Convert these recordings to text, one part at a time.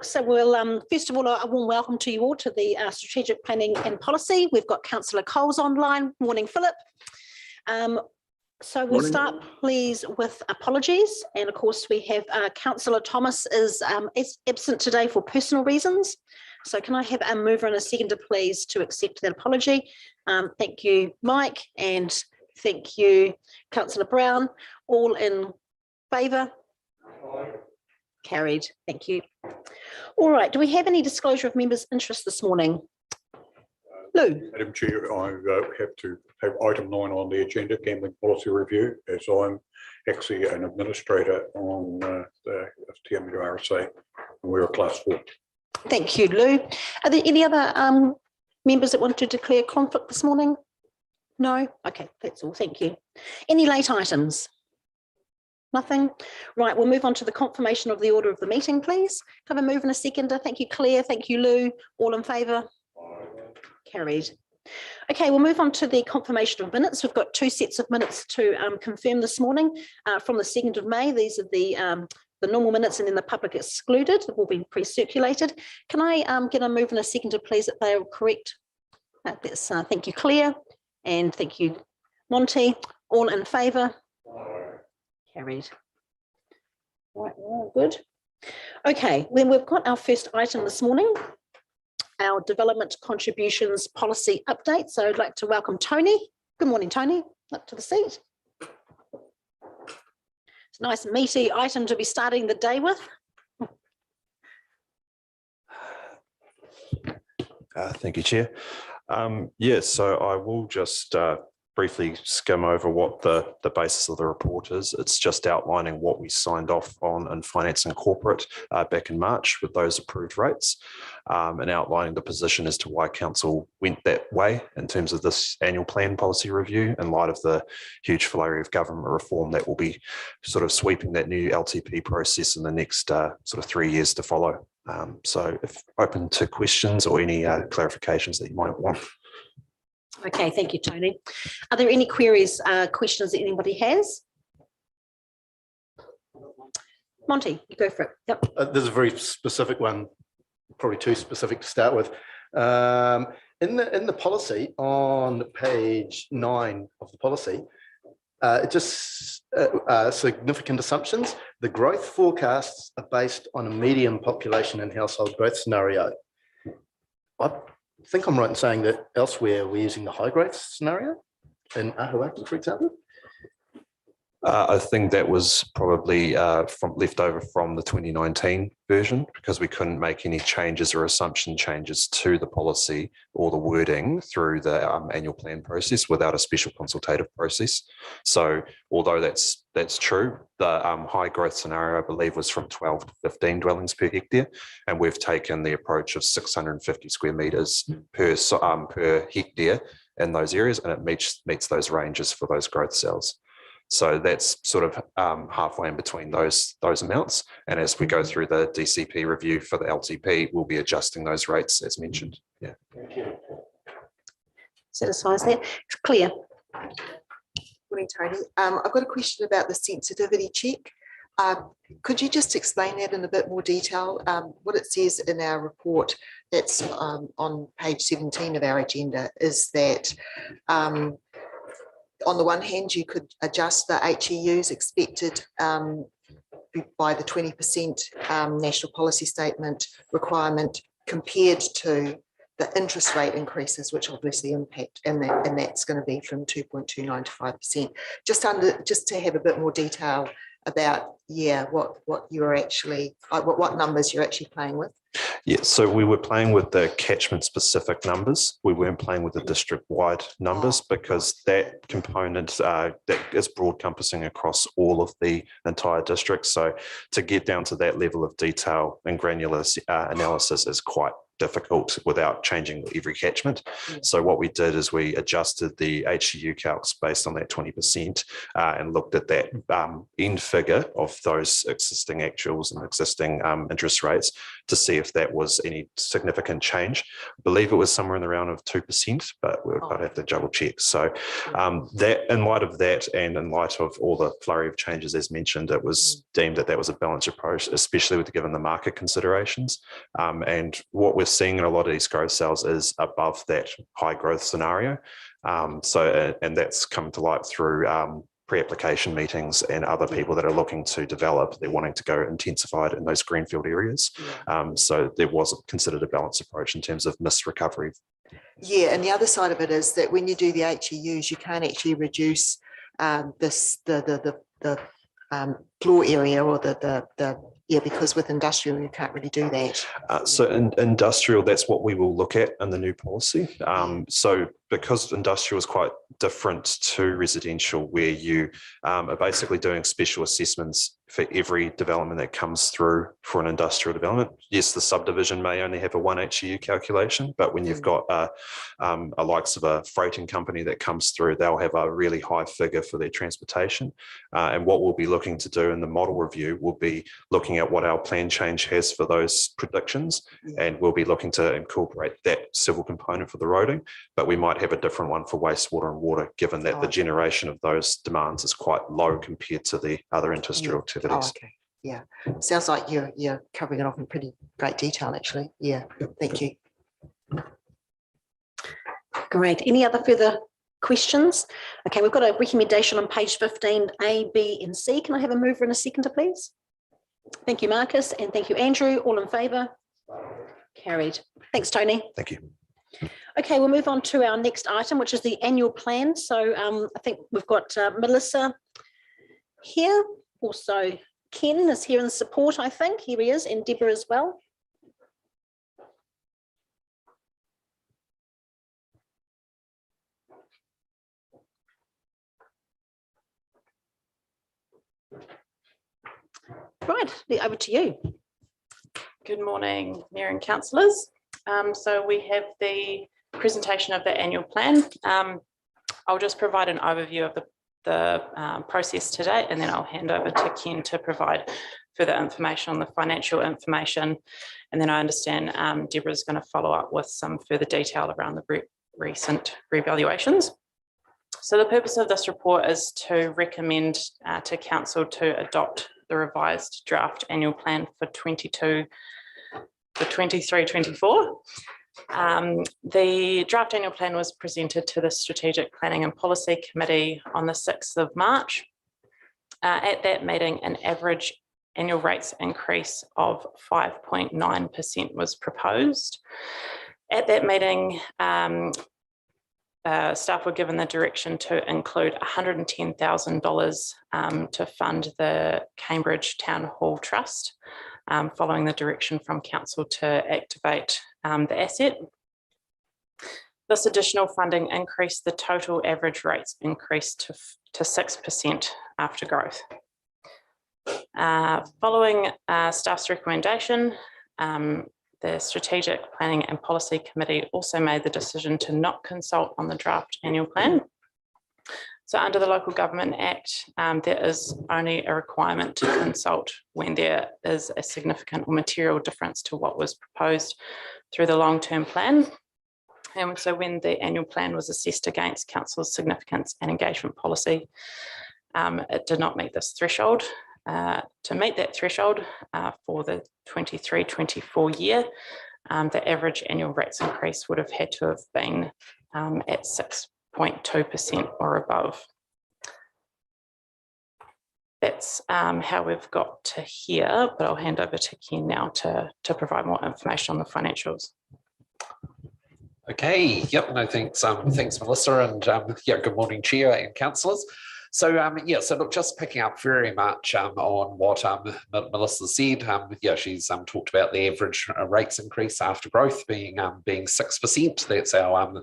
So we'll, first of all, a warm welcome to you all to the Strategic Planning and Policy. We've got Councillor Coles online. Morning, Philip. So we'll start, please, with apologies. And of course, we have Councillor Thomas is absent today for personal reasons. So can I have a mover and a seconder, please, to accept that apology? Thank you, Mike, and thank you, Councillor Brown. All in favour? Carried. Thank you. All right. Do we have any disclosure of members' interest this morning? Lou. Madam Chair, I have to have item 9 on the agenda, gambling policy review, as I'm actually an administrator on the TMURSA, and we're a class 4. Thank you, Lou. Are there any other members that want to declare conflict this morning? No? Okay, that's all. Thank you. Any late items? Nothing? Right, we'll move on to the confirmation of the order of the meeting, please. Have a move and a seconder. Thank you, Claire. Thank you, Lou. All in favour? Carried. Okay, we'll move on to the confirmation of minutes. We've got 2 sets of minutes to confirm this morning from the 2nd of May. These are the normal minutes and then the public excluded. It will be pre-circulated. Can I get a move and a seconder, please, that they are correct? Thank you, Claire. And thank you, Monty. All in favour? Carried. Right, well, good. Okay, then we've got our first item this morning, our development contributions policy update. So I'd like to welcome Tony. Good morning, Tony. Up to the seat. It's a nice meaty item to be starting the day with. Thank you, Chair. Yes, so I will just briefly skim over what the basis of the report is. It's just outlining what we signed off on in Finance and Corporate back in March with those approved rates, and outlining the position as to why Council went that way in terms of this annual plan policy review in light of the huge flurry of government reform that will be sort of sweeping that new LTP process in the next sort of 3 years to follow. So if open to questions or any clarifications that you might want. Okay, thank you, Tony. Are there any queries, questions that anybody has? Monty, you go for it. Yep. There's a very specific one, probably too specific to start with. In the policy on page 9 of the policy, it just significant assumptions. The growth forecasts are based on a median population and household growth scenario. I think I'm right in saying that elsewhere we're using the high growth scenario in Ahuaki, for example. I think that was probably from left over from the 2019 version, because we couldn't make any changes or assumption changes to the policy or the wording through the annual plan process without a special consultative process. So although that's true, the high growth scenario, I believe, was from 12 to 15 dwellings per hectare, and we've taken the approach of 650 square metres per hectare in those areas, and it meets those ranges for those growth cells. So that's sort of halfway in between those amounts. And as we go through the DCP review for the LTP, we'll be adjusting those rates as mentioned. Yeah. Thank you. Satisfies that. It's clear. Morning, Tony. I've got a question about the sensitivity check. Could you just explain that in a bit more detail? What it says in our report that's on page 17 of our agenda is that on the one hand, you could adjust the HEUs expected by the 20% national policy statement requirement compared to the interest rate increases, which obviously impact, and that's going to be from 2.29 to 5%. Just to have a bit more detail about, yeah, what you're actually, what numbers you're actually playing with. Yeah, so we were playing with the catchment specific numbers. We weren't playing with the district wide numbers because that component that is broad compassing across all of the entire district. So to get down to that level of detail and granular analysis is quite difficult without changing every catchment. So what we did is we adjusted the HEU calcs based on that 20% and looked at that end figure of those existing actuals and existing interest rates to see if that was any significant change. I believe it was somewhere in the round of 2%, but I'd have to double check. So that, in light of that, and in light of all the flurry of changes as mentioned, it was deemed that that was a balanced approach, especially with given the market considerations. And what we're seeing in a lot of these growth sales is above that high growth scenario. And that's come to light through pre-application meetings and other people that are looking to develop. They're wanting to go intensified in those greenfield areas. So there was considered a balanced approach in terms of missed recovery. Yeah, and the other side of it is that when you do the HEUs, you can't actually reduce the floor area or because with industrial you can't really do that. So in industrial, that's what we will look at in the new policy. So because industrial is quite different to residential, where you are basically doing special assessments for every development that comes through for an industrial development. Yes, the subdivision may only have a 1 HEU calculation, but when you've got a likes of a freighting company that comes through, they'll have a really high figure for their transportation. And what we'll be looking to do in the model review will be looking at what our plan change has for those predictions, and we'll be looking to incorporate that civil component for the roading, but we might have a different one for wastewater and water, given that the generation of those demands is quite low compared to the other industrial activities. Okay. Yeah, sounds like you're covering it off in pretty great detail, actually. Yeah, thank you. Great. Any other further questions? Okay, we've got a recommendation on page 15, A, B, and C. Can I have a mover and a seconder, please? Thank you, Marcus, and thank you, Andrew. All in favour? Carried. Thanks, Tony. Thank you. Okay, we'll move on to our next item, which is the annual plan. So I think we've got Melissa here. Also, Ken is here in support, I think. Here he is, and Deborah as well. Right, over to you. Good morning, Mayor and councillors. So we have the presentation of the annual plan. I'll just provide an overview of the process today, and then I'll hand over to Ken to provide further information on the financial information. And then I understand Deborah is going to follow up with some further detail around the recent revaluations. So the purpose of this report is to recommend to council to adopt the revised draft annual plan for 23-24. The draft annual plan was presented to the Strategic Planning and Policy Committee on the 6th of March. At that meeting, an average annual rates increase of 5.9% was proposed. At that meeting, staff were given the direction to include $110,000 to fund the Cambridge Town Hall Trust, following the direction from council to activate the asset. This additional funding increased the total average rates increase to 6% after growth. Following staff's recommendation, the Strategic Planning and Policy Committee also made the decision to not consult on the draft annual plan. So under the Local Government Act, there is only a requirement to consult when there is a significant or material difference to what was proposed through the long-term plan. And so when the annual plan was assessed against council's significance and engagement policy, it did not meet this threshold. To meet that threshold for the 23-24 year, the average annual rates increase would have had to have been at 6.2% or above. That's how we've got to here, but I'll hand over to Ken now to provide more information on the financials. Okay, yep, no, thanks, thanks Melissa, and yeah, good morning Chair and councillors. So yeah, so look, just picking up very much on what Melissa said. Yeah, she's talked about the average rates increase after growth being 6%. That's our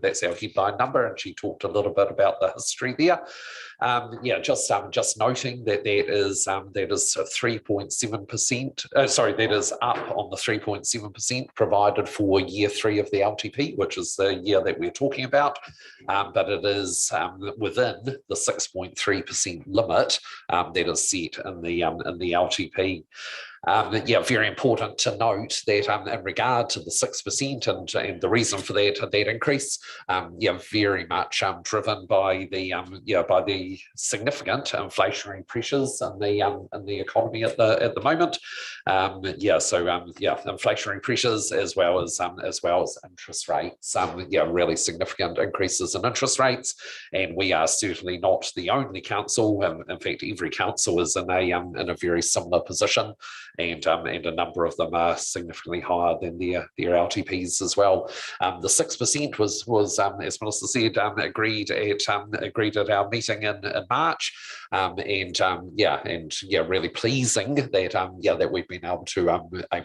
headline number, and she talked a little bit about the history there. Yeah, just noting that that is 3.7%. Sorry, that is up on the 3.7% provided for year 3 of the LTP, which is the year that we're talking about. But it is within the 6.3% limit that is set in the LTP. Yeah, very important to note that in regard to the 6% and the reason for that increase, yeah, very much driven by the significant inflationary pressures in the economy at the moment. Yeah, so yeah, inflationary pressures as well as interest rates. Yeah, really significant increases in interest rates, and we are certainly not the only council. In fact, every council is in a very similar position. And a number of them are significantly higher than their LTPs as well. The 6% was as Melissa said, agreed at our meeting in March, really pleasing that that we've been able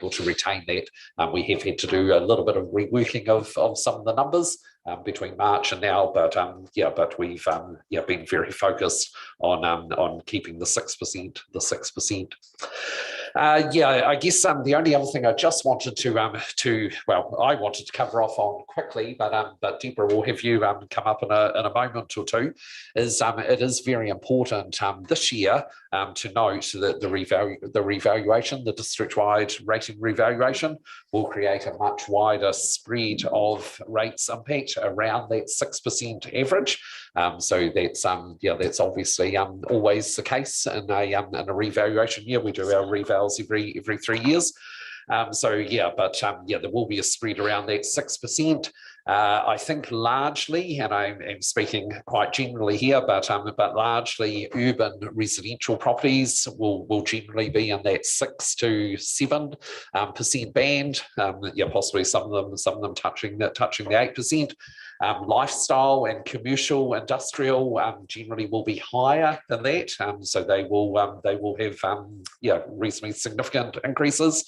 to retain that. We have had to do a little bit of reworking of some of the numbers between March and now, but we've been very focused on keeping the 6%. I guess the only other thing I just wanted I wanted to cover off on quickly, but Deborah will have you come up in a moment or two, is it is very important this year to note that the revaluation, the district-wide rating revaluation, will create a much wider spread of rates impact around that 6% average. So that's obviously always the case in a revaluation year. We do our revals every 3 years. There will be a spread around that 6%. I think largely, and I'm speaking quite generally here, but largely urban residential properties will generally be in that 6 to 7% band. Possibly some of them touching the 8%. Lifestyle and commercial industrial generally will be higher than that, so they will have reasonably significant increases.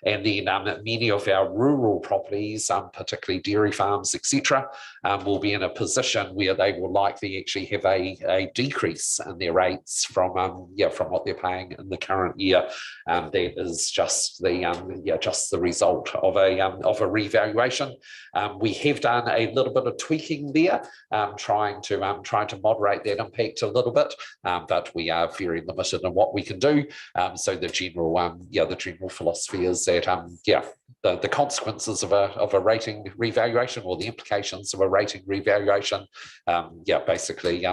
And then many of our rural properties, particularly dairy farms, etc., will be in a position where they will likely actually have a decrease in their rates from what they're paying in the current year. That is just the result of a revaluation. We have done a little bit of tweaking there, trying to moderate that impact a little bit, but we are very limited in what we can do. So the general philosophy is that the consequences of a rating revaluation, or the implications of a rating revaluation, basically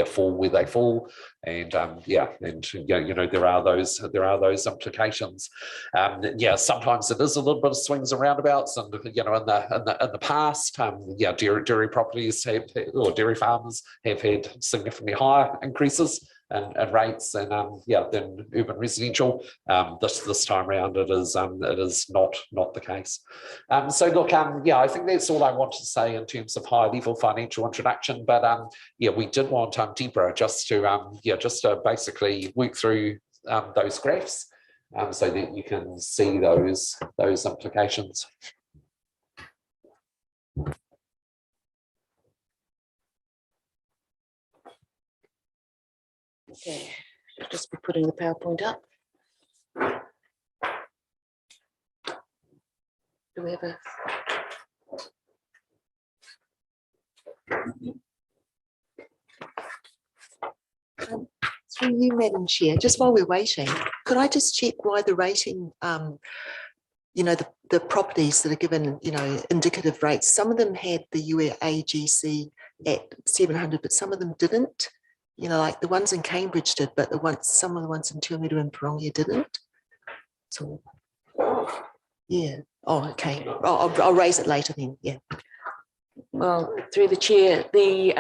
fall where they fall, and there are those implications. Sometimes it is a little bit of swings and roundabouts, and in the past, dairy properties or dairy farmers have had significantly higher increases and rates than urban residential. This time around it is not the case. So look, I think that's all I want to say in terms of high level financial introduction. But we did want Deborah just to basically work through those graphs so that you can see those implications. Okay, I'll just be putting the PowerPoint up. Do we have a? Through you, Madam Chair, just while we're waiting, could I just check why the rating, the properties that are given, indicative rates, some of them had the UAGC at 700, but some of them didn't. Like the ones in Cambridge did, but some of the ones in Te Umiru and Parongia didn't. So, yeah. Oh, okay. I'll raise it later then. Yeah. Well, through the chair, they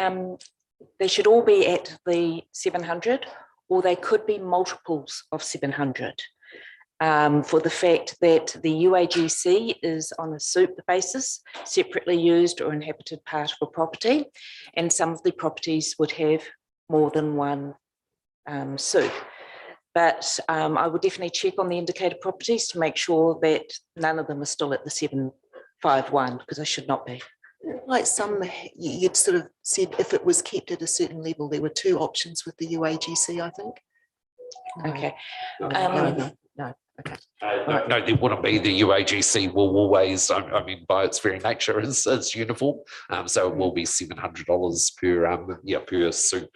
should all be at the 700, or they could be multiples of 700. For the fact that the UAGC is on a SUP basis, separately used or inhabited part of a property, and some of the properties would have more than one SUP. But I would definitely check on the indicated properties to make sure that none of them are still at the 751, because they should not be. Like some, you'd sort of said if it was kept at a certain level, there were two options with the UAGC, I think. Okay. No. Okay. No, there wouldn't be. The UAGC will always, by its very nature, is uniform. So it will be $700 per SUP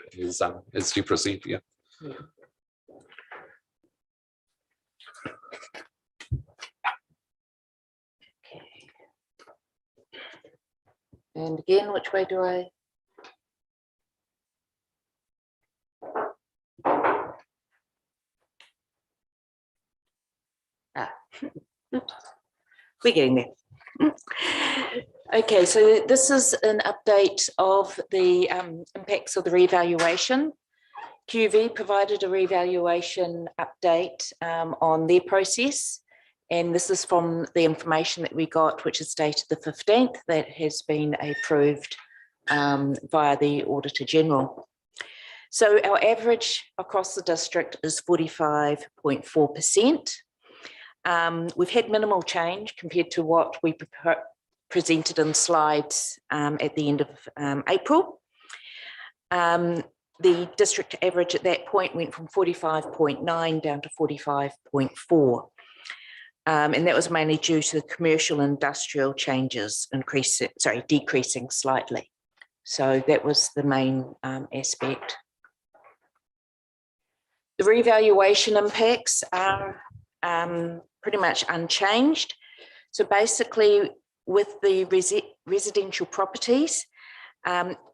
as you proceed. Yeah. And again, which way do I? We're getting there. Okay, so this is an update of the impacts of the revaluation. QV provided a revaluation update on their process. And this is from the information that we got, which is dated the 15th, that has been approved via the Auditor General. So our average across the district is 45.4%. We've had minimal change compared to what we presented in slides at the end of April. The district average at that point went from 45.9 down to 45.4. And that was mainly due to the commercial and industrial changes decreasing slightly. So that was the main aspect. The revaluation impacts are pretty much unchanged. So basically with the residential properties,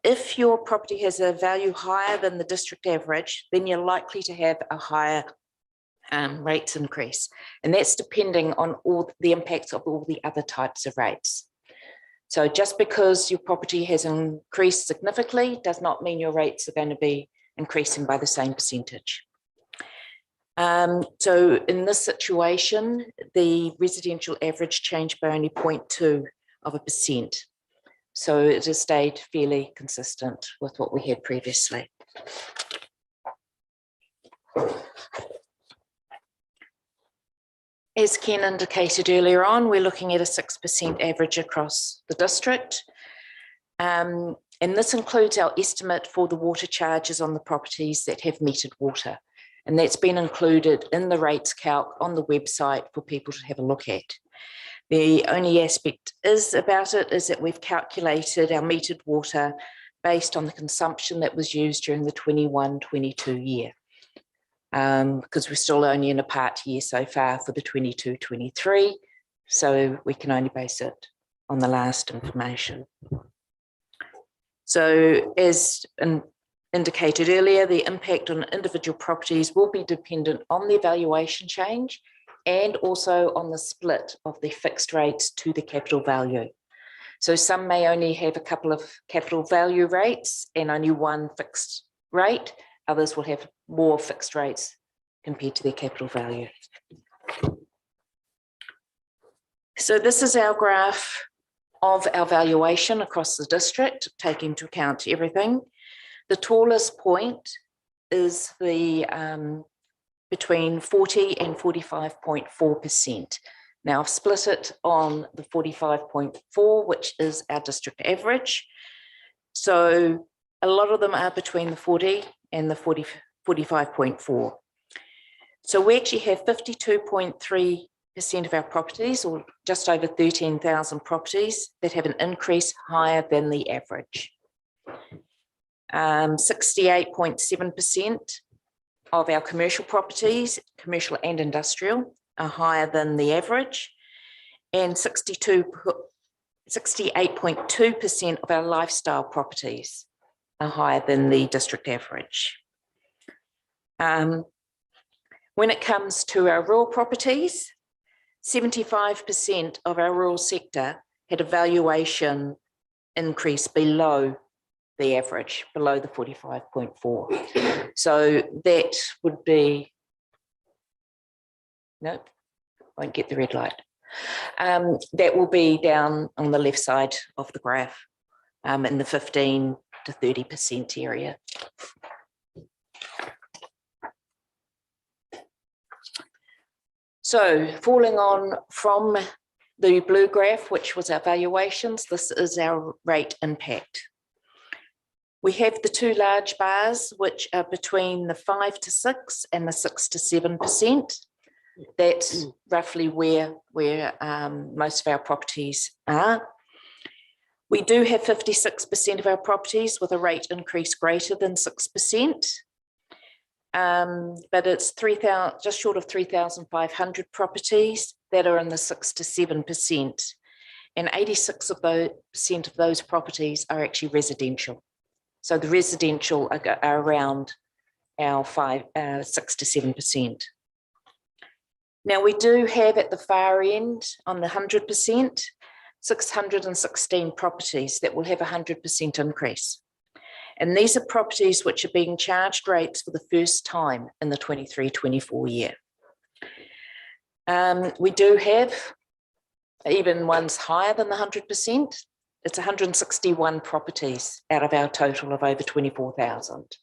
if your property has a value higher than the district average, then you're likely to have a higher rates increase. And that's depending on all the impacts of all the other types of rates. So just because your property has increased significantly does not mean your rates are going to be increasing by the same percentage. So in this situation, the residential average changed by only 0.2%. So it has stayed fairly consistent with what we had previously. As Ken indicated earlier on, we're looking at a 6% average across the district. And this includes our estimate for the water charges on the properties that have metered water. And that's been included in the rates calc on the website for people to have a look at. The only aspect about it is that we've calculated our metered water based on the consumption that was used during the 21-22 year. Because we're still only in a part year so far for the 22-23, so we can only base it on the last information. So as indicated earlier, the impact on individual properties will be dependent on the valuation change and also on the split of the fixed rates to the capital value. So some may only have a couple of capital value rates and only one fixed rate. Others will have more fixed rates compared to their capital value. So this is our graph of our valuation across the district, taking into account everything. The tallest point is the between 40 and 45.4%. Now I've split it on the 45.4, which is our district average. So a lot of them are between the 40 and the 45.4. So we actually have 52.3% of our properties, or just over 13,000 properties, that have an increase higher than the average. 68.7% of our commercial properties, commercial and industrial, are higher than the average, and 68.2% of our lifestyle properties are higher than the district average. When it comes to our rural properties, 75% of our rural sector had a valuation increase below the average, below the 45.4. So that would be, nope, won't get the red light. That will be down on the left side of the graph in the 15 to 30% area. So falling on from the blue graph, which was our valuations, this is our rate impact. We have the two large bars, which are between the 5 to 6 and the 6 to 7%. That's roughly where most of our properties are. We do have 56% of our properties with a rate increase greater than 6%. But it's just short of 3,500 properties that are in the 6 to 7%. and 86% of those properties are actually residential. So the residential are around our 6 to 7%. Now we do have at the far end on the 100%, 616 properties that will have 100% increase. And these are properties which are being charged rates for the first time in the 23-24 year. We do have even ones higher than the 100%. It's 161 properties out of our total of over 24,000.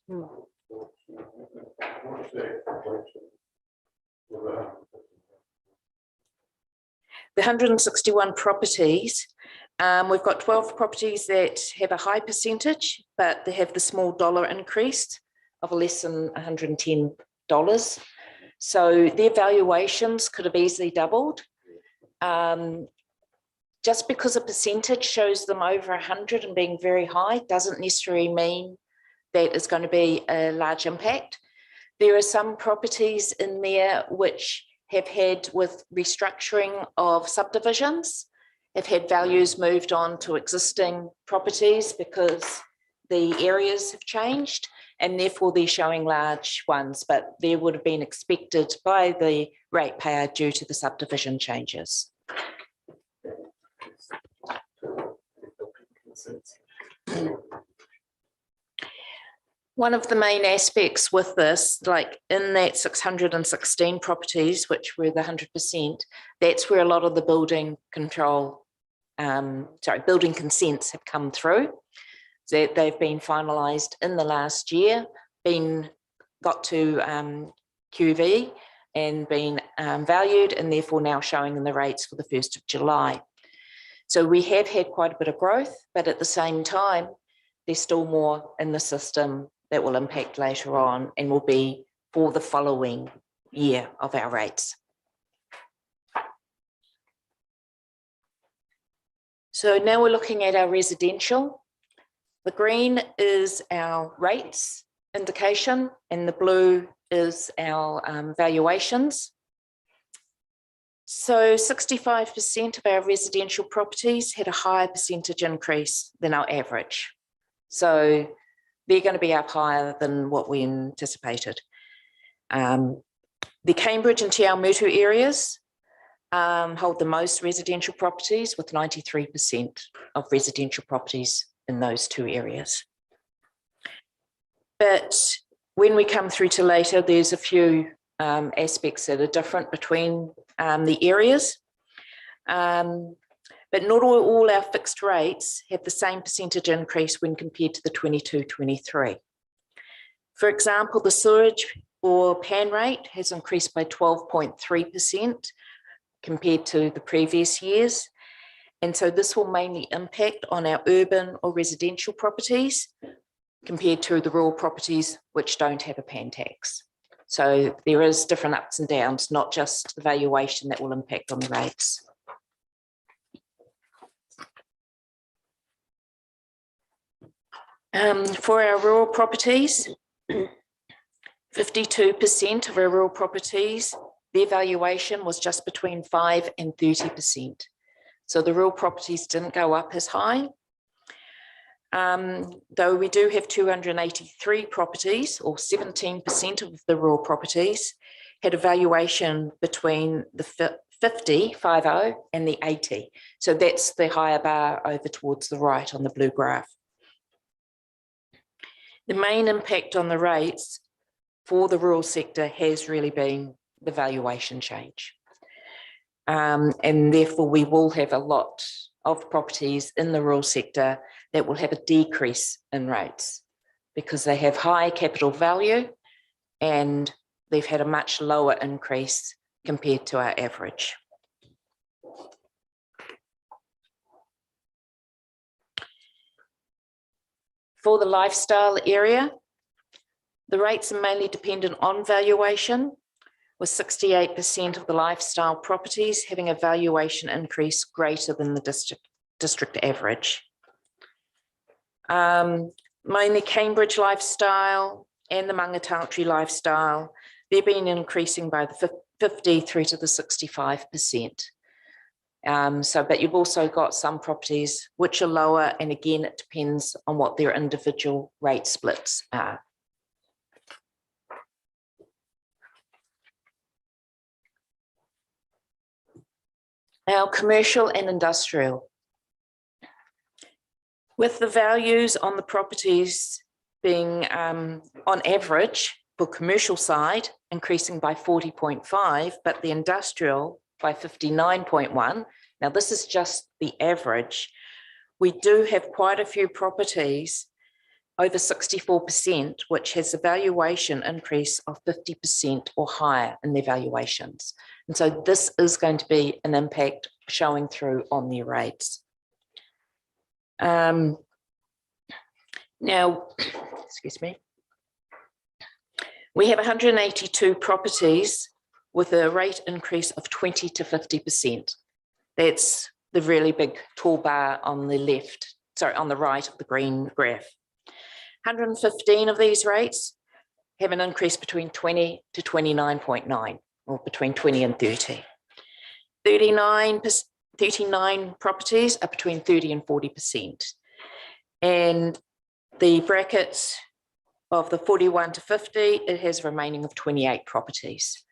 The 161 properties, we've got 12 properties that have a high percentage, but they have the small dollar increase of less than $110. So their valuations could have easily doubled. Just because a percentage shows them over 100 and being very high doesn't necessarily mean that it's going to be a large impact. There are some properties in there which have had, with restructuring of subdivisions, have had values moved on to existing properties because the areas have changed, and therefore they're showing large ones, but they would have been expected by the ratepayer due to the subdivision changes. One of the main aspects with this, like in that 616 properties, which were the 100%, that's where a lot of the building building consents have come through. So they've been finalised in the last year, got to QV and been valued, and therefore now showing in the rates for the 1st of July. So we have had quite a bit of growth, but at the same time, there's still more in the system that will impact later on and will be for the following year of our rates. So now we're looking at our residential. The green is our rates indication and the blue is our valuations. So 65% of our residential properties had a higher percentage increase than our average. So they're going to be up higher than what we anticipated. The Cambridge and Te Awamutu areas hold the most residential properties, with 93% of residential properties in those two areas. But when we come through to later, there's a few aspects that are different between the areas. But not all our fixed rates have the same percentage increase when compared to the 22-23. For example, the sewage or PAN rate has increased by 12.3% compared to the previous years. And so this will mainly impact on our urban or residential properties compared to the rural properties which don't have a PAN tax. So there is different ups and downs, not just the valuation that will impact on the rates. For our rural properties, 52% of our rural properties, their valuation was just between 5 and 30%. So the rural properties didn't go up as high. Though we do have 283 properties, or 17% of the rural properties, had a valuation between the 50 and the 80. So that's the higher bar over towards the right on the blue graph. The main impact on the rates for the rural sector has really been the valuation change. And therefore we will have a lot of properties in the rural sector that will have a decrease in rates because they have high capital value and they've had a much lower increase compared to our average. For the lifestyle area, the rates are mainly dependent on valuation, with 68% of the lifestyle properties having a valuation increase greater than the district average. Mainly Cambridge lifestyle and the Mangatauchi lifestyle, they've been increasing by the 50 through to the 65%. But you've also got some properties which are lower, and again, it depends on what their individual rate splits are. Now, commercial and industrial. With the values on the properties being on average for commercial side increasing by 40.5, but the industrial by 59.1. Now, this is just the average. We do have quite a few properties over 64%, which has a valuation increase of 50% or higher in their valuations. And so this is going to be an impact showing through on their rates. Now, excuse me, we have 182 properties with a rate increase of 20 to 50%. That's the really big tall bar on the left, sorry, on the right of the green graph. 115 of these rates have an increase between 20 to 29.9, or between 20 and 30. 39 properties are between 30 and 40%. And the brackets of the 41 to 50, it has a remaining of 28 properties.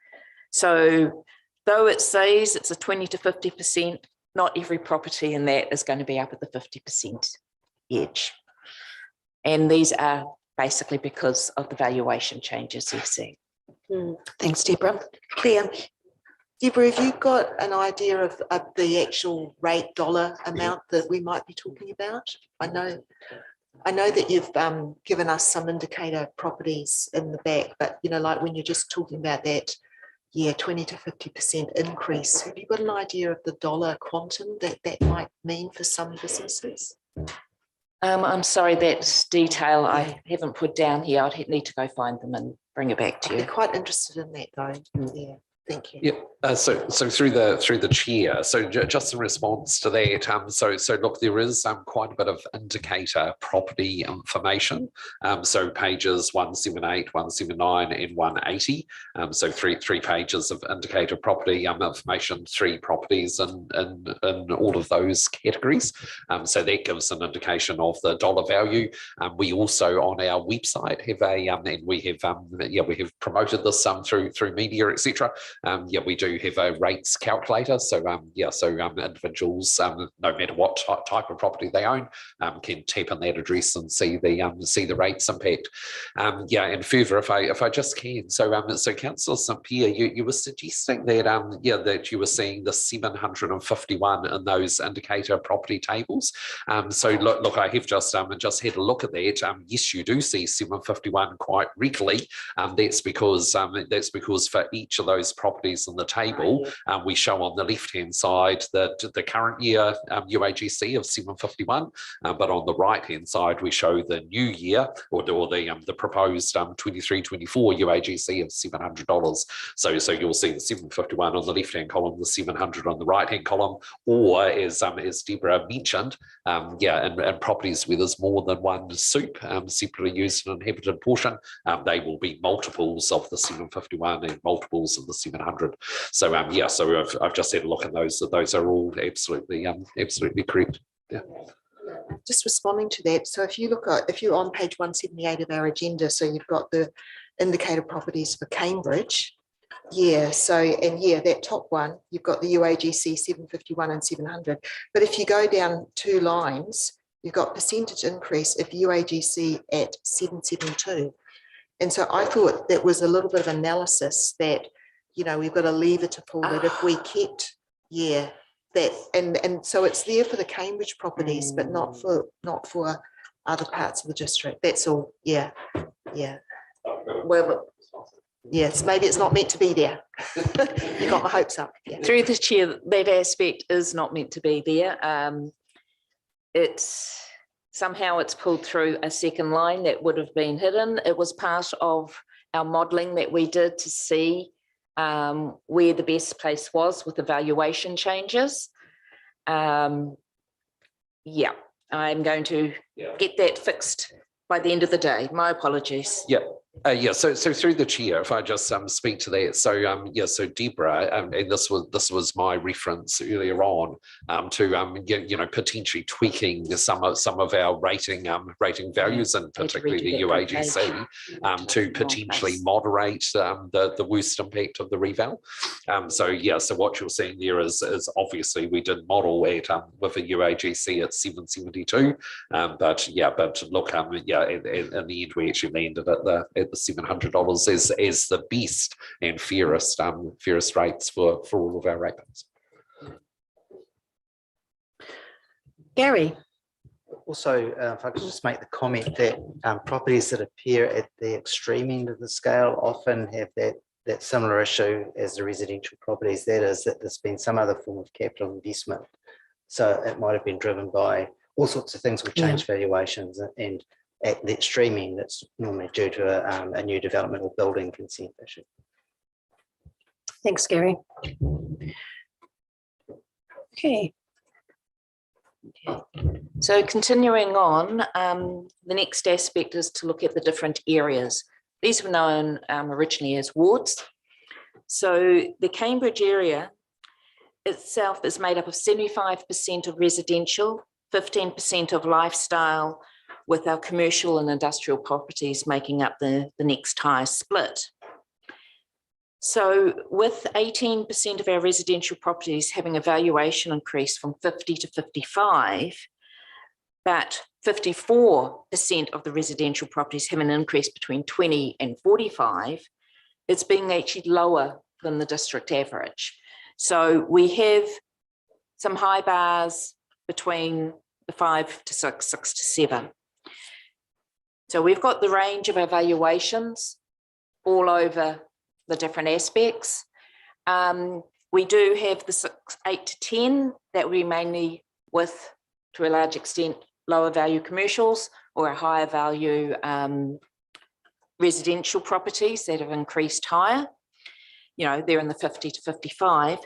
So though it says it's a 20 to 50%, not every property in that is going to be up at the 50% edge. And these are basically because of the valuation changes you've seen. Thanks, Deborah. Claire. Deborah, have you got an idea of the actual rate dollar amount that we might be talking about? I know that you've given us some indicator properties in the back, but you know, like when you're just talking about that, 20 to 50% increase, have you got an idea of the dollar quantum that might mean for some businesses? I'm sorry, that's detail I haven't put down here. I'd need to go find them and bring it back to I'd you. be quite interested in that though. Yeah, thank you. Yeah, so through the chair, so just in response to that, so look, there is quite a bit of indicator property information. So pages 178, 179, and 180. So three pages of indicator property information, 3 properties in all of those categories. So that gives an indication of the dollar value. We also on our website have and we have we have promoted this through media, etc. We do have a rates calculator. So individuals, no matter what type of property they own, can tap in that address and see the rates impact. And further, if I just can, so Councillor St Pierre, you were suggesting that that you were seeing the 751 in those indicator property tables. So look, I have just had a look at that. Yes, you do see 751 quite regularly. That's because for each of those properties in the table, we show on the left-hand side the current year UAGC of 751, but on the right-hand side we show the new year or the proposed 23-24 UAGC of $700. So you'll see the 751 on the left-hand column, the 700 on the right-hand column, or as Deborah mentioned, and properties where there's more than one soup separately used in an inhabited portion, they will be multiples of the 751 and multiples of the 700. So so I've just had a look at those. So those are all absolutely correct. Yeah. Just responding to that. So if you're on page 178 of our agenda, so you've got the indicator properties for Cambridge. That top one, you've got the UAGC 751 and 700. But if you go down 2 lines, you've got percentage increase of UAGC at 772. And so I thought that was a little bit of analysis that, you know, we've got a lever to pull that if we kept, that, and so it's there for the Cambridge properties, but not for other parts of the district. That's all. Well, yes, maybe it's not meant to be there. You got my hopes up. Yeah. Through the chair, that aspect is not meant to be there. Somehow it's pulled through a second line that would have been hidden. It was part of our modelling that we did to see where the best place was with the valuation changes. I'm going to get that fixed by the end of the day. My apologies. Yeah. Yeah, so through the chair, if I just speak to that, so yeah, so Deborah, and this was my reference earlier on to you know, potentially tweaking some of our rating values, and particularly the UAGC to potentially moderate the worst impact of the reval. So yeah, so what you're seeing there is obviously we did model at with a UAGC at 772, but yeah, but look, yeah, in the end we actually landed at the $700 as the best and fairest rates for all of our ratings. Gary, Also, if I could just make the comment that properties that appear at the extreme end of the scale often have that similar issue as the residential properties. That is, that there's been some other form of capital investment. So it might have been driven by all sorts of things with change valuations, and at the extreme end, it's normally due to a new development or building consent issue. thanks, Gary. Okay, So continuing on, the next aspect is to look at the different areas. These were known originally as wards. So the Cambridge area itself is made up of 75% of residential, 15% of lifestyle, with our commercial and industrial properties making up the next highest split. So with 18% of our residential properties having a valuation increase from 50 to 55, but 54% of the residential properties have an increase between 20 and 45, it's being actually lower than the district average. So we have some high bars between the 5 to 6, 6 to 7. So we've got the range of evaluations all over the different aspects. We do have the 8 to 10 that we mainly with, to a large extent, lower value commercials or a higher value residential properties that have increased higher. You know, they're in the 50 to 55.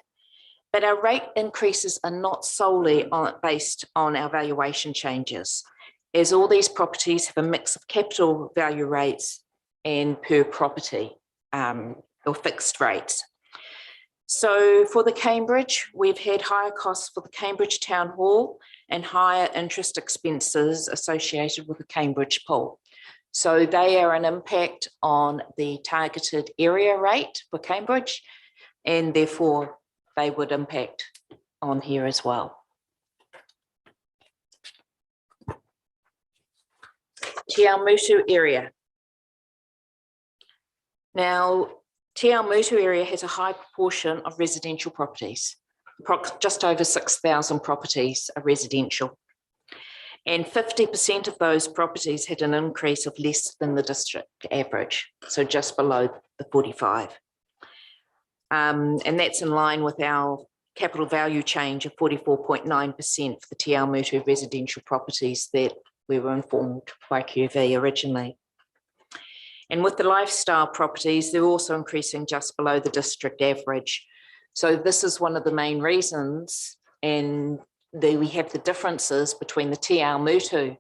But our rate increases are not solely based on our valuation changes, as all these properties have a mix of capital value rates and per property or fixed rates. So for the Cambridge, we've had higher costs for the Cambridge Town Hall and higher interest expenses associated with the Cambridge pool. So they are an impact on the targeted area rate for Cambridge, and therefore they would impact on here as well. Te Awamutu area. Now, Te Awamutu area has a high proportion of residential properties. Just over 6,000 properties are residential. And 50% of those properties had an increase of less than the district average, so just below the 45. And that's in line with our capital value change of 44.9% for the Te Awamutu residential properties that we were informed by QV originally. And with the lifestyle properties, they're also increasing just below the district average. So this is one of the main reasons, and we have the differences between the Te Awamutu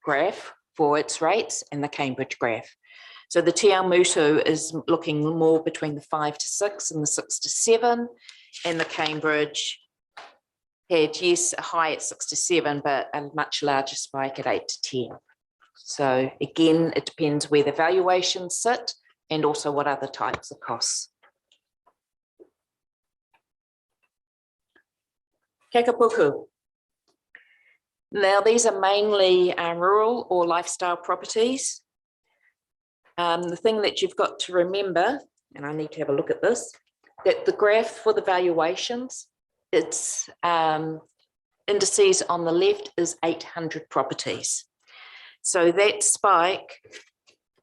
graph for its rates and the Cambridge graph. So the Te Awamutu is looking more between the 5 to 6 and the 6 to 7, and the Cambridge had, yes, a high at 6 to 7, but a much larger spike at 8 to 10. So again, it depends where the valuations sit and also what other types of costs. Kakapuku. Now, these are mainly rural or lifestyle properties. The thing that you've got to remember, and I need to have a look at this, that the graph for the valuations, its indices on the left is 800 properties. So that spike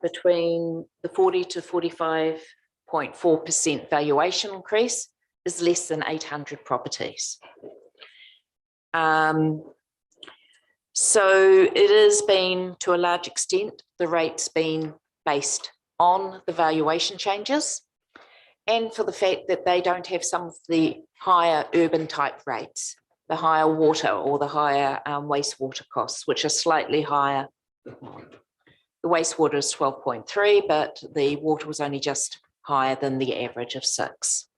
between the 40 to 45.4% valuation increase is less than 800 properties. So it has been, to a large extent, the rate's been based on the valuation changes and for the fact that they don't have some of the higher urban type rates, the higher water or the higher wastewater costs, which are slightly higher. The The wastewater is 12.3, but the water was only just higher than the average of 6.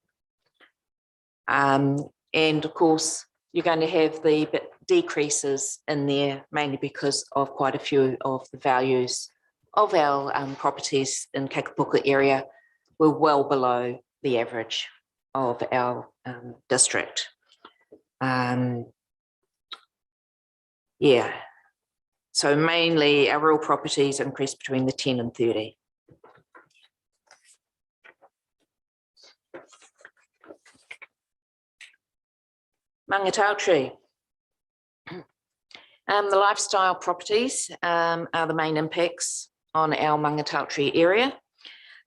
And of course, you're going to have the decreases in there mainly because of quite a few of the values of our properties in Kakapuka area were well below the average of our district. Yeah, so mainly our rural properties increased between the 10 and 30. Mangatautri. The lifestyle properties are the main impacts on our Mangatautri area.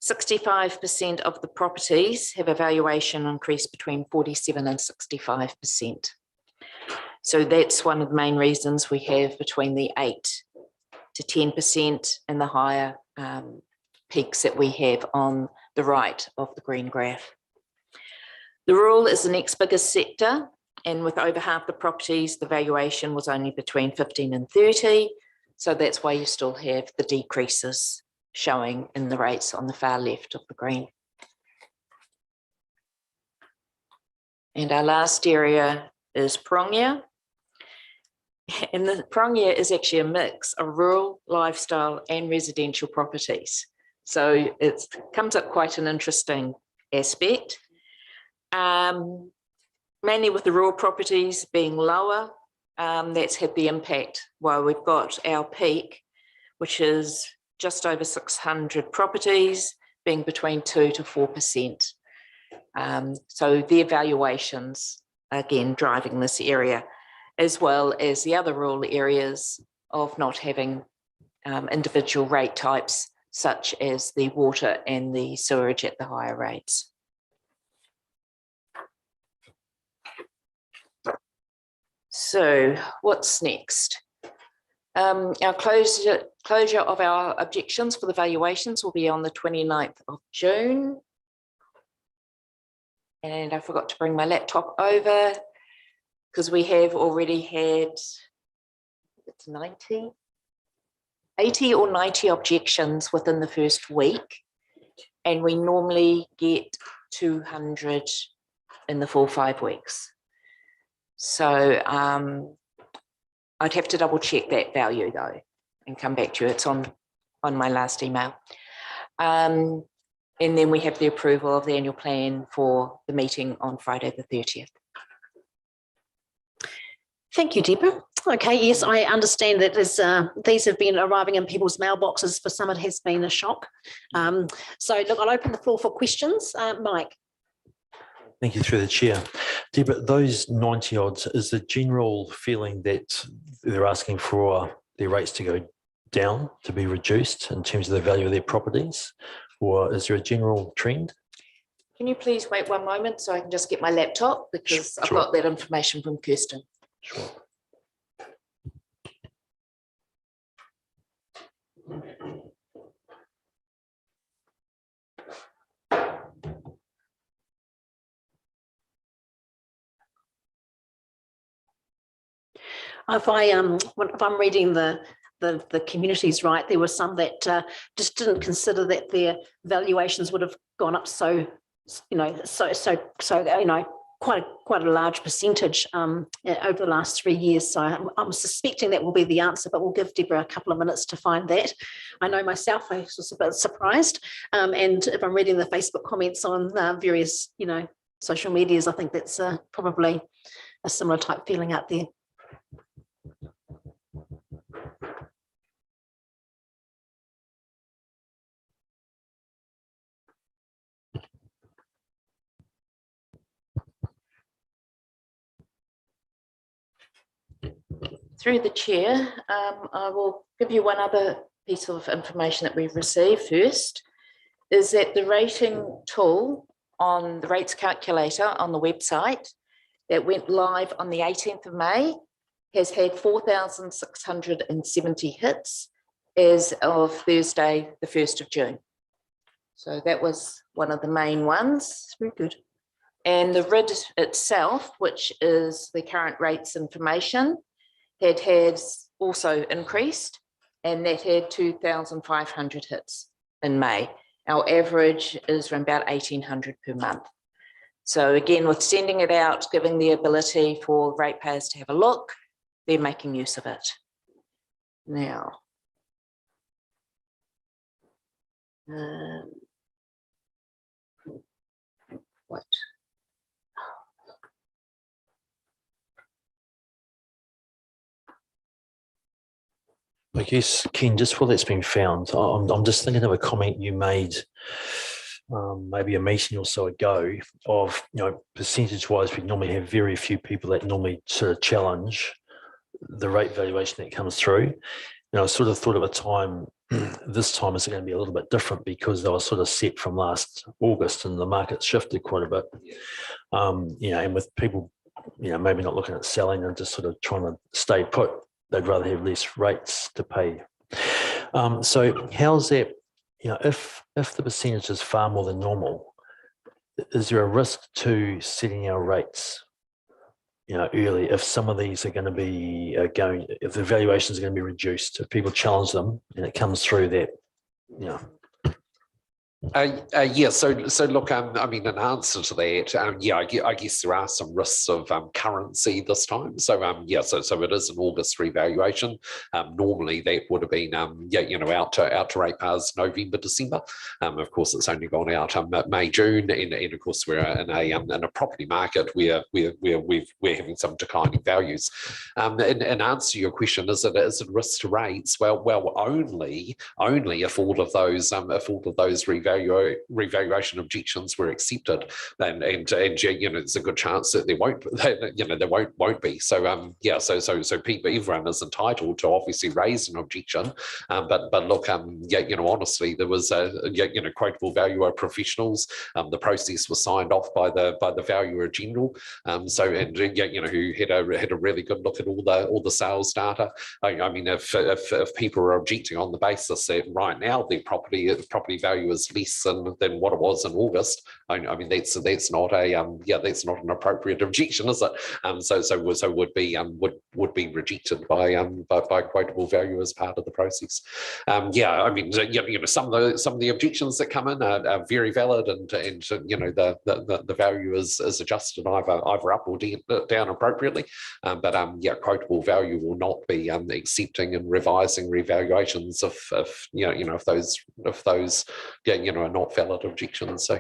65% of the properties have a valuation increase between 47 and 65%. So that's one of the main reasons we have between the 8 to 10% and the higher peaks that we have on the right of the green graph. The rural is the next biggest sector, and with over half the properties, the valuation was only between 15 and 30. So that's why you still have the decreases showing in the rates on the far left of the green. And our last area is Prongia. And the Prongia is actually a mix of rural, lifestyle and residential properties. So it comes up quite an interesting aspect. Mainly with the rural properties being lower, that's had the impact. While we've got our peak, which is just over 600 properties, being between 2 to 4%. So the valuations, again, driving this area, as well as the other rural areas of not having individual rate types, such as the water and the sewerage at the higher rates. So what's next? Our closure of our objections for the valuations will be on the 29th of June. And I forgot to bring my laptop over because we have already had, it's 80 or 90 objections within the first week. And we normally get 200 in the full 5 weeks. So I'd have to double check that value though and come back to you. It's on my last email. And then we have the approval of the annual plan for the meeting on Friday the 30th. Thank you, Deborah. Okay, yes, I understand that these have been arriving in people's mailboxes. For some, it has been a shock. So look, I'll open the floor for questions. Mike. Thank you, through the chair. Deborah, those 90 odds, is the general feeling that they're asking for their rates to go down, to be reduced in terms of the value of their properties, or is there a general trend? Can you please wait one moment so I can just get my laptop, because I've got that information from Kirsten. Sure. If I'm reading the communities right, there were some that just didn't consider that their valuations would have gone up so quite a large percentage over the last 3 years. So I'm suspecting that will be the answer, but we'll give Deborah a couple of minutes to find that. I know myself, I was a bit surprised, and if I'm reading the Facebook comments on various social medias, I think that's probably a similar type feeling out there. Through the chair, I will give you one other piece of information that we've received first, is that the rating tool on the rates calculator on the website that went live on the 18th of May has had 4,670 hits as of Thursday, the 1st of June. So that was one of the main ones. Very good. And the RID itself, which is the current rates information, has also increased and that had 2,500 hits in May. Our average is around about 1,800 per month. So again, with sending it out, giving the ability for ratepayers to have a look, they're making use of it. Now, what? I guess, Ken, just while that's been found, I'm just thinking of a comment you made maybe a meeting or so ago of, percentage-wise, we normally have very few people that normally sort of challenge the rate valuation that comes through. I sort of thought of a time, this time is going to be a little bit different because they were sort of set from last August and the market shifted quite a bit. And with people, maybe not looking at selling and just sort of trying to stay put, they'd rather have less rates to pay. So how's that, if the percentage is far more than normal, is there a risk to setting our rates, early if some of these are going to be if the valuations are going to be reduced, if people challenge them and it comes through that, So look, I mean, in answer to that, I guess there are some risks of currency this time. So so it is an August revaluation. Normally that would have been out to ratepayers November, December. Of course, it's only gone out May, June, and of course we're in a property market where we're having some declining values. In answer to your question, is it a risk to rates? Well, only if all of those revaluation objections were accepted, and there's a good chance that there won't be. So so people, everyone is entitled to obviously raise an objection, but look, honestly, there was a quotable valuer professionals. The process was signed off by the valuer general. Who had a really good look at all the sales data. I mean, if people are objecting on the basis that right now their property value is less than what it was in August, I mean that's not an appropriate objection, is it? So would be rejected by quotable value as part of the process. I mean, some of the objections that come in are very valid, and the value is adjusted either up or down appropriately. Quotable value will not be accepting and revising revaluations if those are not valid objections. So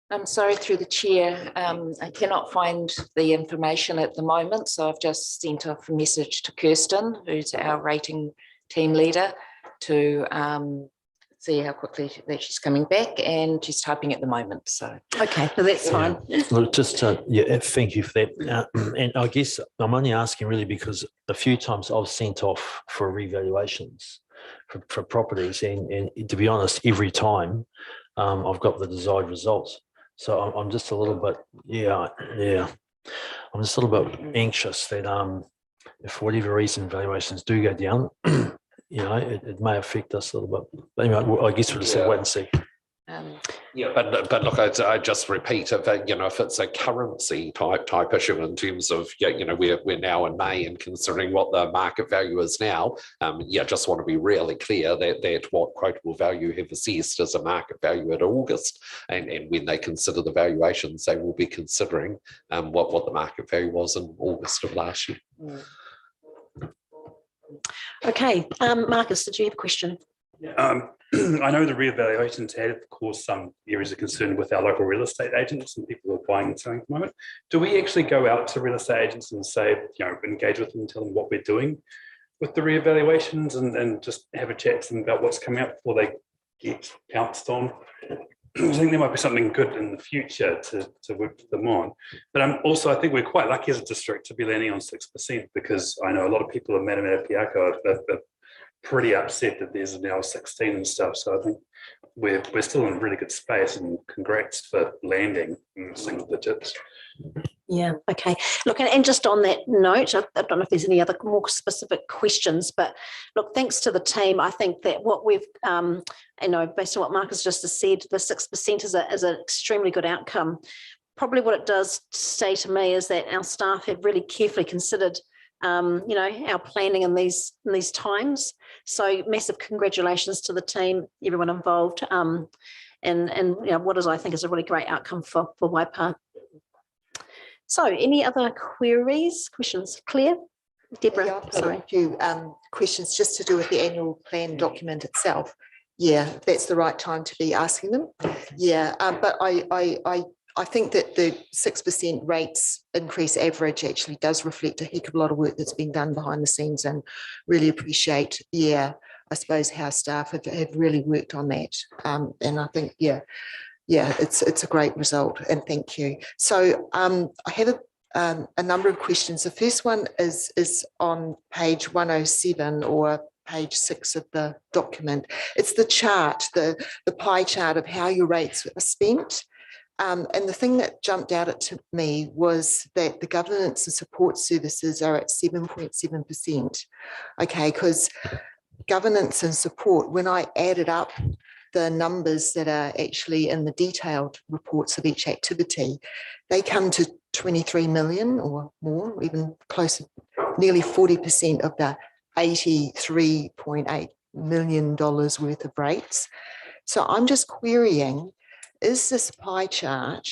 I'm sorry, through the chair, I cannot find the information at the moment, so I've just sent off a message to Kirsten, who's our rating team leader, to see how quickly that she's coming back, and she's typing at the moment. So Okay, so that's fine. Look, just thank you for that. And I guess I'm only asking really because a few times I've sent off for revaluations for properties, and to be honest, every time I've got the desired results. So I'm just a little bit, I'm just a little bit anxious that if for whatever reason valuations do go down, it may affect us a little bit. But anyway, I guess we'll just wait and see. But look, I just repeat, if it's a currency type issue in terms of we're now in May and considering what the market value is now, just want to be really clear that what quotable value have assessed is a market value at August, and when they consider the valuations, they will be considering what the market value was in August of last year. Okay, Marcus, did you have a question? I know the reevaluations have caused some areas of concern with our local real estate agents and people who are buying and selling at the moment. Do we actually go out to real estate agents and say, engage with them and tell them what we're doing with the reevaluations and just have a chat to them about what's coming up before they get pounced on? I think there might be something good in the future to work with them on. But also, I think we're quite lucky as a district to be landing on 6%, because I know a lot of people in Manamanapiako are pretty upset that there's now 16 and stuff. So I think we're still in a really good space, and congrats for landing in single digits. Yeah, okay. Look, and just on that note, I don't know if there's any other more specific questions, but look, thanks to the team, I think that what we've, based on what Marcus just has said, the 6% is an extremely good outcome. Probably what it does say to me is that our staff have really carefully considered you know, our planning in these times. So massive congratulations to the team, everyone involved, and you know, what is, I think, is a really great outcome for Waipa. So any other questions? Claire? Deborah, Yeah, I've got sorry. a few questions just to do with the annual plan document itself. Yeah, that's the right time to be asking them. Yeah, but I think that the 6% rates increase average actually does reflect a heck of a lot of work that's been done behind the scenes, and really appreciate, yeah, I suppose how staff have really worked on that. And I think, yeah, it's a great result, and thank you. So I have a number of questions. The first one is on page 107 or page 6 of the document. It's the chart, the pie chart of how your rates are spent. And the thing that jumped out at to me was that the governance and support services are at 7.7%. Okay, because governance and support, when I added up the numbers that are actually in the detailed reports of each activity, they come to 23 million or more, even closer, nearly 40% of the $83.8 million worth of rates. So I'm just querying, is this pie chart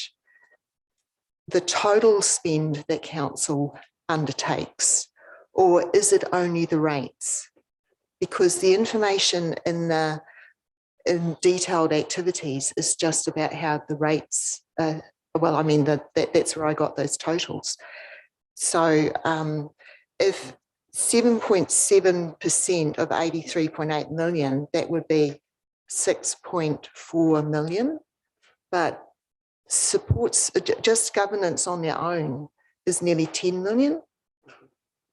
the total spend that council undertakes, or is it only the rates? Because the information in detailed activities is just about how the rates, well, I mean, that's where I got those totals. So if 7.7% of 83.8 million, that would be 6.4 million, but supports, just governance on their own is nearly 10 million.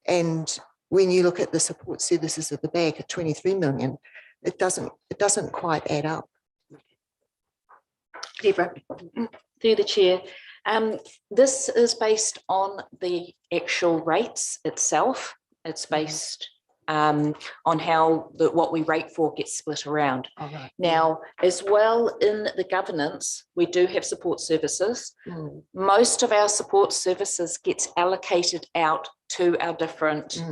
And when you look at the support services at the back at 23 million, it doesn't quite add up. Deborah. Through the chair, this is based on the actual rates itself. It's based on how what we rate for gets split around. Right. Now, as well, in the governance, we do have support services. Most of our support services gets allocated out to our different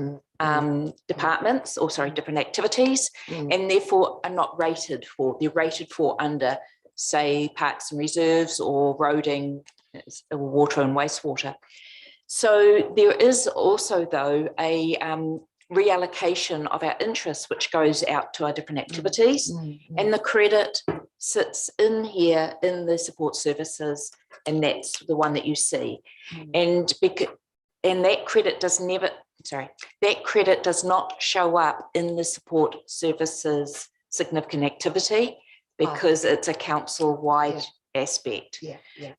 departments, or sorry, different activities, and therefore are not rated for. They're rated for under, say, parks and reserves or roading, or water and wastewater. So there is also, though, a reallocation of our interest, which goes out to our different activities, and the credit sits in here in the support services, and that's the one that you see. And that credit does not show up in the support services significant activity, because it's a council-wide aspect.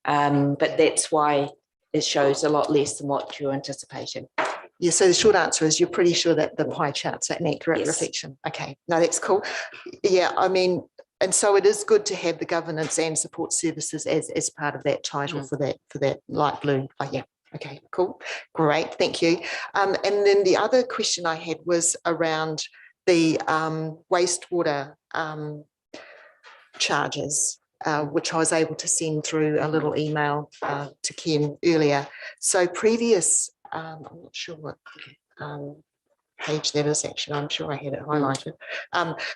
But that's why it shows a lot less than what you're anticipating. Yeah, so the short answer is you're pretty sure that the pie chart's an accurate reflection. Okay, no, that's cool. Yeah, I mean, and so it is good to have the governance and support services as part of that title for that light blue. Oh, yeah, okay, cool, great, thank you. And then the other question I had was around the wastewater charges, which I was able to send through a little email to Ken earlier. So previous, I'm not sure what page that is actually, I'm sure I had it highlighted,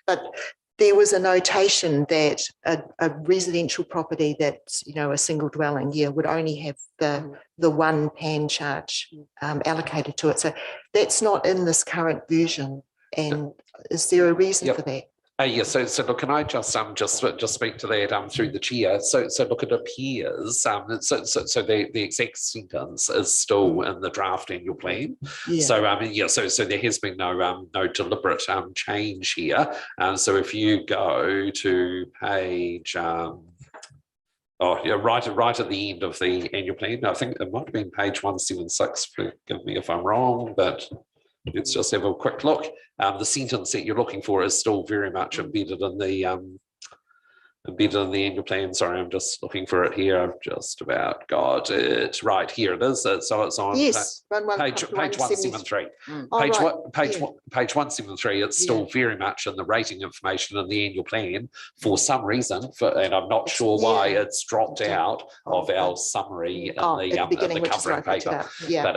but there was a notation that a residential property that's, you know, a single dwelling, would only have the one pan charge allocated to it. So that's not in this current version. And is there a reason for that? Yeah, so look, can I just speak to that through the chair? So look, it appears so the exact sentence is still in the draft annual plan. So so there has been no deliberate change here. So if you go to page right at the end of the annual plan, I think it might have been page 176. Forgive me if I'm wrong, but let's just have a quick look. The sentence that you're looking for is still very much embedded in embedded in the annual plan. Sorry, I'm just looking for it here. I've just about got it right here. It is. So it's on Yes. page 173. Oh, Page right, one, page yeah. one, page 173. It's still very much in the rating information in the annual plan. For some reason, and I'm not sure why, yeah. it's dropped out of our summary in Oh, at the the beginning, which is covering where I picked it paper.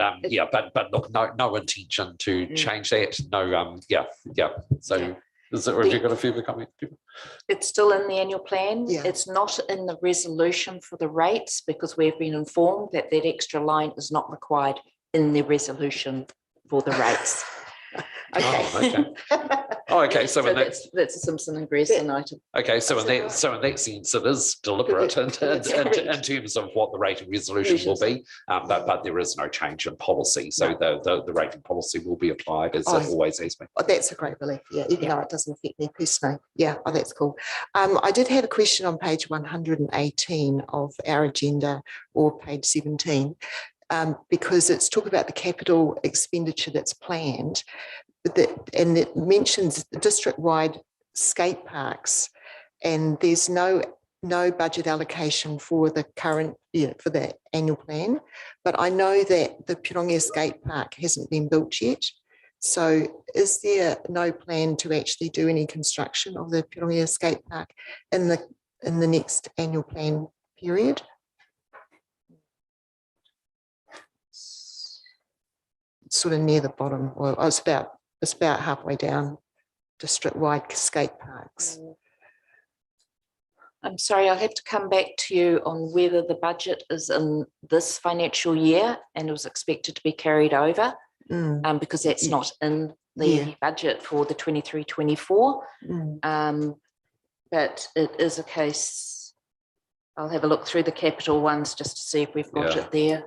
up. Yeah. But look, no intention to change that. No, So have you got a further comment? It's still in the annual plan. Yeah. It's not in the resolution for the rates because we've been informed that that extra line is not required in the resolution for the rates. Okay. Oh, okay. So in that, that's a Simpson and Grayson item. okay, so in that sense, it is deliberate in terms of what the rating resolution will be, but there is no change in policy. So the rating policy will be applied as it always has been. Oh, that's a great relief. Yeah, even though it doesn't affect me personally. Yeah, oh, that's cool. I did have a question on page 118 of our agenda, or page 17, because it's talk about the capital expenditure that's planned, and it mentions district-wide skate parks, and there's no budget allocation for the current for the annual plan. But I know that the Pirongia skate park hasn't been built yet. So is there no plan to actually do any construction of the Pirongia skate park in the next annual plan period? Sort of near the bottom. Well, it's about halfway down. District-wide skate parks. I'm sorry, I'll have to come back to you on whether the budget is in this financial year and it was expected to be carried over, because that's not in the budget for the 23-24. But it is a case, I'll have a look through the capital ones just to see if we've got it there.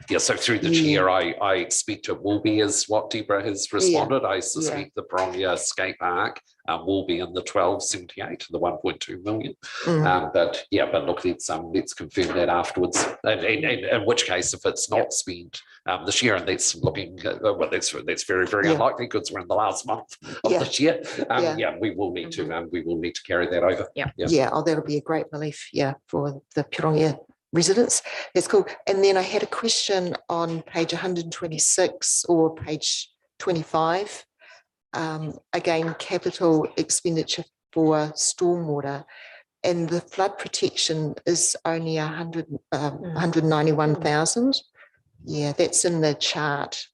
Yeah, so through the chair, I expect it will be as what Deborah has responded. I suspect the Pirongia skate park will be in the 1278, the 1.2 million. But look, let's confirm that afterwards. And in which case, if it's not spent this year, and that's looking that's very, very unlikely because we're in the last month of this year. We will need to carry that over. Oh, that'll be a great relief. For the Pirongia residents. That's cool. And then I had a question on page 126 or page 25. Again, capital expenditure for stormwater, and the flood protection is only 191,000. Yeah, that's in the chart.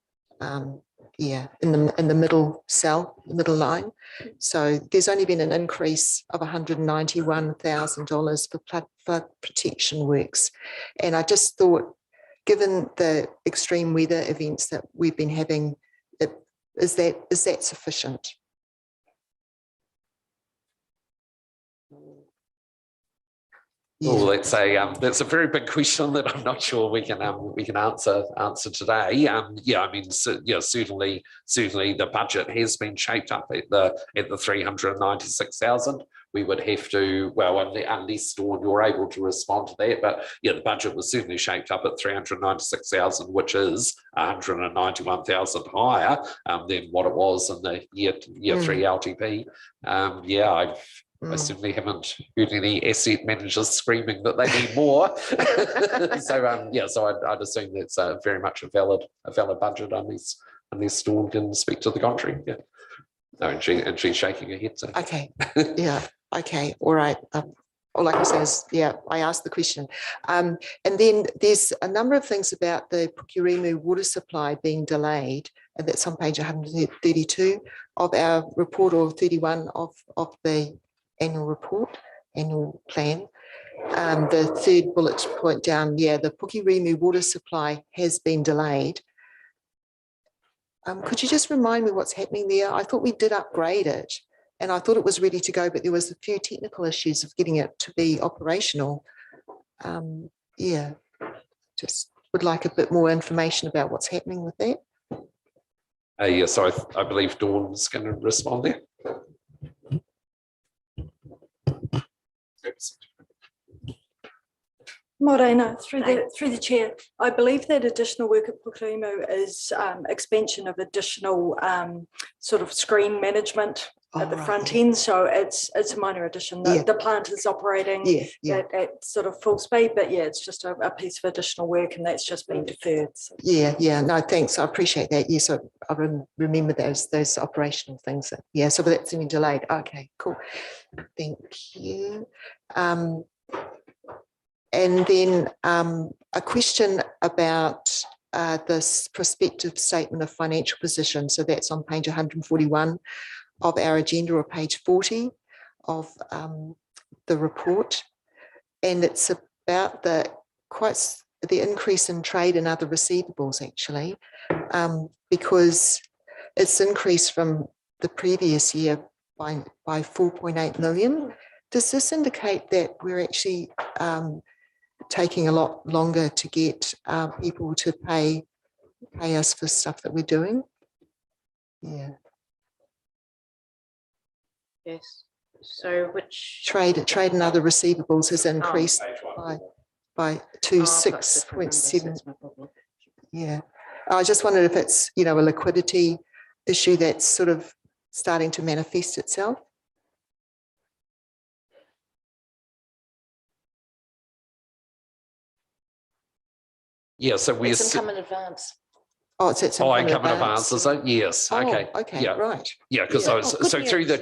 In the middle cell, the middle line. So there's only been an increase of $191,000 for flood protection works. And I just thought, given the extreme weather events that we've been having, is that sufficient? Well, that's a very big question that I'm not sure we can answer today. I mean, certainly the budget has been shaped up at the 396,000. We would have to, well, unless Dawn, you're able to respond to that, but the budget was certainly shaped up at 396,000, which is 191,000 higher than what it was in the year 3 LTP. I certainly haven't heard any asset managers screaming that they need more. So I'd assume that's very much a valid budget unless Dawn can speak to the contrary. Yeah. No, and she's shaking her head. So. Okay. Yeah. Okay. All right. All I can say is, I asked the question. And then there's a number of things about the Pukurimu water supply being delayed, and that's on page 132 of our report, or 31 of the annual plan. The third bullet point down, the Pukurimu water supply has been delayed. Could you just remind me what's happening there? I thought we did upgrade it, and I thought it was ready to go, but there was a few technical issues of getting it to be operational. Just would like a bit more information about what's happening with that. So I believe Dawn's going to respond there. Morena, through the chair, I believe that additional work at Pukurimu is expansion of additional sort of screen management at the Oh, right, front yeah. end, so it's a minor addition. Yeah. The plant is operating Yeah, at sort of full speed, but yeah, it's just a piece of additional work, and that's just been deferred. So. yeah. No, thanks. I appreciate that. Yes, I remember those operational things. Yeah, so that's been delayed. Okay, cool. Thank you. And then a question about this prospective statement of financial position. So that's on page 141 of our agenda, or page 40 of the report. And it's about the increase in trade and other receivables, actually, because it's increased from the previous year by 4.8 million. Does this indicate that we're actually taking a lot longer to get people to pay us for stuff that we're doing? Yeah. Yes. So which? Trade and other receivables has increased by to 6.7. Yeah. I just wondered if it's, you know, a liquidity issue that's sort of starting to manifest itself. Yeah, so we're. It's income in advance. Oh, it's Income in advance, is it? Yes, okay. Okay, Yeah. right. Yeah, because Yeah. so through the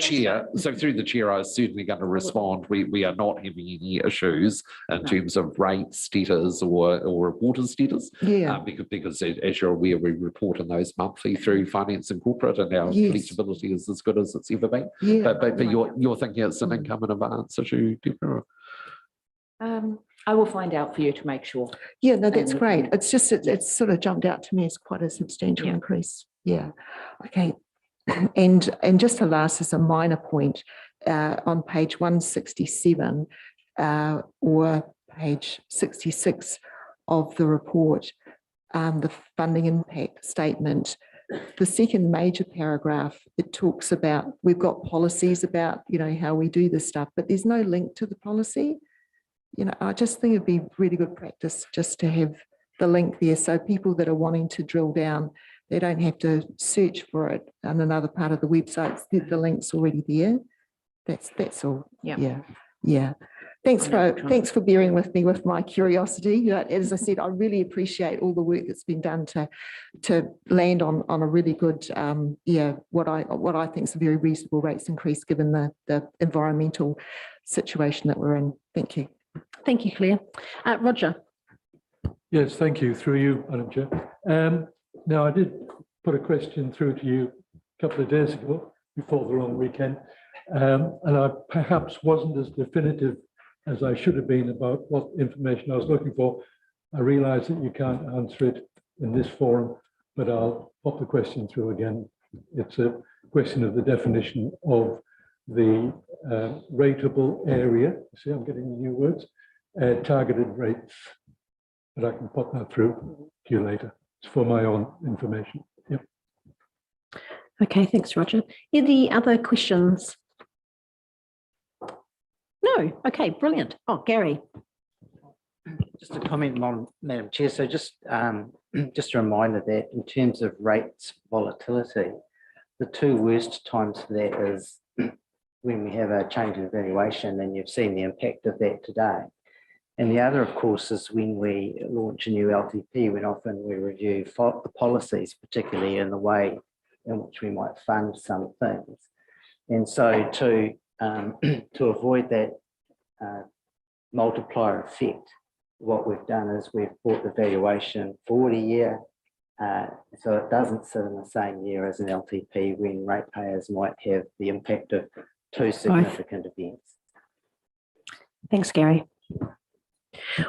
chair, I was certainly going to respond. We are not having any issues in terms of rate status or water status. Yeah. Because as you're aware, we report on those monthly through finance and corporate, and our Yes. collectability is as good as it's ever been. Yeah. But you're thinking it's an income in advance issue, Deborah? I will find out for you to make sure. Yeah, no, that's great. It's just, it's sort of jumped out to me as quite a substantial increase. Yeah. Okay. And just to last as a minor point, on page 167 or page 66 of the report, the funding impact statement, the second major paragraph, it talks about, we've got policies about, you know, how we do this stuff, but there's no link to the policy. You know, I just think it'd be really good practice just to have the link there. So people that are wanting to drill down, they don't have to search for it on another part of the website. The link's already there. That's all. Yeah. Thanks for bearing with me with my curiosity. As I said, I really appreciate all the work that's been done to land on a really good, what I think is a very reasonable rates increase given the environmental situation that we're in. Thank you. Thank you, Claire. Roger. Yes, thank you. Through you, Madam Chair. Now, I did put a question through to you a couple of days ago before the long weekend, and I perhaps wasn't as definitive as I should have been about what information I was looking for. I realise that you can't answer it in this forum, but I'll pop the question through again. It's a question of the definition of the rateable area. See, I'm getting the new words, targeted rates, but I can pop that through to you later. It's for my own information. Yep. Okay, thanks, Roger. Any other questions? No. Okay, brilliant. Oh, Gary. Just a comment on Madam Chair. So just a reminder that in terms of rates volatility, the two worst times for that is when we have a change in valuation, and you've seen the impact of that today. And the other, of course, is when we launch a new LTP, when often we review the policies, particularly in the way in which we might fund some things. And so to avoid that multiplier effect, what we've done is we've brought the valuation forward a year, so it doesn't sit in the same year as an LTP when ratepayers might have the impact of two significant events. Thanks, Gary.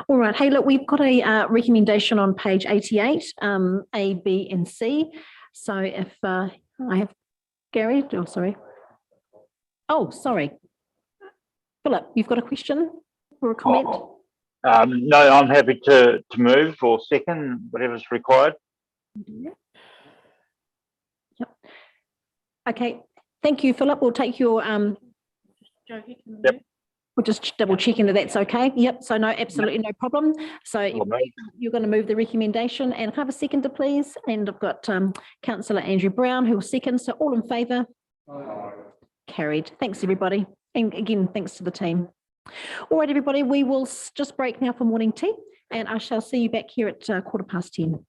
All right. Hey, look, we've got a recommendation on page 88, A, B, and C. So if I have Gary, oh, sorry. Oh, sorry. Philip, you've got a question or a comment? No, I'm happy to move or second, whatever's required. Yep. Okay. Thank you, Philip. We'll take your Yep. We'll just double check into that's okay. Yep. So no, absolutely no problem. So you're going to move the recommendation, and have a seconder, please. And I've got Councillor Andrew Brown who will second. So all in favour. Carried. Thanks, everybody. And again, thanks to the team. All right, everybody, we will just break now for morning tea, and I shall see you back here at 10:15.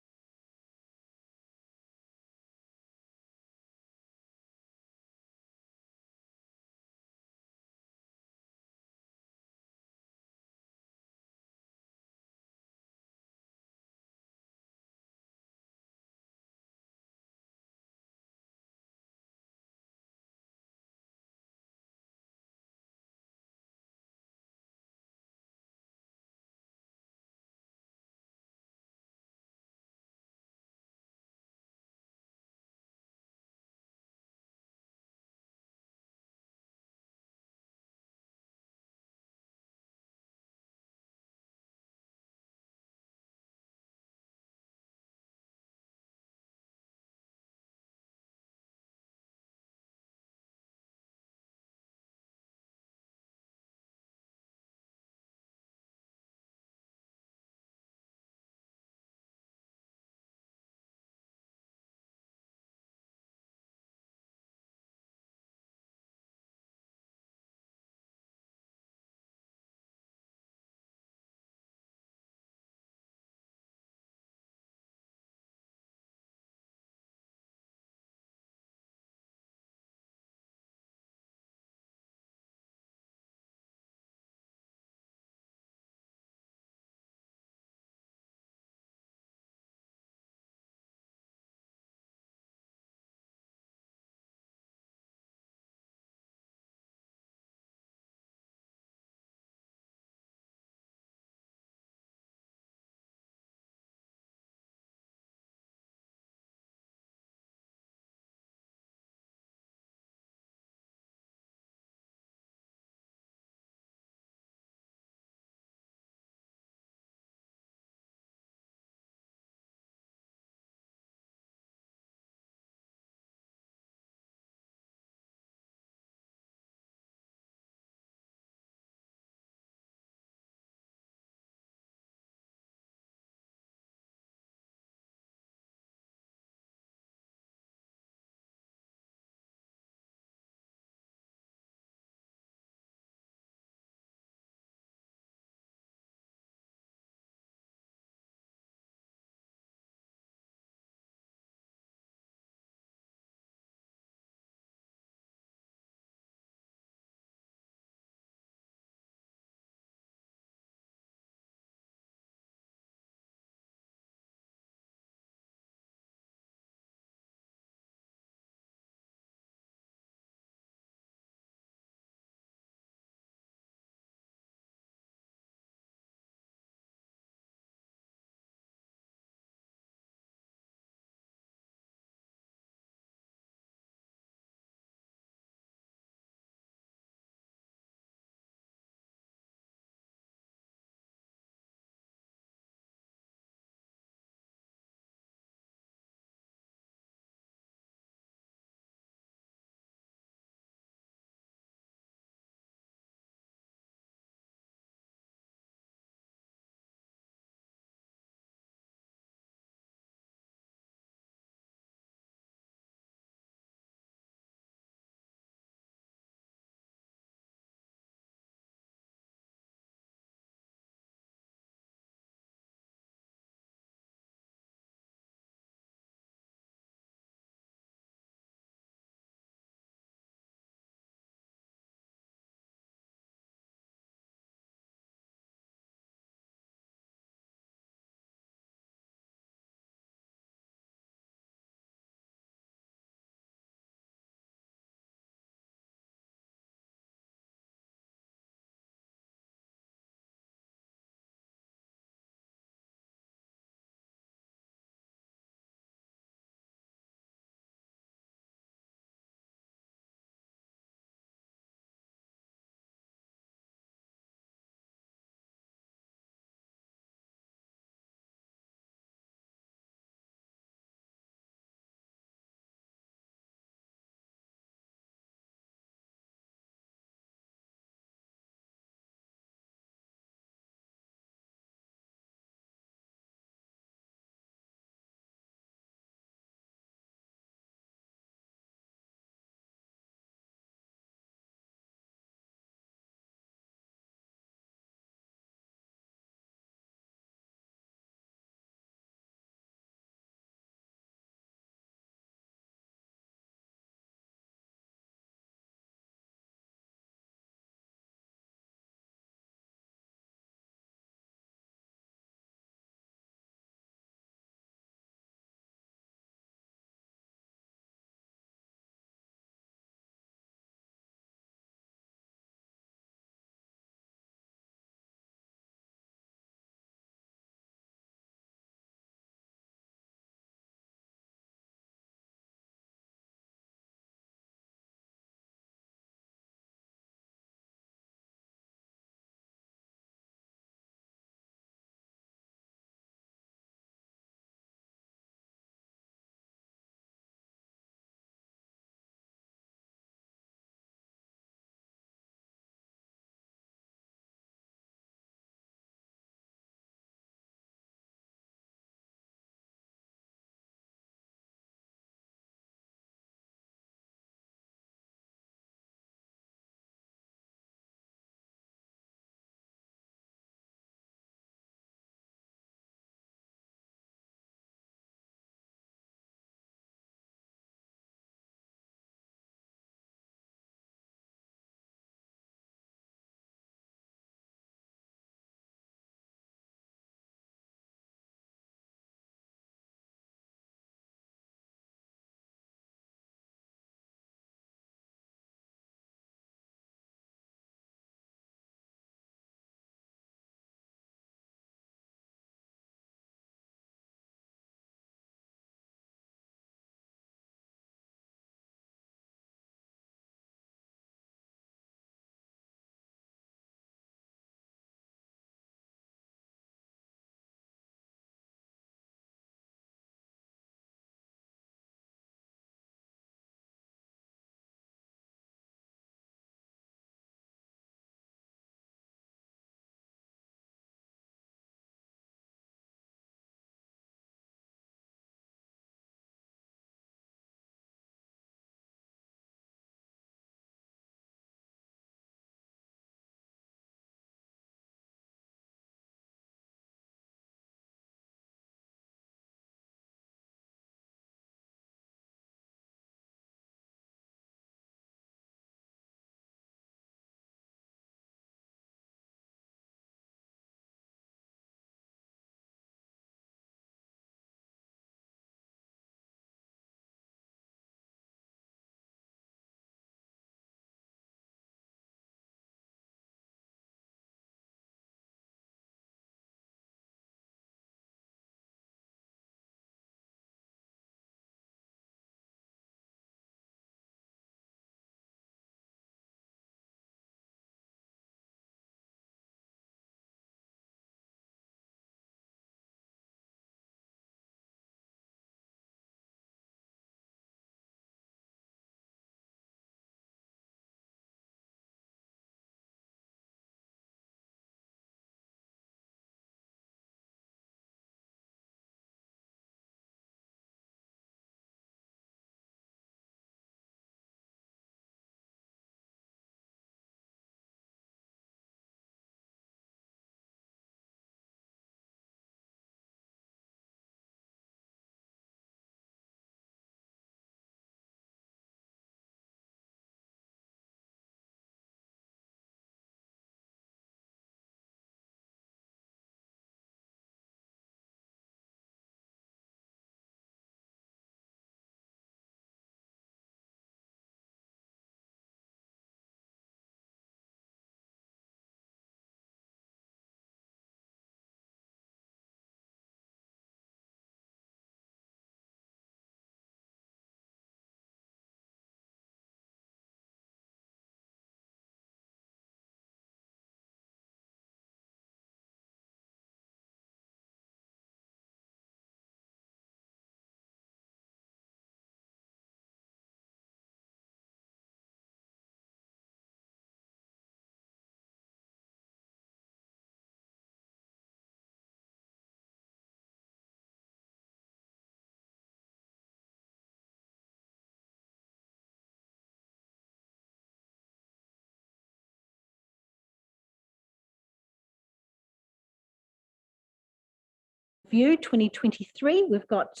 Review 2023. We've got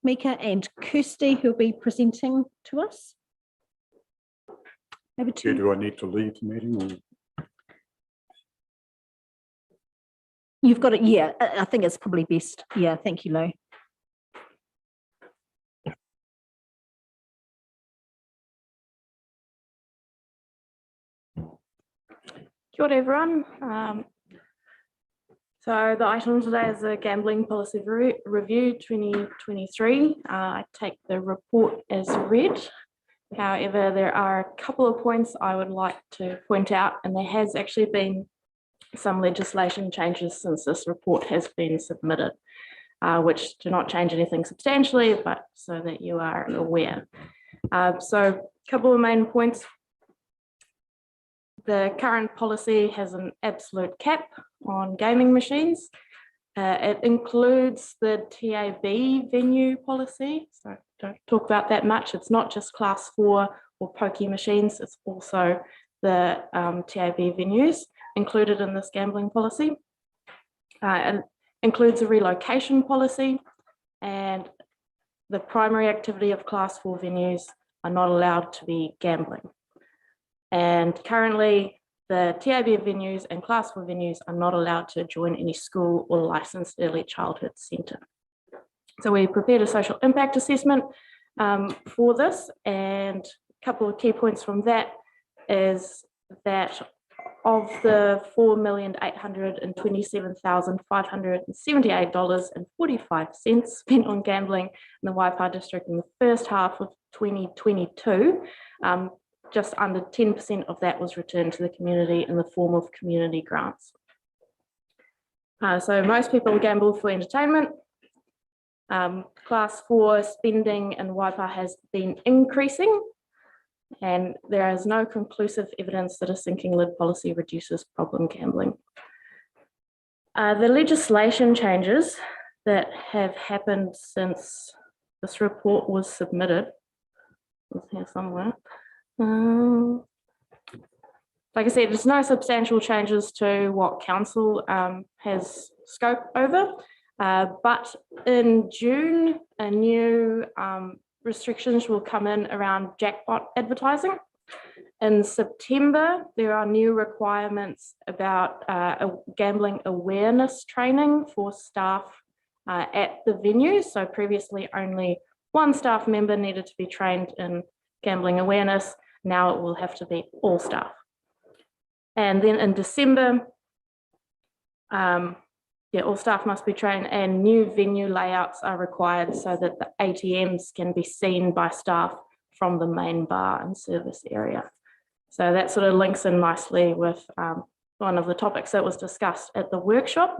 Mika and Kirsty who'll be presenting to us. Over to Yeah, you. do I need to leave the meeting? Or? You've got it. Yeah, I think it's probably best. Yeah, thank you, Lou. Kia ora, everyone. So the item today is a gambling policy review 2023. I take the report as read. However, there are a couple of points I would like to point out, and there has actually been some legislation changes since this report has been submitted, which do not change anything substantially, but so that you are aware. So a couple of main points. The current policy has an absolute cap on gaming machines. It includes the TAB venue policy, so don't talk about that much. It's not just class 4 or pokey machines, it's also the TAB venues included in this gambling policy. It includes a relocation policy, and the primary activity of class 4 venues are not allowed to be gambling. And currently, the TAB venues and class 4 venues are not allowed to join any school or licensed early childhood centre. So we prepared a social impact assessment for this, and a couple of key points from that is that of the $4,827,578.45 spent on gambling in the Waipa district in the first half of 2022, just under 10% of that was returned to the community in the form of community grants. So most people gamble for entertainment. Class 4 spending in Waipa has been increasing, and there is no conclusive evidence that a sinking lid policy reduces problem gambling. The legislation changes that have happened since this report was submitted, it's here somewhere. Like I said, there's no substantial changes to what council has scope over, but in June, a new restrictions will come in around jackpot advertising. In September, there are new requirements about gambling awareness training for staff at the venue. So previously only one staff member needed to be trained in gambling awareness. Now it will have to be all staff. And then in December, all staff must be trained, and new venue layouts are required so that the ATMs can be seen by staff from the main bar and service area. So that sort of links in nicely with one of the topics that was discussed at the workshop,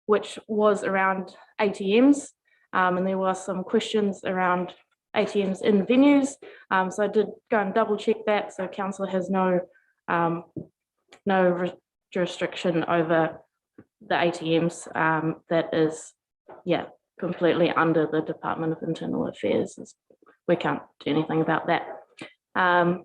which was around ATMs. And there were some questions around ATMs in venues. So I did go and double check that. So council has no jurisdiction over the ATMs. That is, completely under the Department of Internal Affairs. We can't do anything about that. And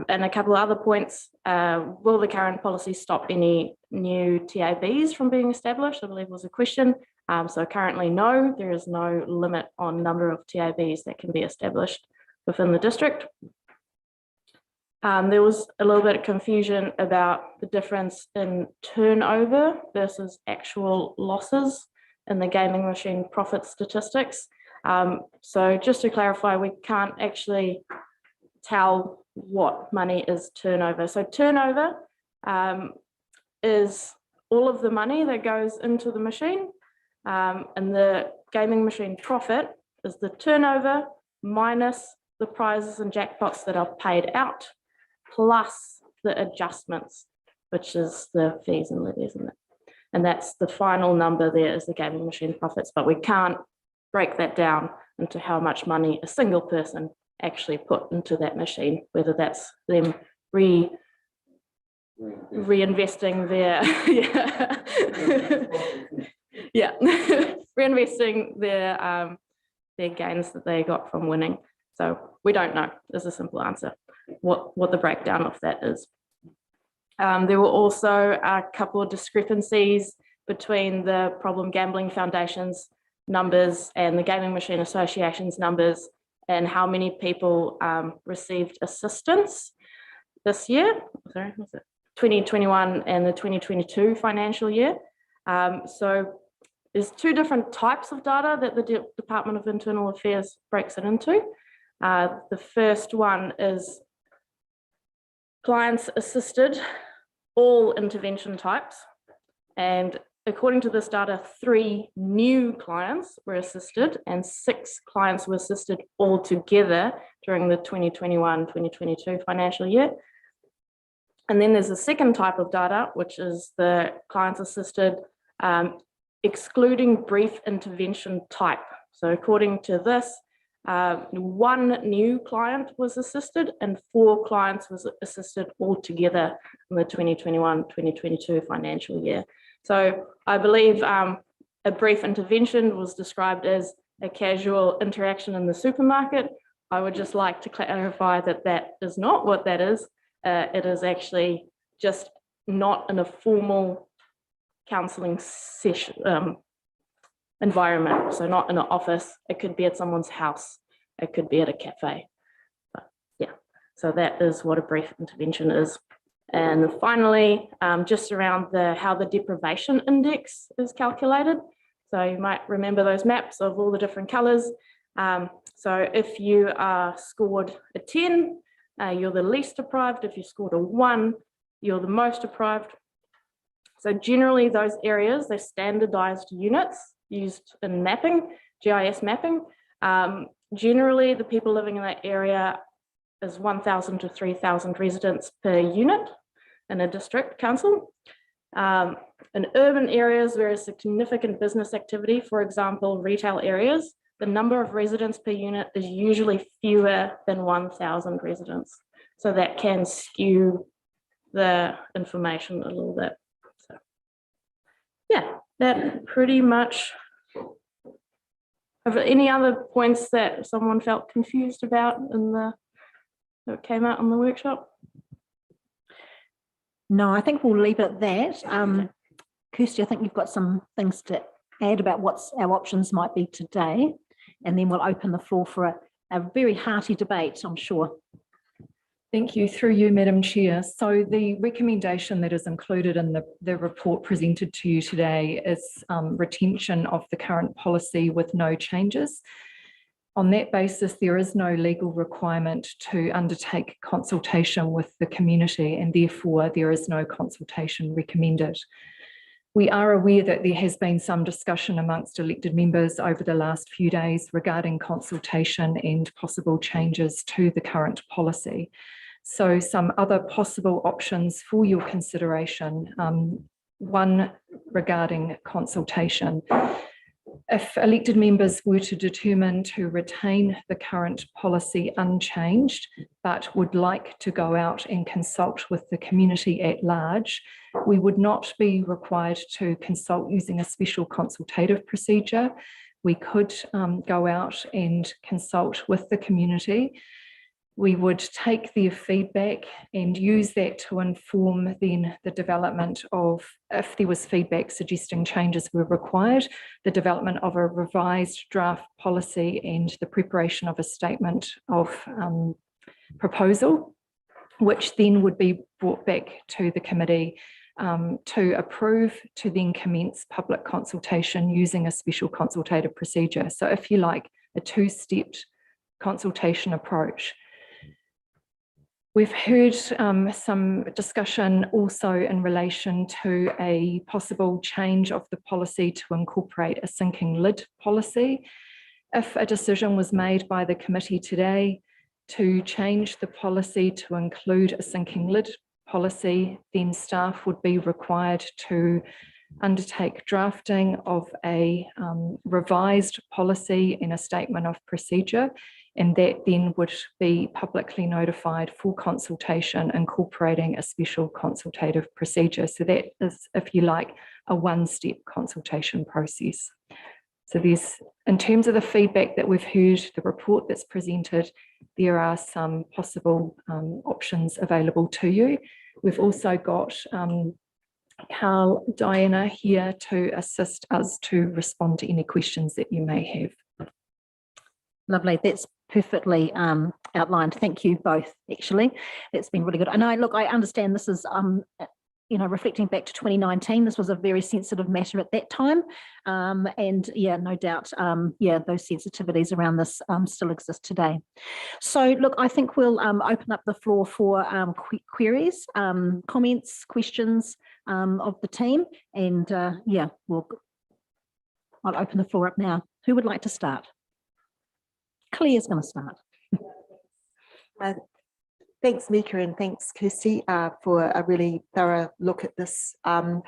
a couple of other points, will the current policy stop any new TABs from being established? I believe was a question. So currently, no, there is no limit on number of TABs that can be established within the district. There was a little bit of confusion about the difference in turnover versus actual losses in the gaming machine profit statistics. So just to clarify, we can't actually tell what money is turnover. So turnover is all of the money that goes into the machine, and the gaming machine profit is the turnover minus the prizes and jackpots that are paid out, plus the adjustments, which is the fees and levies, and that's the final number. There is the gaming machine profits, but we can't break that down into how much money a single person actually put into that machine, whether that's them reinvesting their reinvesting their gains that they got from winning. So we don't know is a simple answer what the breakdown of that is. There were also a couple of discrepancies between the Problem Gambling Foundation's numbers and the Gaming Machine Association's numbers and how many people received assistance this year. Sorry, was it 2021 and the 2022 financial year. So there's two different types of data that the Department of Internal Affairs breaks it into. The first one is clients assisted, all intervention types. And according to this data, 3 new clients were assisted and 6 clients were assisted altogether during the 2021-2022 financial year. And then there's a second type of data, which is the clients assisted excluding brief intervention type. So according to this, 1 new client was assisted and 4 clients was assisted altogether in the 2021-2022 financial year. So I believe a brief intervention was described as a casual interaction in the supermarket. I would just like to clarify that that is not what that is. It is actually just not in a formal counselling session environment. So not in an office, it could be at someone's house, it could be at a cafe. But yeah, so that is what a brief intervention is. And then finally, just around how the deprivation index is calculated. So you might remember those maps of all the different colours. So if you are scored a 10, you're the least deprived. If you scored a 1, you're the most deprived. So generally those areas, they're standardized units used in mapping, GIS mapping. Generally the people living in that area is 1,000 to 3,000 residents per unit in a district council. In urban areas, there is significant business activity, for example, retail areas, the number of residents per unit is usually fewer than 1,000 residents. So that can skew the information a little bit. So yeah, that pretty much. Are there any other points that someone felt confused about that came out in the workshop? No, I think we'll leave it at that. Kirsty, I think you've got some things to add about what our options might be today, and then we'll open the floor for a very hearty debate, I'm sure. Thank you. Through you, Madam Chair. So the recommendation that is included in the report presented to you today is retention of the current policy with no changes. On that basis, there is no legal requirement to undertake consultation with the community, and therefore there is no consultation recommended. We are aware that there has been some discussion amongst elected members over the last few days regarding consultation and possible changes to the current policy. So some other possible options for your consideration, one regarding consultation. If elected members were to determine to retain the current policy unchanged, but would like to go out and consult with the community at large, we would not be required to consult using a special consultative procedure. We could go out and consult with the community. We would take their feedback and use that to inform then the development of, if there was feedback suggesting changes were required, the development of a revised draft policy and the preparation of a statement of proposal, which then would be brought back to the committee to approve, to then commence public consultation using a special consultative procedure. So if you like, a two-stepped consultation approach. We've heard some discussion also in relation to a possible change of the policy to incorporate a sinking lid policy. If a decision was made by the committee today to change the policy to include a sinking lid policy, then staff would be required to undertake drafting of a revised policy and a statement of procedure, and that then would be publicly notified for consultation, incorporating a special consultative procedure. So that is, if you like, a one-step consultation process. So there's, in terms of the feedback that we've heard, the report that's presented, there are some possible options available to you. We've also got Carl, Diana here to assist us to respond to any questions that you may have. Lovely. That's perfectly outlined. Thank you both, actually. That's been really good. And I understand this is, reflecting back to 2019, this was a very sensitive matter at that time. And yeah, no doubt, those sensitivities around this still exist today. So look, I think we'll open up the floor for queries, comments, questions of the team. And I'll open the floor up now. Who would like to start? Claire's going to start. Thanks, Mika, and thanks, Kirsty, for a really thorough look at this. I'm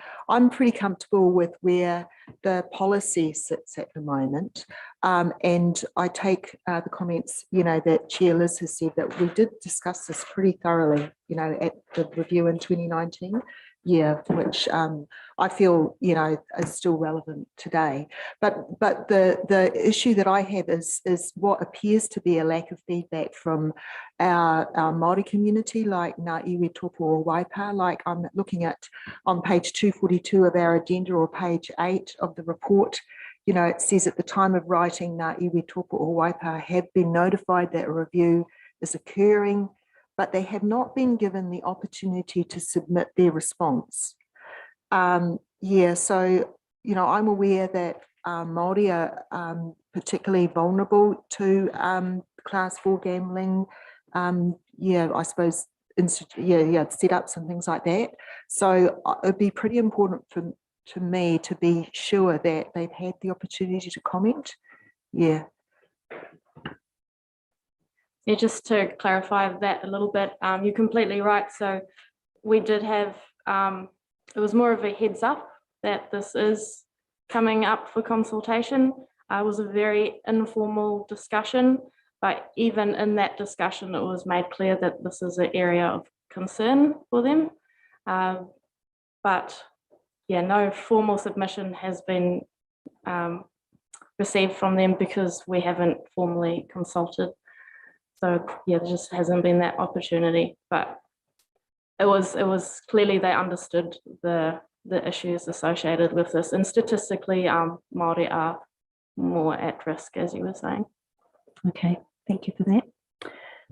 pretty comfortable with where the policy sits at the moment. And I take the comments, that Chair Liz has said that we did discuss this pretty thoroughly, at the review in 2019. Yeah, which I feel, is still relevant today. But the issue that I have is what appears to be a lack of feedback from our Māori community, like Ngā iwi tōpū o Waipa. Like I'm looking at on page 242 of our agenda, or page 8 of the report. It says at the time of writing, Ngā iwi tōpū o Waipa have been notified that a review is occurring, but they have not been given the opportunity to submit their response. So, I'm aware that Māori are particularly vulnerable to class 4 gambling, I suppose, setups and things like that. So it'd be pretty important to me to be sure that they've had the opportunity to comment. Yeah. Yeah, just to clarify that a little bit, you're completely right. So we did have, it was more of a heads up that this is coming up for consultation. It was a very informal discussion, but even in that discussion, it was made clear that this is an area of concern for them. But yeah, no formal submission has been received from them because we haven't formally consulted. So yeah, there just hasn't been that opportunity, but it was clearly they understood the issues associated with this, and statistically, Māori are more at risk, as you were saying. Okay, thank you for that.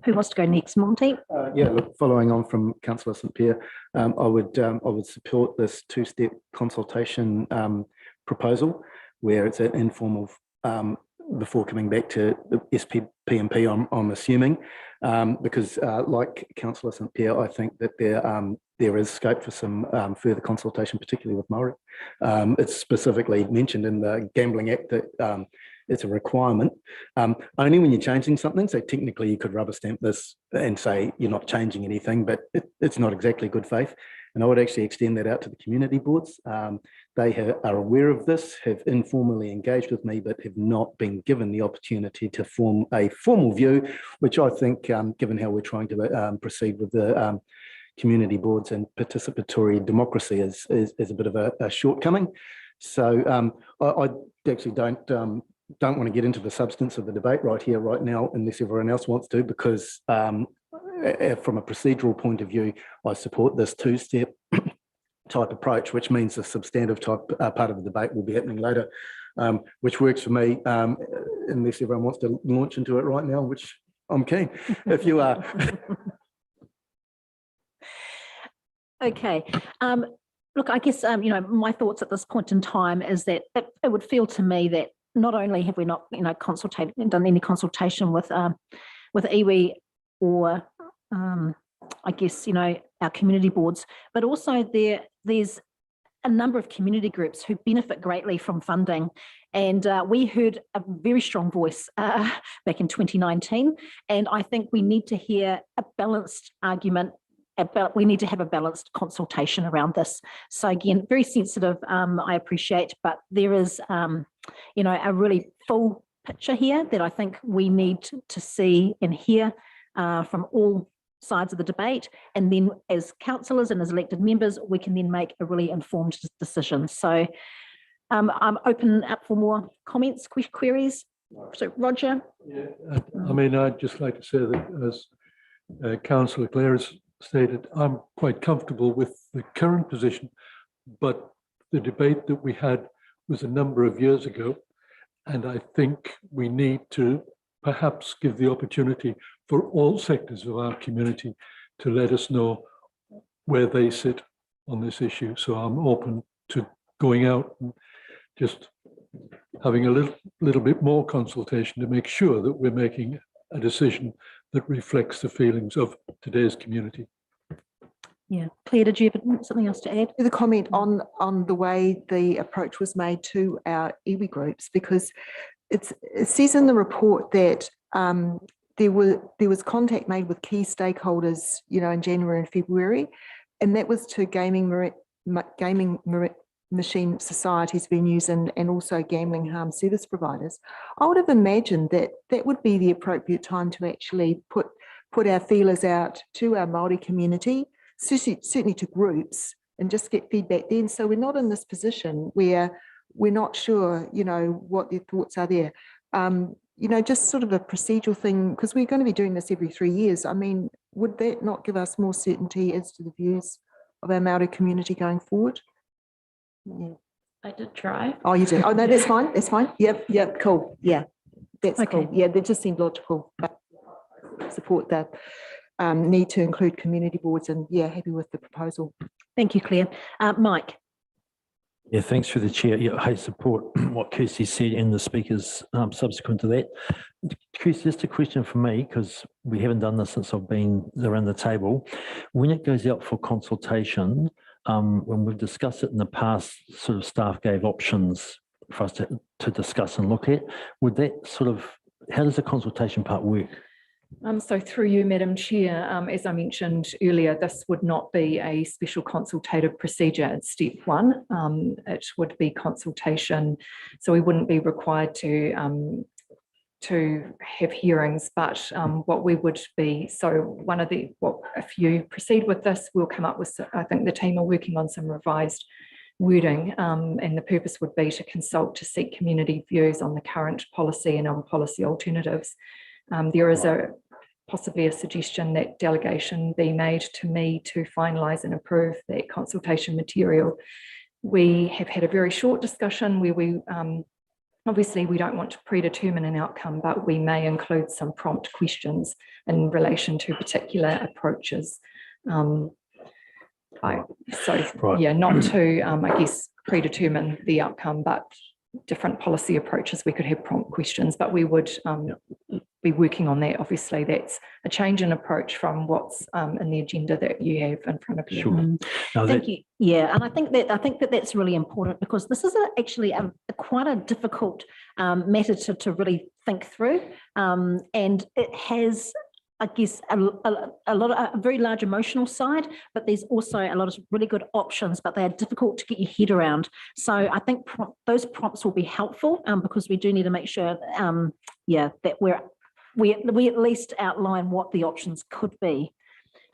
Who wants to go next, Monty? Look, following on from Councillor St Pierre, I would support this 2-step consultation proposal, where it's an informal before coming back to the SPPMP, I'm assuming, because like Councillor St Pierre, I think that there is scope for some further consultation, particularly with Māori. It's specifically mentioned in the Gambling Act that it's a requirement only when you're changing something. So technically you could rubber stamp this and say you're not changing anything, but it's not exactly good faith. And I would actually extend that out to the community boards. They are aware of this, have informally engaged with me, but have not been given the opportunity to form a formal view, which I think, given how we're trying to proceed with the community boards and participatory democracy, is a bit of a shortcoming. So I actually don't want to get into the substance of the debate right here, right now, unless everyone else wants to, because from a procedural point of view, I support this 2-step type approach, which means the substantive type part of the debate will be happening later, which works for me, unless everyone wants to launch into it right now, which I'm keen, if you are. Okay. Look, I guess, my thoughts at this point in time is that it would feel to me that not only have we not, done any consultation with iwi or, I guess, our community boards, but also there's a number of community groups who benefit greatly from funding. And we heard a very strong voice back in 2019. And I think we need to hear a balanced argument. We need to have a balanced consultation around this. So again, very sensitive, I appreciate, but there is, a really full picture here that I think we need to see and hear from all sides of the debate. And then as councillors and as elected members, we can then make a really informed decision. So I'm open up for more comments, queries. So Roger. Yeah, I'd just like to say that as Councillor Clare has stated, I'm quite comfortable with the current position, but the debate that we had was a number of years ago. And I think we need to perhaps give the opportunity for all sectors of our community to let us know where they sit on this issue. So I'm open to going out and just having a little bit more consultation to make sure that we're making a decision that reflects the feelings of today's community. Yeah, Claire, did you have something else to add? The comment on the way the approach was made to our iwi groups, because it says in the report that there was contact made with key stakeholders, in January and February, and that was to gaming machine societies, venues, and also gambling harm service providers. I would have imagined that that would be the appropriate time to actually put our feelers out to our Māori community, certainly to groups, and just get feedback then. So we're not in this position where we're not sure, what their thoughts are there. Just sort of a procedural thing, because we're going to be doing this every 3 years. I mean, would that not give us more certainty as to the views of our Māori community going forward? Yeah. I did try. Oh, you did? Oh, no, that's fine. That's fine. Yep, cool. Yeah, that's Okay. cool. Yeah, that just seemed logical. But support the need to include community boards, and happy with the proposal. Thank you, Claire. Mike. Yeah, thanks for the chair. Yeah, I support what Kirsty said and the speakers subsequent to that. Kirsty, just a question for me, because we haven't done this since I've been around the table. When it goes out for consultation, when we've discussed it in the past, sort of staff gave options for us to discuss and look at. Would that how does the consultation part work? So through you, Madam Chair, as I mentioned earlier, this would not be a special consultative procedure. It's step one. It would be consultation, so we wouldn't be required to have hearings. But what we would be, if you proceed with this, we'll come up with. I think the team are working on some revised wording, and the purpose would be to consult to seek community views on the current policy and on policy alternatives. There is possibly a suggestion that delegation be made to me to finalise and approve that consultation material. We have had a very short discussion where we obviously we don't want to predetermine an outcome, but we may include some prompt questions in relation to particular approaches. Not to, I guess, predetermine the outcome, but different policy approaches, we could have prompt questions, but we would be working on that. Obviously, that's a change in approach from what's in the agenda that you have in front of you. Sure. Thank you. Yeah, and I think that that's really important, because this is actually quite a difficult matter to really think through, and it has, I guess, a very large emotional side, but there's also a lot of really good options, but they are difficult to get your head around. So I think those prompts will be helpful, because we do need to make sure, that we at least outline what the options could be.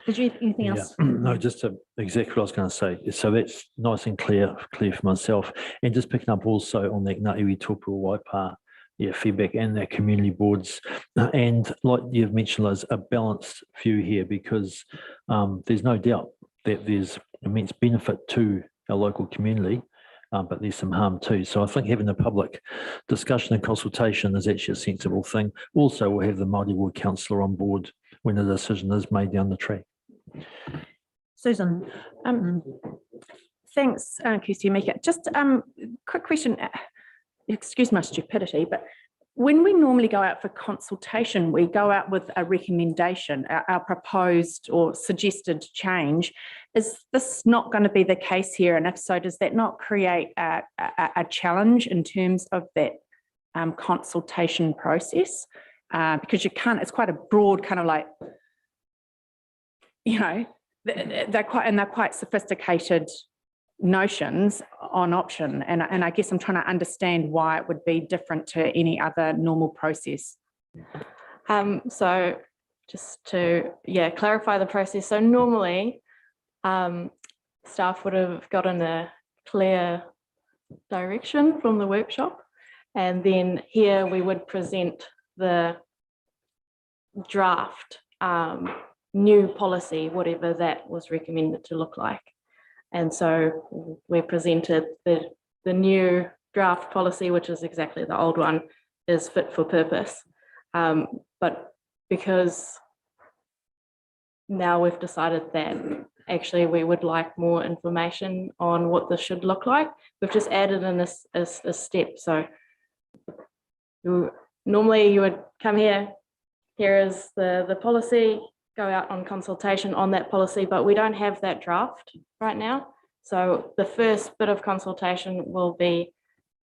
Did you have anything else? No, just exactly what I was going to say. So that's nice and clear for myself. And just picking up also on that Ngā Iwi Tōpua Waipa feedback and their community boards. And like you've mentioned, there's a balanced view here, because there's no doubt that there's immense benefit to our local community, but there's some harm too. So I think having a public discussion and consultation is actually a sensible thing. Also, we'll have the Māori Ward Councillor on board when the decision is made down the track. Susan. Thanks, Kirsty Mika. Just quick question. Excuse my stupidity, but when we normally go out for consultation, we go out with a recommendation, our proposed or suggested change. Is this not going to be the case here? And if so, does that not create a challenge in terms of that consultation process? Because you can't, it's quite a broad kind of like, they're quite sophisticated notions on option, and I guess I'm trying to understand why it would be different to any other normal process. So just to clarify the process, so normally staff would have gotten a clear direction from the workshop, and then here we would present the draft new policy, whatever that was recommended to look like. And so we presented the new draft policy, which is exactly the old one, is fit for purpose. But because now we've decided that actually we would like more information on what this should look like, we've just added in a step. So normally you would come here is the policy, go out on consultation on that policy, but we don't have that draft right now. So the first bit of consultation will be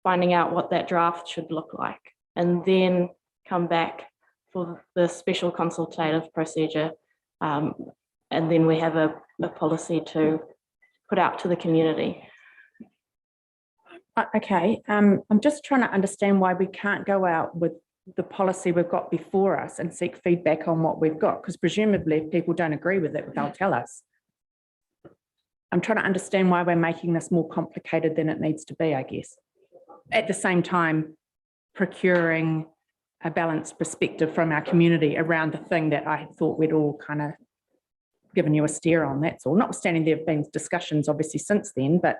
finding out what that draft should look like, and then come back for the special consultative procedure. And then we have a policy to put out to the community. Okay, I'm just trying to understand why we can't go out with the policy we've got before us and seek feedback on what we've got, because presumably if people don't agree with it, they'll tell us. I'm trying to understand why we're making this more complicated than it needs to be, I guess. At the same time, procuring a balanced perspective from our community around the thing that I thought we'd all kind of given you a steer on, that's all. Notwithstanding there have been discussions obviously since then, but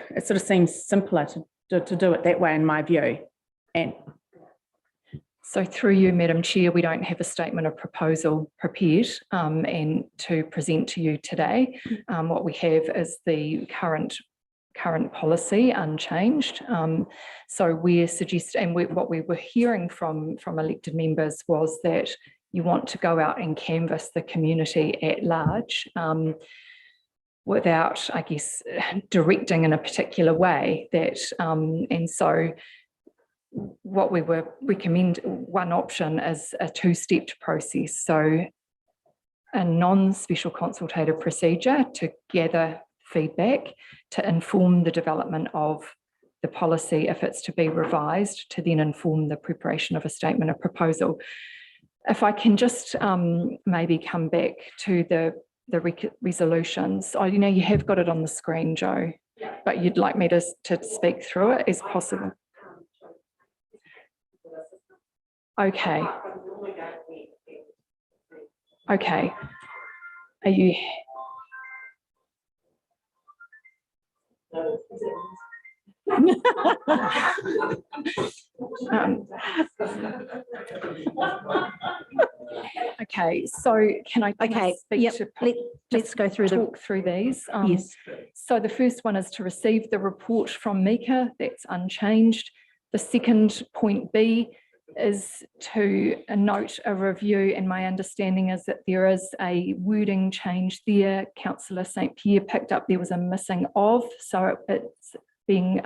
it sort of seems simpler to do it that way in my view. And so through you, Madam Chair, we don't have a statement of proposal prepared and to present to you today. What we have is the current policy unchanged. So we're suggesting, and what we were hearing from elected members was that you want to go out and canvass the community at large without, I guess, directing in a particular way that, and so what we were recommend, one option is a two-stepped process. So a non-special consultative procedure to gather feedback to inform the development of the policy if it's to be revised, to then inform the preparation of a statement of proposal. If I can just maybe come back to the resolutions. Oh, you know, you have got it on the screen, Joe, but you'd like me to speak through it as possible. Okay. Okay. Are you? Okay, so can I speak yep. to Let's go through through these. Yes. So the first one is to receive the report from Mika, that's unchanged. The second point B is to note a review, and my understanding is that there is a wording change there. Councillor St Pierre picked up there was a missing of, so it's being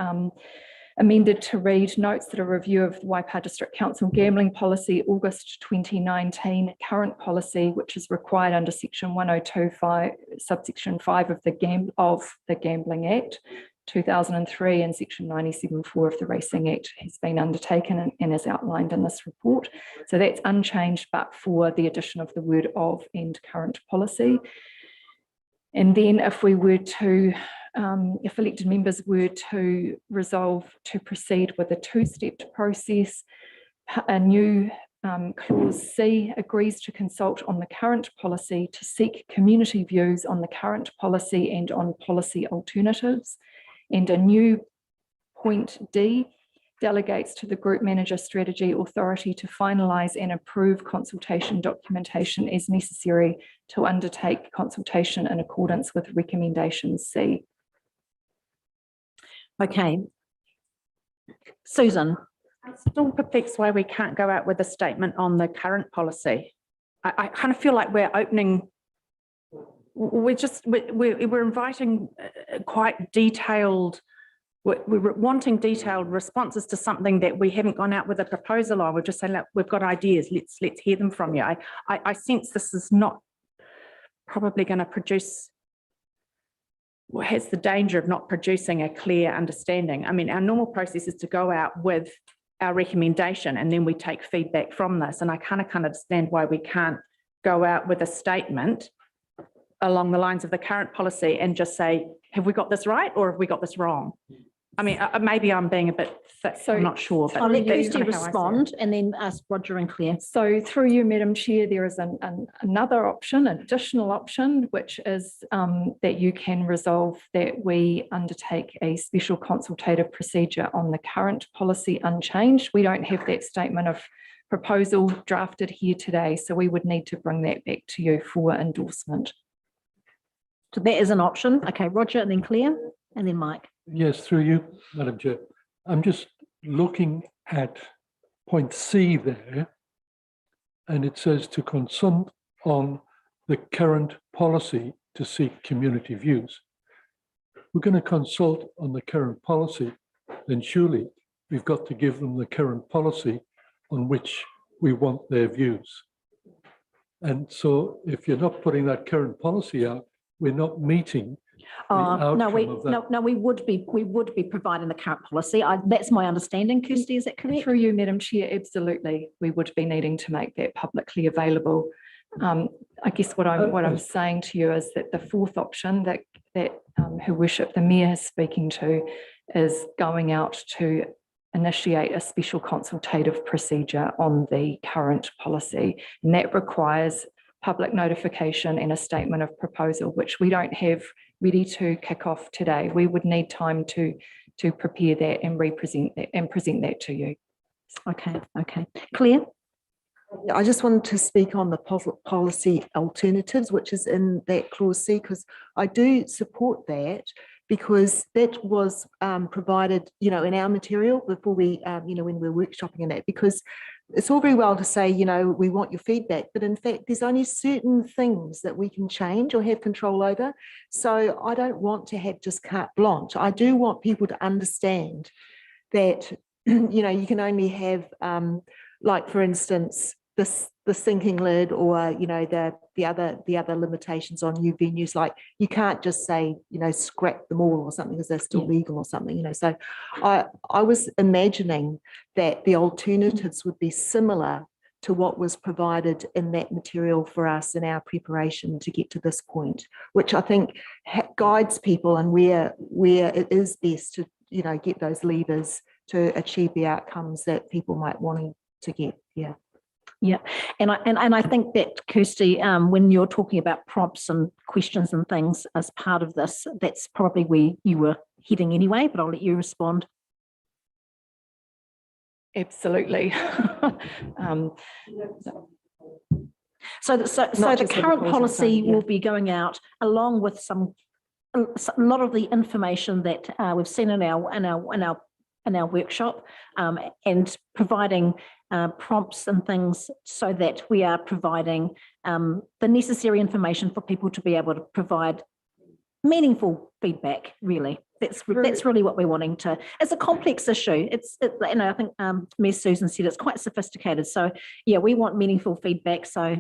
amended to read notes that a review of the Waipa District Council gambling policy August 2019 current policy, which is required under section 102.5 subsection 5 of the Gambling Act 2003 and section 97.4 of the Racing Act, has been undertaken and is outlined in this report. So that's unchanged, but for the addition of the word of and current policy. And then if we were to if elected members were to resolve to proceed with a two-stepped process, a new clause C agrees to consult on the current policy to seek community views on the current policy and on policy alternatives. And a new point D delegates to the Group Manager Strategy authority to finalise and approve consultation documentation as necessary to undertake consultation in accordance with recommendation C. Okay. Susan. I'm still perplexed why we can't go out with a statement on the current policy. I kind of feel like we're opening, we're inviting quite detailed, we're wanting detailed responses to something that we haven't gone out with a proposal on. We're just saying, look, we've got ideas, let's hear them from you. I sense this is not probably going to produce, has the danger of not producing a clear understanding. I mean, our normal process is to go out with our recommendation and then we take feedback from this. And I kind of understand why we can't go out with a statement along the lines of the current policy and just say, have we got this right or have we got this wrong? I mean, maybe I'm being a bit thick, So I'm not sure. But I'll let that's Kirsty kinda how I see it. respond and then ask Roger and Claire. So through you, Madam Chair, there is another option, additional option, which is that you can resolve that we undertake a special consultative procedure on the current policy unchanged. We don't have that statement of proposal drafted here today, so we would need to bring that back to you for endorsement. So that is an option. Okay, Roger and then Claire and then Mike. Yes, through you, Madam Chair. I'm just looking at point C there, and it says to consult on the current policy to seek community views. We're going to consult on the current policy, then surely we've got to give them the current policy on which we want their views. And so if you're not putting that current policy out, we're not meeting the No, outcome of that. no, we would be providing the current policy. That's my understanding. Kirsty, is that correct? Through you, Madam Chair, absolutely. We would be needing to make that publicly available. I guess what I'm saying to you is that the fourth option that Her Worship the Mayor is speaking to is going out to initiate a special consultative procedure on the current policy. And that requires public notification and a statement of proposal, which we don't have ready to kick off today. We would need time to prepare that and present that to you. Okay, okay. Claire? I just wanted to speak on the policy alternatives, which is in that clause C, because I do support that, because that was provided, in our material before we, when we're workshopping in that, because it's all very well to say, we want your feedback, but in fact, there's only certain things that we can change or have control over. So I don't want to have just carte blanche. I do want people to understand that, you can only have, like, for instance, the sinking lid, or the other limitations on new venues, like you can't just say scrap them all or something because they're still legal or something. So I was imagining that the alternatives would be similar to what was provided in that material for us in our preparation to get to this point, which I think guides people and where it is best to get those levers to achieve the outcomes that people might want to get. Yeah. Yeah, and I think that, Kirsty, when you're talking about prompts and questions and things as part of this, that's probably where you were heading anyway, but I'll let you respond. Absolutely. So the current policy will be going out along with a lot of the information that we've seen in our workshop, and providing prompts and things so that we are providing the necessary information for people to be able to provide meaningful feedback, really. That's really what we're wanting to. It's a complex issue. I think Ms. Susan said it's quite sophisticated. So yeah, we want meaningful feedback. So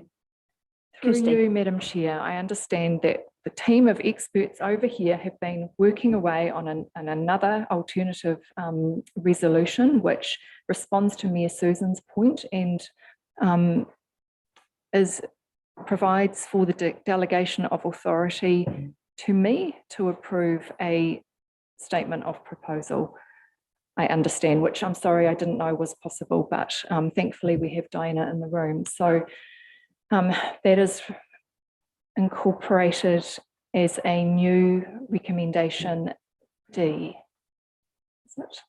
through you, Madam Chair, I understand that the team of experts over here have been working away on another alternative resolution, which responds to Mayor Susan's point and provides for the delegation of authority to me to approve a statement of proposal. I understand, which I'm sorry I didn't know was possible, but thankfully we have Diana in the room. So that is incorporated as a new recommendation D. Is it?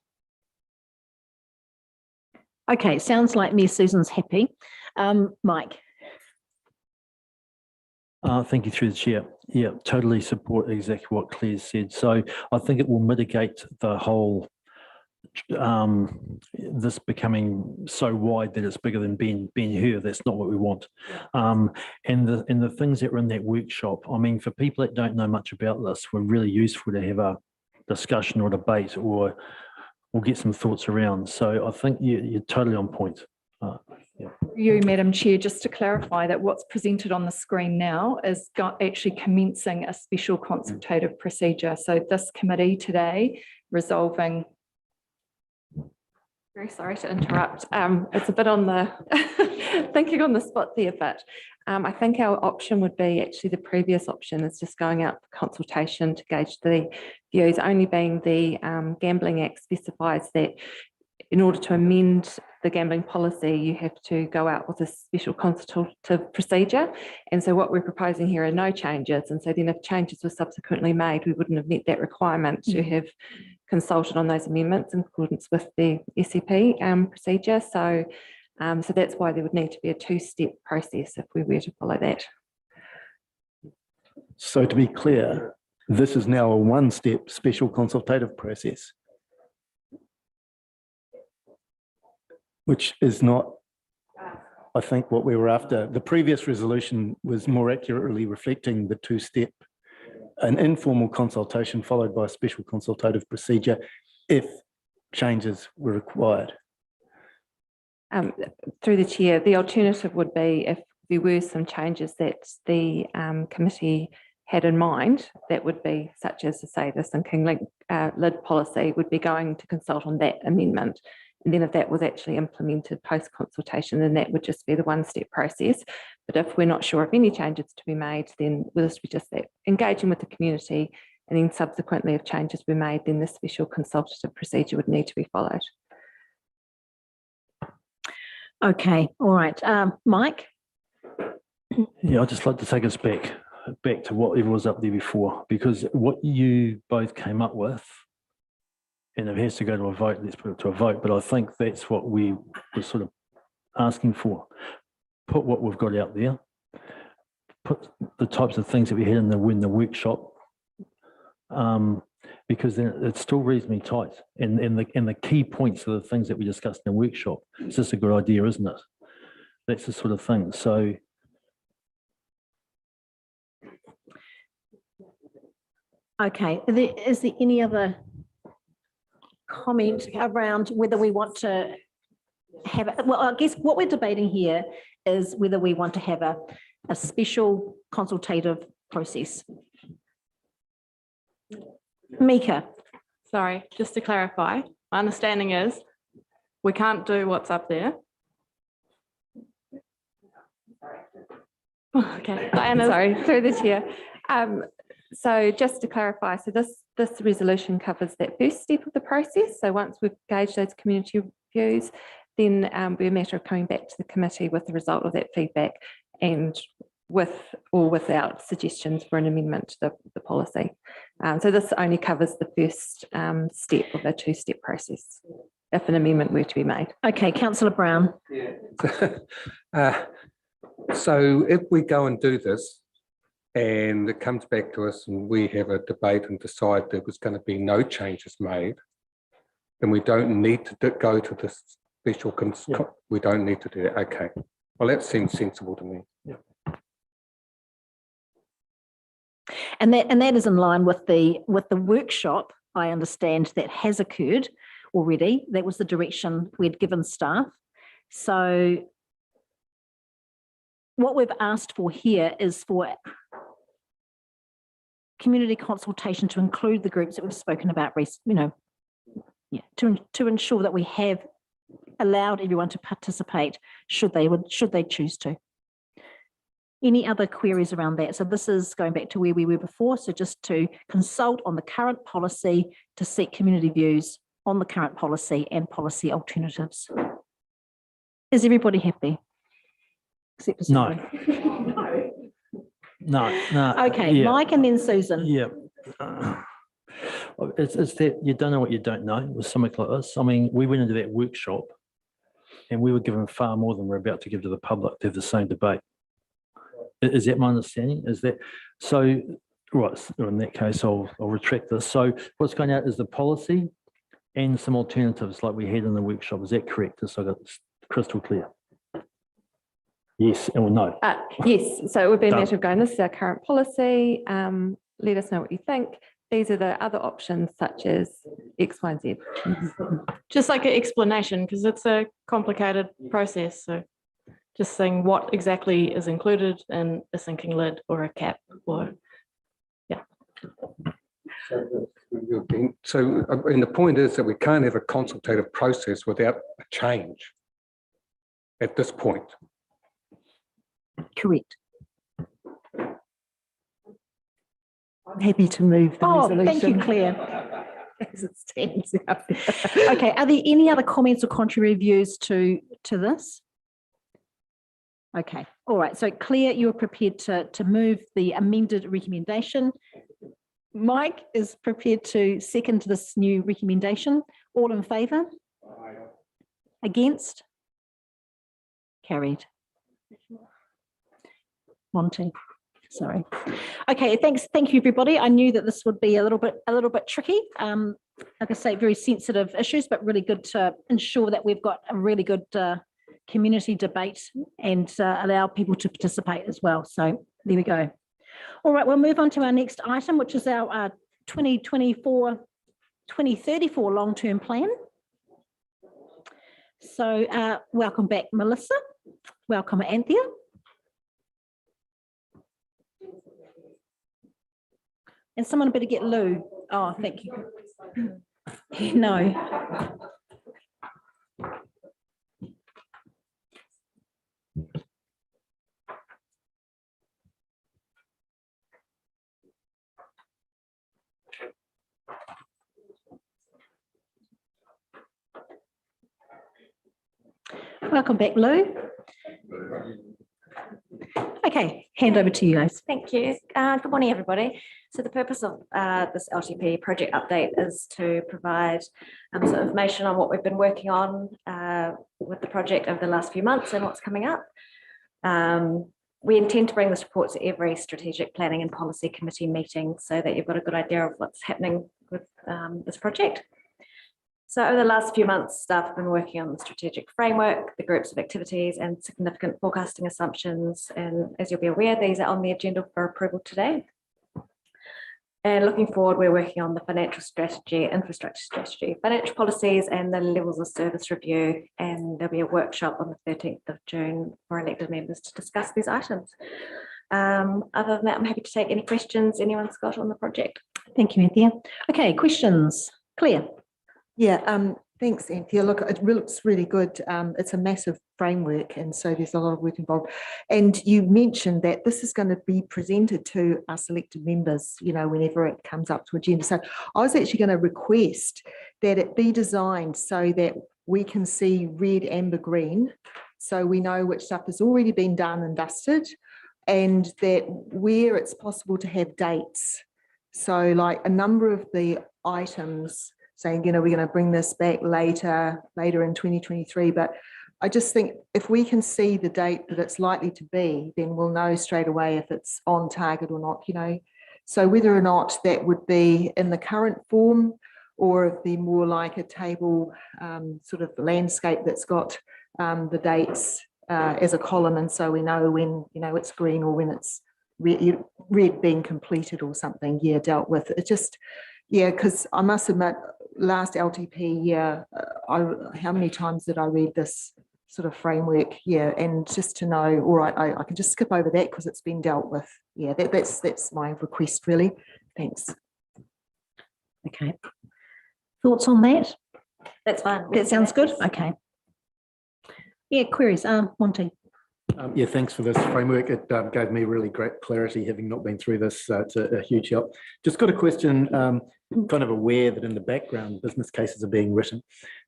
Okay, sounds like Mayor Susan's happy. Mike. Thank you, through the chair. Yeah, totally support exactly what Claire said. So I think it will mitigate the whole this becoming so wide that it's bigger than Ben Hur. That's not what we want. And the things that were in that workshop, I mean, for people that don't know much about this, were really useful to have a discussion or debate or get some thoughts around. So I think you're totally on point. Yeah. You, Madam Chair, just to clarify that what's presented on the screen now is actually commencing a special consultative procedure. So this committee today resolving Very sorry to interrupt. It's a bit on the thinking on the spot there, but I think our option would be actually the previous option is just going out for consultation to gauge the views, only being the Gambling Act specifies that in order to amend the gambling policy, you have to go out with a special consultative procedure. And so what we're proposing here are no changes. And so then if changes were subsequently made, we wouldn't have met that requirement to have consulted on those amendments in accordance with the SCP procedure. So that's why there would need to be a two-step process if we were to follow that. So to be clear, this is now a one-step special consultative process, which is not, I think, what we were after. The previous resolution was more accurately reflecting the two-step, an informal consultation followed by a special consultative procedure if changes were required. Through the chair, the alternative would be if there were some changes that the committee had in mind, that would be such as to say the sinking lid policy would be going to consult on that amendment. And then if that was actually implemented post-consultation, then that would just be the one-step process. But if we're not sure of any changes to be made, then will this be just that engaging with the community, and then subsequently if changes were made, then the special consultative procedure would need to be followed. Okay, all right. Mike? Yeah, I'd just like to take us back to whatever was up there before, because what you both came up with, and it has to go to a vote, let's put it to a vote, but I think that's what we were sort of asking for. Put what we've got out there, put the types of things that we had in the workshop, because then it's still reasonably tight. And the key points are the things that we discussed in the workshop. It's just a good idea, isn't it? That's the sort of thing. So Okay, is there any other comment around whether we want to have it? Well, I guess what we're debating here is whether we want to have a special consultative process. Mika. Sorry, just to clarify, my understanding is we can't do what's up there. Okay, Diana. Sorry, through the chair. So just to clarify, so this resolution covers that first step of the process. So once we've gauged those community views, then it'll be a matter of coming back to the committee with the result of that feedback and with or without suggestions for an amendment to the policy. So this only covers the first step of a two-step process, if an amendment were to be made. Okay, Councillor Brown. So if we go and do this and it comes back to us and we have a debate and decide there was going to be no changes made, then we don't need to go to the special, we don't need to do that. Okay, well, that seems sensible to me. Yeah. And that is in line with the workshop, I understand, that has occurred already. That was the direction we'd given staff. So what we've asked for here is for community consultation to include the groups that we've spoken about, to ensure that we have allowed everyone to participate should they choose to. Any other queries around that? So this is going back to where we were before. So just to consult on the current policy, to seek community views on the current policy and policy alternatives. Is everybody happy? Except for no. No. Okay, yeah. Mike and then Susan. Yeah. It's that you don't know what you don't know with something like this. I mean, we went into that workshop and we were given far more than we're about to give to the public to have the same debate. Is that my understanding? Is that so? Right. In that case, I'll retract this. So what's going out is the policy and some alternatives like we had in the workshop. Is that correct? Just so I got this crystal clear. Yes or no? Yes. So it would be a Done. matter of going, this is our current policy. Let us know what you think. These are the other options such as X, Y, and Z. Just like an explanation, because it's a complicated process. So just saying what exactly is included in a sinking lid or a cap or, yeah. So, and the point is that we can't have a consultative process without a change at this point. Correct. I'm happy to move the resolution. Thank you, Claire. As it stands out. Okay, are there any other comments or contrary views to this? Okay, all right, so Claire, you're prepared to move the amended recommendation. Mike is prepared to second this new recommendation. All in favour? Against? Carried. Monty, sorry. Okay, thanks. Thank you, everybody. I knew that this would be a little bit tricky. Like I say, very sensitive issues, but really good to ensure that we've got a really good community debate and allow people to participate as well. So there we go. All right, we'll move on to our next item, which is our 2024-2034 long-term plan. So welcome back, Melissa. Welcome, Anthea. And someone better get Lou. Oh, thank you. No. Welcome back, Lou. Okay, hand over to you guys. Thank you. Good morning, everybody. So the purpose of this LTP project update is to provide some information on what we've been working on with the project over the last few months and what's coming up. We intend to bring this report to every strategic planning and policy committee meeting so that you've got a good idea of what's happening with this project. So over the last few months, staff have been working on the strategic framework, the groups of activities and significant forecasting assumptions. And as you'll be aware, these are on the agenda for approval today. And looking forward, we're working on the financial strategy, infrastructure strategy, financial policies and the levels of service review. And there'll be a workshop on the 13th of June for elected members to discuss these items. Other than that, I'm happy to take any questions anyone's got on the project. Thank you, Anthea. Okay, questions. Claire. Yeah, thanks, Anthea. Look, it looks really good. It's a massive framework, and so there's a lot of work involved. And you mentioned that this is going to be presented to us elected members, you know, whenever it comes up to agenda. So I was actually going to request that it be designed so that we can see red, amber, green, so we know which stuff has already been done and dusted, and that where it's possible to have dates. So like a number of the items saying, you know, we're going to bring this back later in 2023. But I just think if we can see the date that it's likely to be, then we'll know straight away if it's on target or not, you know. So whether or not that would be in the current form or it'd be more like a table sort of landscape that's got the dates as a column. And so we know when, you know, it's green or when it's red being completed or something, yeah, dealt with. It just, yeah, because I must admit, last LTP, yeah, how many times did I read this sort of framework? Yeah, and just to know, all right, I can just skip over that because it's been dealt with. Yeah, that's my request, really. Thanks. Okay. Thoughts on that? That's fine. That sounds good. Okay. Yeah, queries. Monty. Yeah, thanks for this framework. It gave me really great clarity, having not been through this. It's a huge help. Just got a question, kind of aware that in the background, business cases are being written.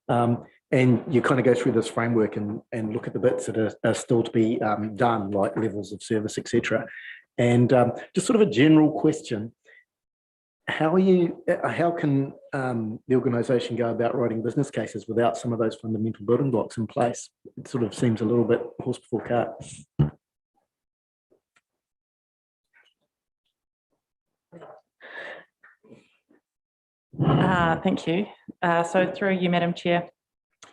And you kind of go through this framework and look at the bits that are still to be done, like levels of service, etc. And just sort of a general question, how can the organisation go about writing business cases without some of those fundamental building blocks in place? It sort of seems a little bit horse before cart. Thank you. So through you, Madam Chair,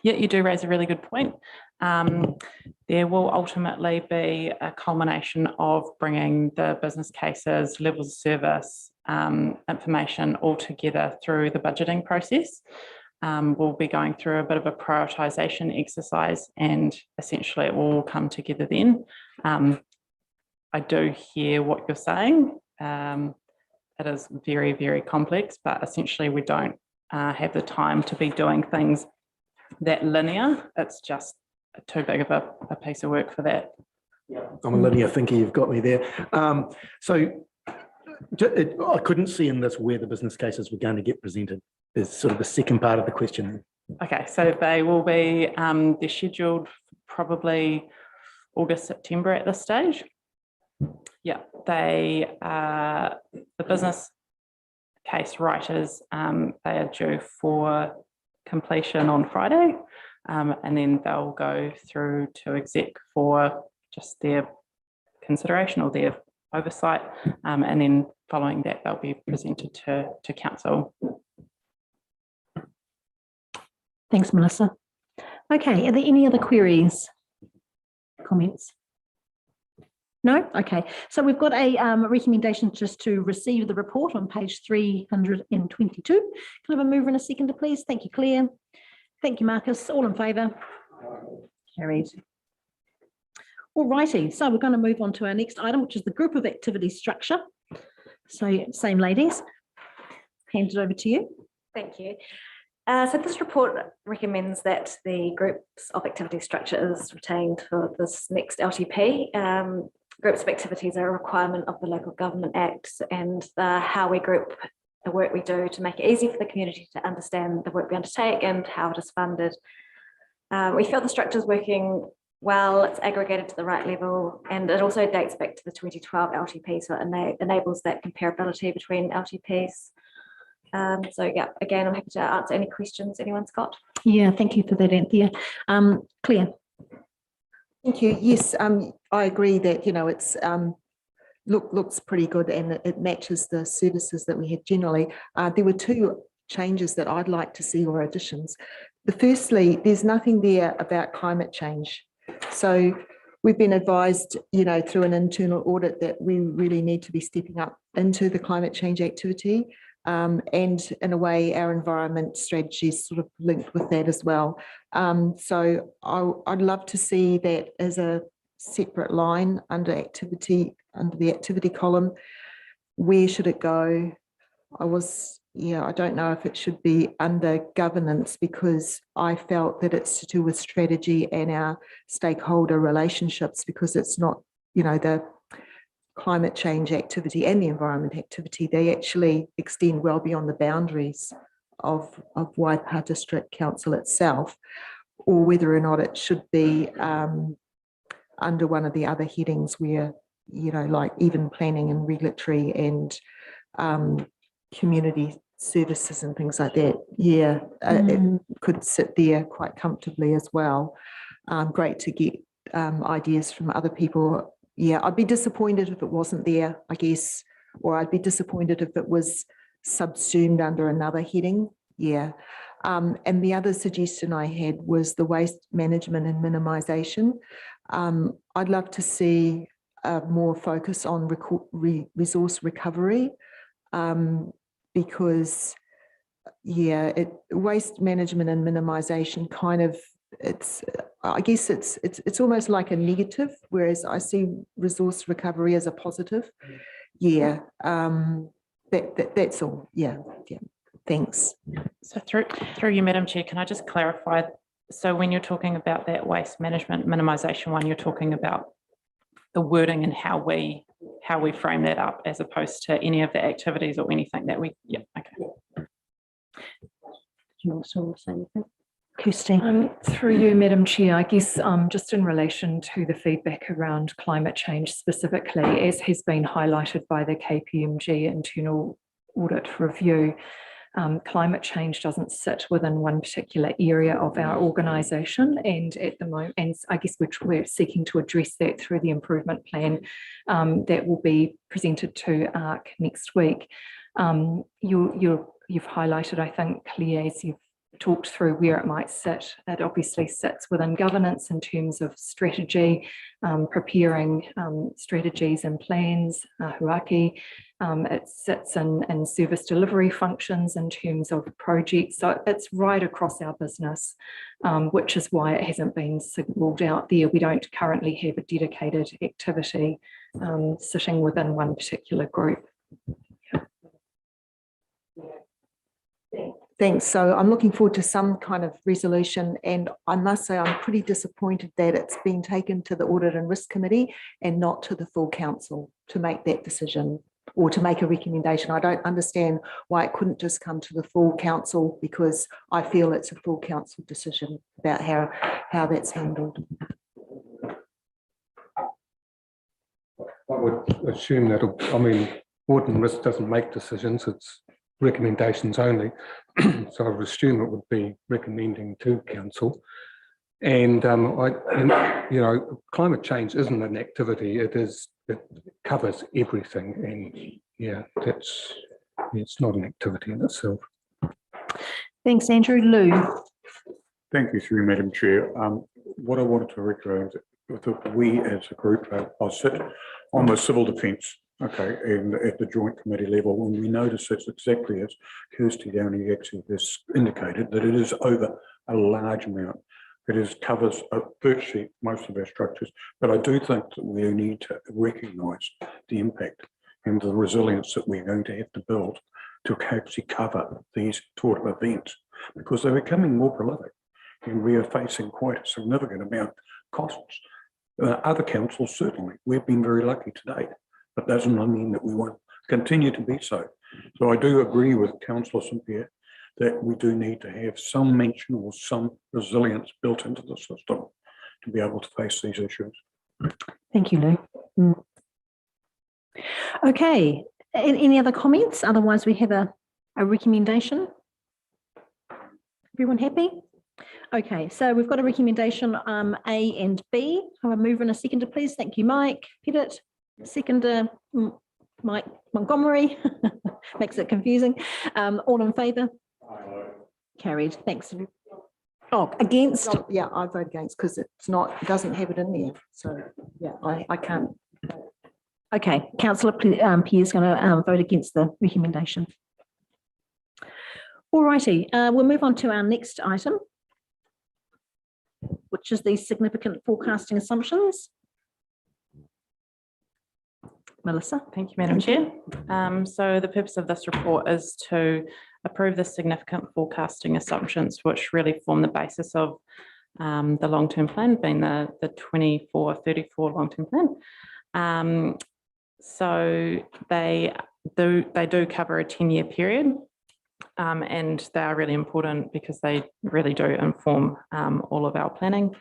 yeah, you do raise a really good point. There will ultimately be a culmination of bringing the business cases, levels of service, information all together through the budgeting process. We'll be going through a bit of a prioritisation exercise and essentially it will all come together then. I do hear what you're saying. it is very, very complex, but essentially we don't have the time to be doing things that linear. It's just too big of a piece of work for that. I'm a linear thinker, you've got me there. I couldn't see in this where the business cases were going to get presented. Is sort of the second part of the question. Okay, so they will be, they're scheduled probably August, September at this stage. Yeah, they the business case writers, they are due for completion on Friday, and then they'll go through to exec for just their consideration or their oversight, and then following that they'll be presented to council. Thanks, Melissa. Okay, are there any other queries, comments? No? Okay, so we've got a recommendation just to receive the report on page 322. Can I have a mover and a seconder, please? Thank you, Claire. Thank you, Marcus. All in favour? Carried. All righty, so we're going to move on to our next item, which is the group of activity structure. So same ladies, hand it over to you. Thank you. So this report recommends that the groups of activity structure is retained for this next LTP. Groups of activities are a requirement of the Local Government Act, and how we group the work we do to make it easy for the community to understand the work we undertake and how it is funded. We feel the structure is working well, it's aggregated to the right level, and it also dates back to the 2012 LTP, so it enables that comparability between LTPs. So yeah, again, I'm happy to answer any questions anyone's got. Yeah, thank you for that, Anthea. Claire. Thank you. Yes, I agree that, it's looks pretty good and it matches the services that we have generally. There were two changes that I'd like to see, or additions. Firstly, there's nothing there about climate change. So we've been advised, through an internal audit that we really need to be stepping up into the climate change activity. And in a way, our environment strategy is sort of linked with that as well. So I'd love to see that as a separate line under the activity column. Where should it go? I don't know if it should be under governance, because I felt that it's to do with strategy and our stakeholder relationships, because it's not, the climate change activity and the environment activity, they actually extend well beyond the boundaries of Waipā District Council itself, or whether or not it should be under one of the other headings where, like even planning and regulatory and community services and things like that. Yeah, it could sit there quite comfortably as well. Great to get ideas from other people. Yeah, I'd be disappointed if it wasn't there, I guess, or I'd be disappointed if it was subsumed under another heading. Yeah. And the other suggestion I had was the waste management and minimisation. I'd love to see more focus on resource recovery, because, waste management and minimisation kind of, I guess it's almost like a negative, whereas I see resource recovery as a positive. Yeah, that's all. Yeah. Thanks. So through you, Madam Chair, can I just clarify? So when you're talking about that waste management minimisation one, you're talking about the wording and how we frame that up, as opposed to any of the activities or anything that we. Yeah. Okay. Do you want to say anything? Kirsty. Through you, Madam Chair, I guess just in relation to the feedback around climate change specifically, as has been highlighted by the KPMG internal audit review, climate change doesn't sit within one particular area of our organisation, and at the moment, and I guess we're seeking to address that through the improvement plan that will be presented to ARC next week. You've highlighted, I think, Claire, as you've talked through where it might sit. It obviously sits within governance in terms of strategy, preparing strategies and plans, huaki. It sits in service delivery functions in terms of projects. So it's right across our business, which is why it hasn't been signalled out there. We don't currently have a dedicated activity sitting within one particular group. Thanks. So I'm looking forward to some kind of resolution, and I must say I'm pretty disappointed that it's been taken to the Audit and Risk Committee and not to the full council to make that decision or to make a recommendation. I don't understand why it couldn't just come to the full council, because I feel it's a full council decision about how that's handled. I would assume that, I mean, Audit and Risk doesn't make decisions, it's recommendations only. So I would assume it would be recommending to council. And you know, climate change isn't an activity, it covers everything. And yeah, it's not an activity in itself. Thanks, Andrew. Lou. Thank you, through Madam Chair. What I wanted to recommend that we as a group, I sit on the civil defence, okay, and at the joint committee level, and we notice it's exactly as Kirsty Downey actually has indicated, that it is over a large amount. It covers virtually most of our structures, but I do think that we need to recognise the impact and the resilience that we're going to have to build to actually cover these sort of events, because they're becoming more prolific and we are facing quite a significant amount of costs. Other councils, certainly, we've been very lucky to date, but doesn't mean that we won't continue to be so. So I do agree with Councillor St-Pierre that we do need to have some mention or some resilience built into the system to be able to face these issues. Thank you, Lou. Okay, any other comments? Otherwise, we have a recommendation. Everyone happy? Okay, so we've got a recommendation A and B. Have a mover and a seconder, please. Thank you, Mike Pettit. Seconder, Mike Montgomery. Makes it confusing. All in favour? Carried. Thanks. Oh, against? Yeah, I vote against because it doesn't have it in there. So yeah, I can't. Okay, Councillor Pierce is going to vote against the recommendation. All righty, we'll move on to our next item, which is the significant forecasting assumptions. Melissa. Thank you, Madam Chair. So the purpose of this report is to approve the significant forecasting assumptions, which really form the basis of the long-term plan, being the 24-34 long-term plan. So they do cover a 10-year period, and they are really important because they really do inform all of our planning.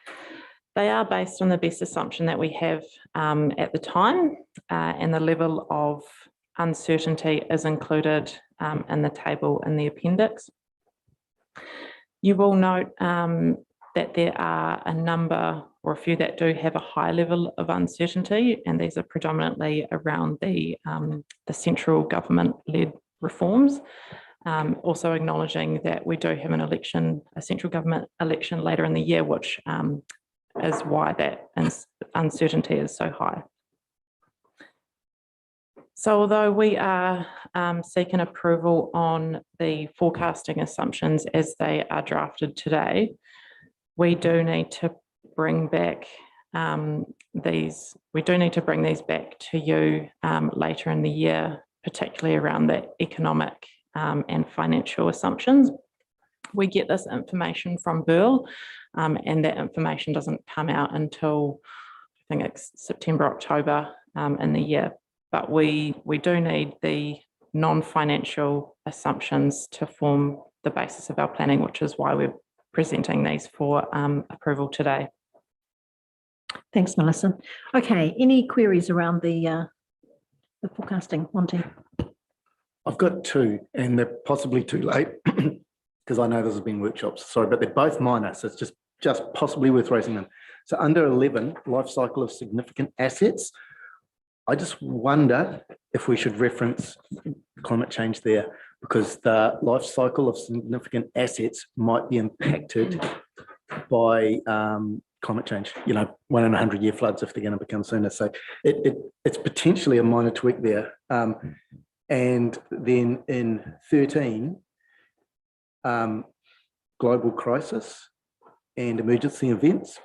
They are based on the best assumption that we have at the time, and the level of uncertainty is included in the table in the appendix. You will note that there are a number or a few that do have a high level of uncertainty, and these are predominantly around the central government-led reforms. Also acknowledging that we do have an election, a central government election later in the year, which is why that uncertainty is so high. So although we are seeking approval on the forecasting assumptions as they are drafted today, we do need to bring back these back to you later in the year, particularly around the economic and financial assumptions. We get this information from Burl, and that information doesn't come out until I think it's September, October in the year. But we do need the non-financial assumptions to form the basis of our planning, which is why we're presenting these for approval today. Thanks, Melissa. Okay, any queries around the forecasting, Monty? I've got two, and they're possibly too late because I know this has been workshops, sorry, but they're both minor, so it's just possibly worth raising them. So under 11, life cycle of significant assets, I just wonder if we should reference climate change there, because the life cycle of significant assets might be impacted by climate change, 1 in 100-year floods if they're going to become sooner. So it's potentially a minor tweak there. And then in 13, global crisis and emergency events.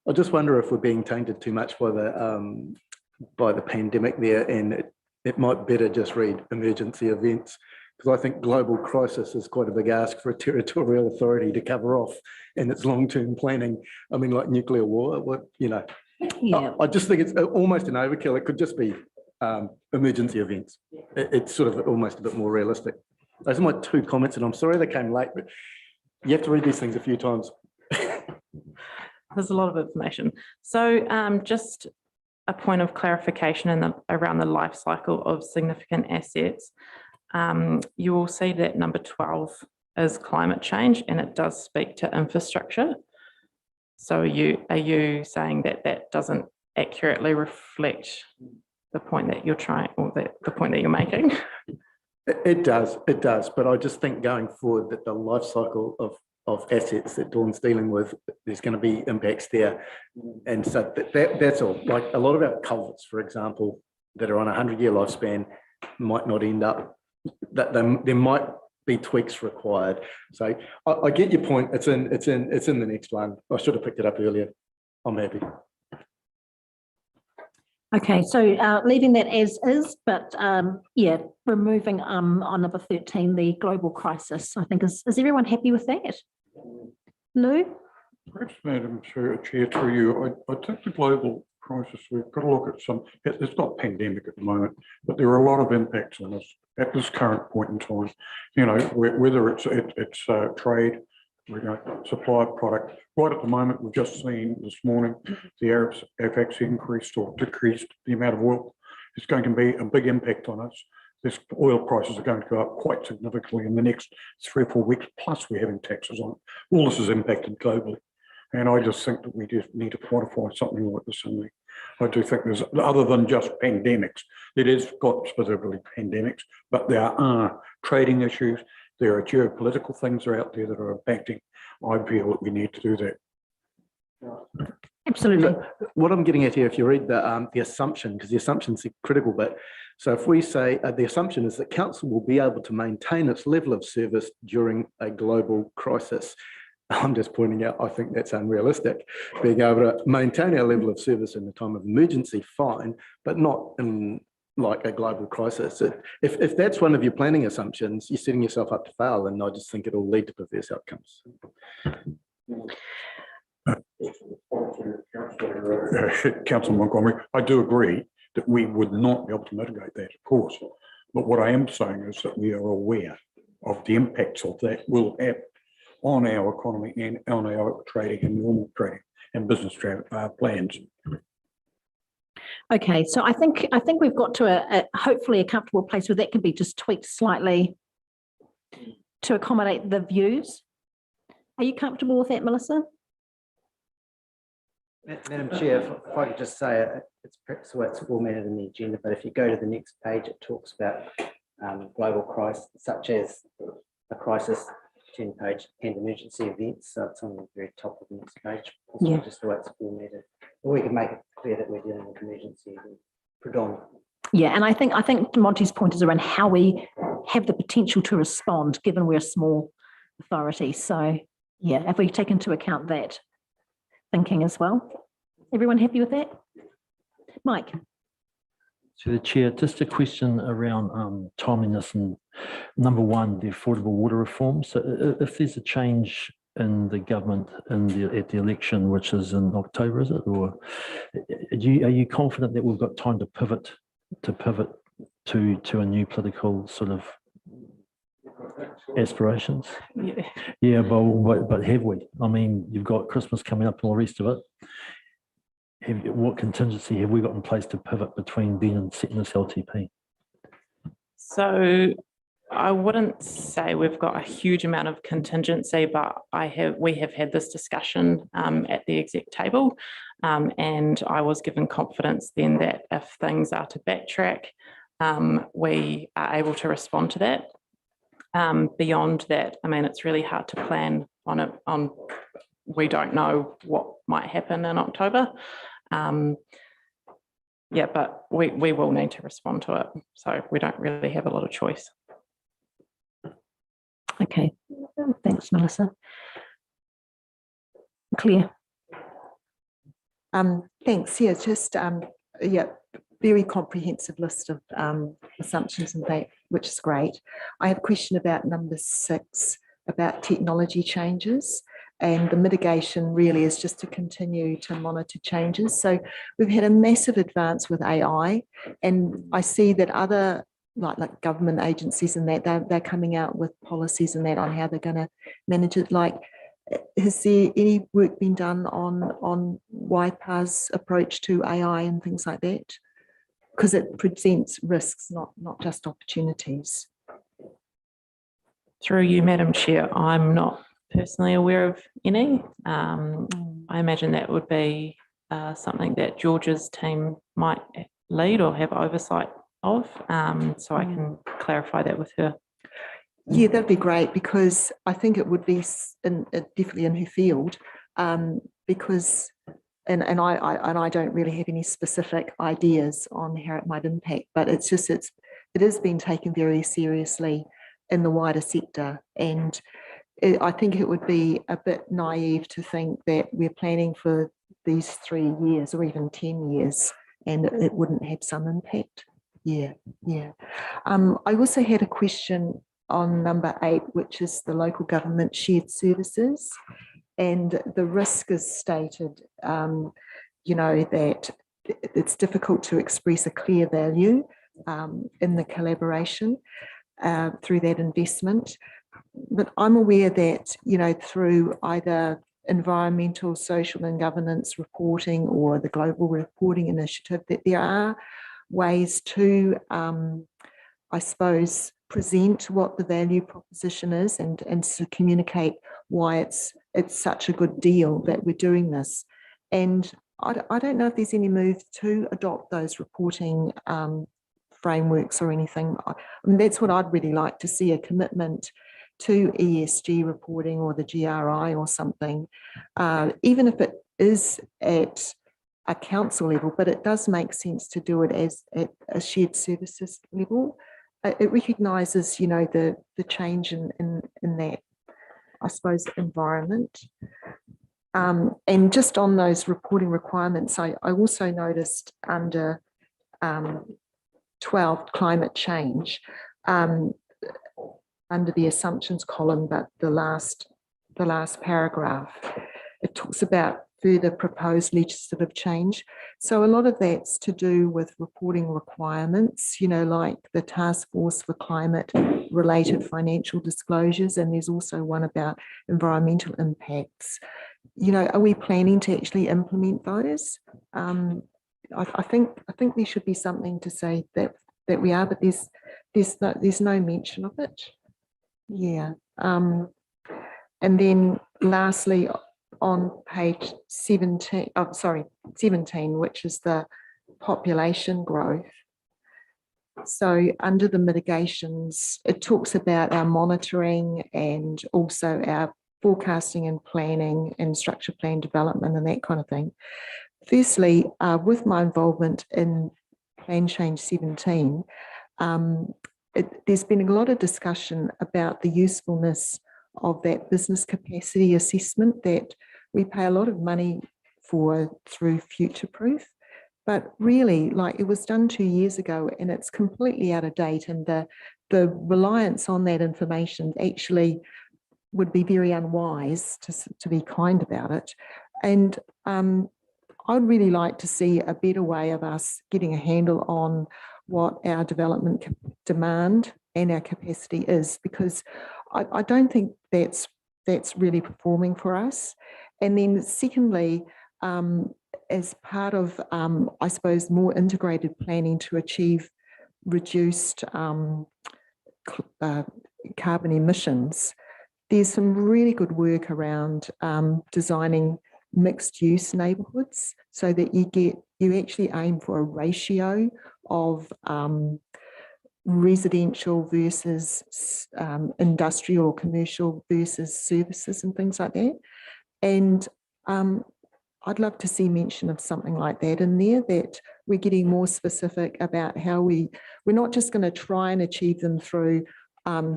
I just wonder if we're being tainted too much by the pandemic there, and it might better just read emergency events because I think global crisis is quite a big ask for a territorial authority to cover off in its long-term planning. I mean, like nuclear war, what, you know, Yeah. I just think it's almost an overkill. It could just be emergency events. It's sort of almost a bit more realistic. Those are my two comments, and I'm sorry they came late, but you have to read these things a few times. There's a lot of information. So just a point of clarification around the life cycle of significant assets. You will see that number 12 is climate change, and it does speak to infrastructure. So are you saying that that doesn't accurately reflect the point that you're trying, or the point that you're making? It does, but I just think going forward that the life cycle of assets that Dawn's dealing with, there's going to be impacts there. And so that's all. Like a lot of our culverts, for example, that are on a 100-year lifespan might not end up, that there might be tweaks required. So I get your point. It's in the next one. I should have picked it up earlier. I'm happy. Okay, so leaving that as is, but yeah, removing on number 13, the global crisis. I think is everyone happy with that? Lou? Perhaps, Madam Chair, through you, I think the global crisis, we've got to look at some, it's not pandemic at the moment, but there are a lot of impacts on us at this current point in time. You know, whether it's trade, supply of product. Right at the moment, we've just seen this morning, the Arabs have actually increased or decreased the amount of oil. It's going to be a big impact on us. This oil prices are going to go up quite significantly in the next 3 or 4 weeks, plus we're having taxes on it. All this is impacted globally. And I just think that we just need to quantify something like this. And I do think there's, other than just pandemics, it has got specifically pandemics, but there are trading issues. There are geopolitical things that are out there that are impacting. I feel that we need to do that. Absolutely. What I'm getting at here, if you read the assumption, because the assumption's a critical bit. So if we say the assumption is that council will be able to maintain its level of service during a global crisis. I'm just pointing out, I think that's unrealistic. Being able to maintain our level of service in the time of emergency, fine, but not in like a global crisis. If that's one of your planning assumptions, you're setting yourself up to fail, and I just think it'll lead to perverse outcomes. Councillor Montgomery, I do agree that we would not be able to mitigate that, of course. But what I am saying is that we are aware of the impacts of that will have on our economy and on our trading and normal trading and business plans. Okay, so I think we've got to a hopefully a comfortable place where that can be just tweaked slightly to accommodate the views. Are you comfortable with that, Melissa? Madam Chair, if I could just say, it's perhaps the way it's formatted in the agenda, but if you go to the next page, it talks about global crisis, such as a crisis, 10-page, and emergency events. So it's on the very top of the next page. Yeah. Just the way it's formatted. Or we can make it clear that we're dealing with emergency events predominantly. Yeah, and I think Monty's point is around how we have the potential to respond, given we're a small authority. So yeah, have we taken into account that thinking as well? Everyone happy with that? Mike? To the chair, just a question around timeliness and number one, the affordable water reform. So if there's a change in the government at the election, which is in October, is it? Or are you confident that we've got time to pivot to a new political sort of aspirations? Yeah, but have we? I mean, you've got Christmas coming up and all the rest of it. What contingency have we got in place to pivot between then and setting this LTP? So I wouldn't say we've got a huge amount of contingency, but we have had this discussion at the exec table, and I was given confidence then that if things are to backtrack, we are able to respond to that. Beyond that, I mean, it's really hard to plan on it. We don't know what might happen in October. Yeah, but we will need to respond to it. So we don't really have a lot of choice. Okay, thanks, Melissa. Claire. Thanks. Yeah, just yeah, very comprehensive list of assumptions and which is great. I have a question about number 6, about technology changes. And the mitigation really is just to continue to monitor changes. So we've had a massive advance with AI, and I see that other like government agencies and that they're coming out with policies and that on how they're going to manage it. Like, has there any work been done on Waipa's approach to AI and things like that? Because it presents risks, not just opportunities. Through you, Madam Chair, I'm not personally aware of any. I imagine that would be something that George's team might lead or have oversight of. So I can clarify that with her. Yeah, that'd be great, because I think it would be definitely in her field, because and I don't really have any specific ideas on how it might impact, but it is being taken very seriously in the wider sector, and I think it would be a bit naive to think that we're planning for these 3 years or even 10 years and it wouldn't have some impact. Yeah. I also had a question on number 8, which is the local government shared services, and the risk is stated, that it's difficult to express a clear value in the collaboration through that investment. But I'm aware that, through either environmental, social and governance reporting or the global reporting initiative, that there are ways to, I suppose, present what the value proposition is and to communicate why it's such a good deal that we're doing this. And I don't know if there's any move to adopt those reporting frameworks or anything. I mean, that's what I'd really like to see, a commitment to ESG reporting or the GRI or something, even if it is at a council level, but it does make sense to do it as at a shared services level. It recognises, the change in that, I suppose, environment. And just on those reporting requirements, I also noticed under 12, climate change, under the assumptions column, but the last paragraph, it talks about further proposed legislative change. So a lot of that's to do with reporting requirements, like the Task Force for Climate Related Financial Disclosures, and there's also one about environmental impacts. Are we planning to actually implement those? I think there should be something to say that we are, but there's no mention of it. Yeah. And then lastly, on page 17, which is the population growth. So under the mitigations, it talks about our monitoring and also our forecasting and planning and structure plan development and that kind of thing. Firstly, with my involvement in Plan Change 17, there's been a lot of discussion about the usefulness of that business capacity assessment that we pay a lot of money for through Future Proof. But really, it was done 2 years ago and it's completely out of date, and the reliance on that information actually would be very unwise, to be kind about it. And I'd really like to see a better way of us getting a handle on what our development demand and our capacity is, because I don't think that's really performing for us. And then secondly, as part of, I suppose, more integrated planning to achieve reduced carbon emissions, there's some really good work around designing mixed use neighbourhoods so that you actually aim for a ratio of residential versus industrial or commercial versus services and things like that. And I'd love to see mention of something like that in there, that we're getting more specific about how we're not just going to try and achieve them through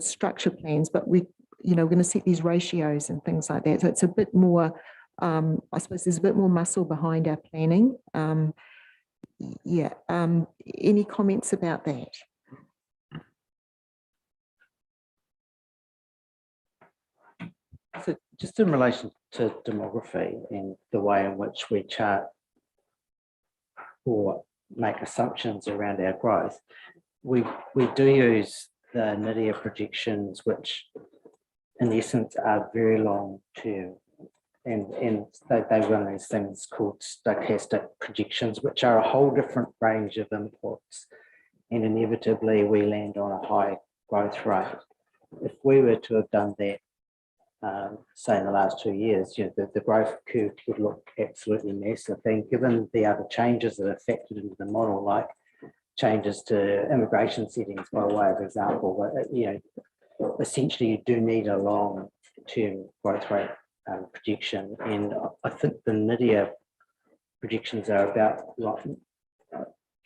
structure plans, but we're going to set these ratios and things like that. So it's a bit more, I suppose there's a bit more muscle behind our planning. Any comments about that? So just in relation to demography and the way in which we chart or make assumptions around our growth, we do use the NIDIA projections, which in essence are very long term. And they run these things called stochastic projections, which are a whole different range of inputs. And inevitably we land on a high growth rate. If we were to have done that, say in the last 2 years, the growth curve would look absolutely massive. And given the other changes that are factored into the model, like changes to immigration settings, by way of example, essentially you do need a long-term growth rate projection. And I think the NIDIA projections are about,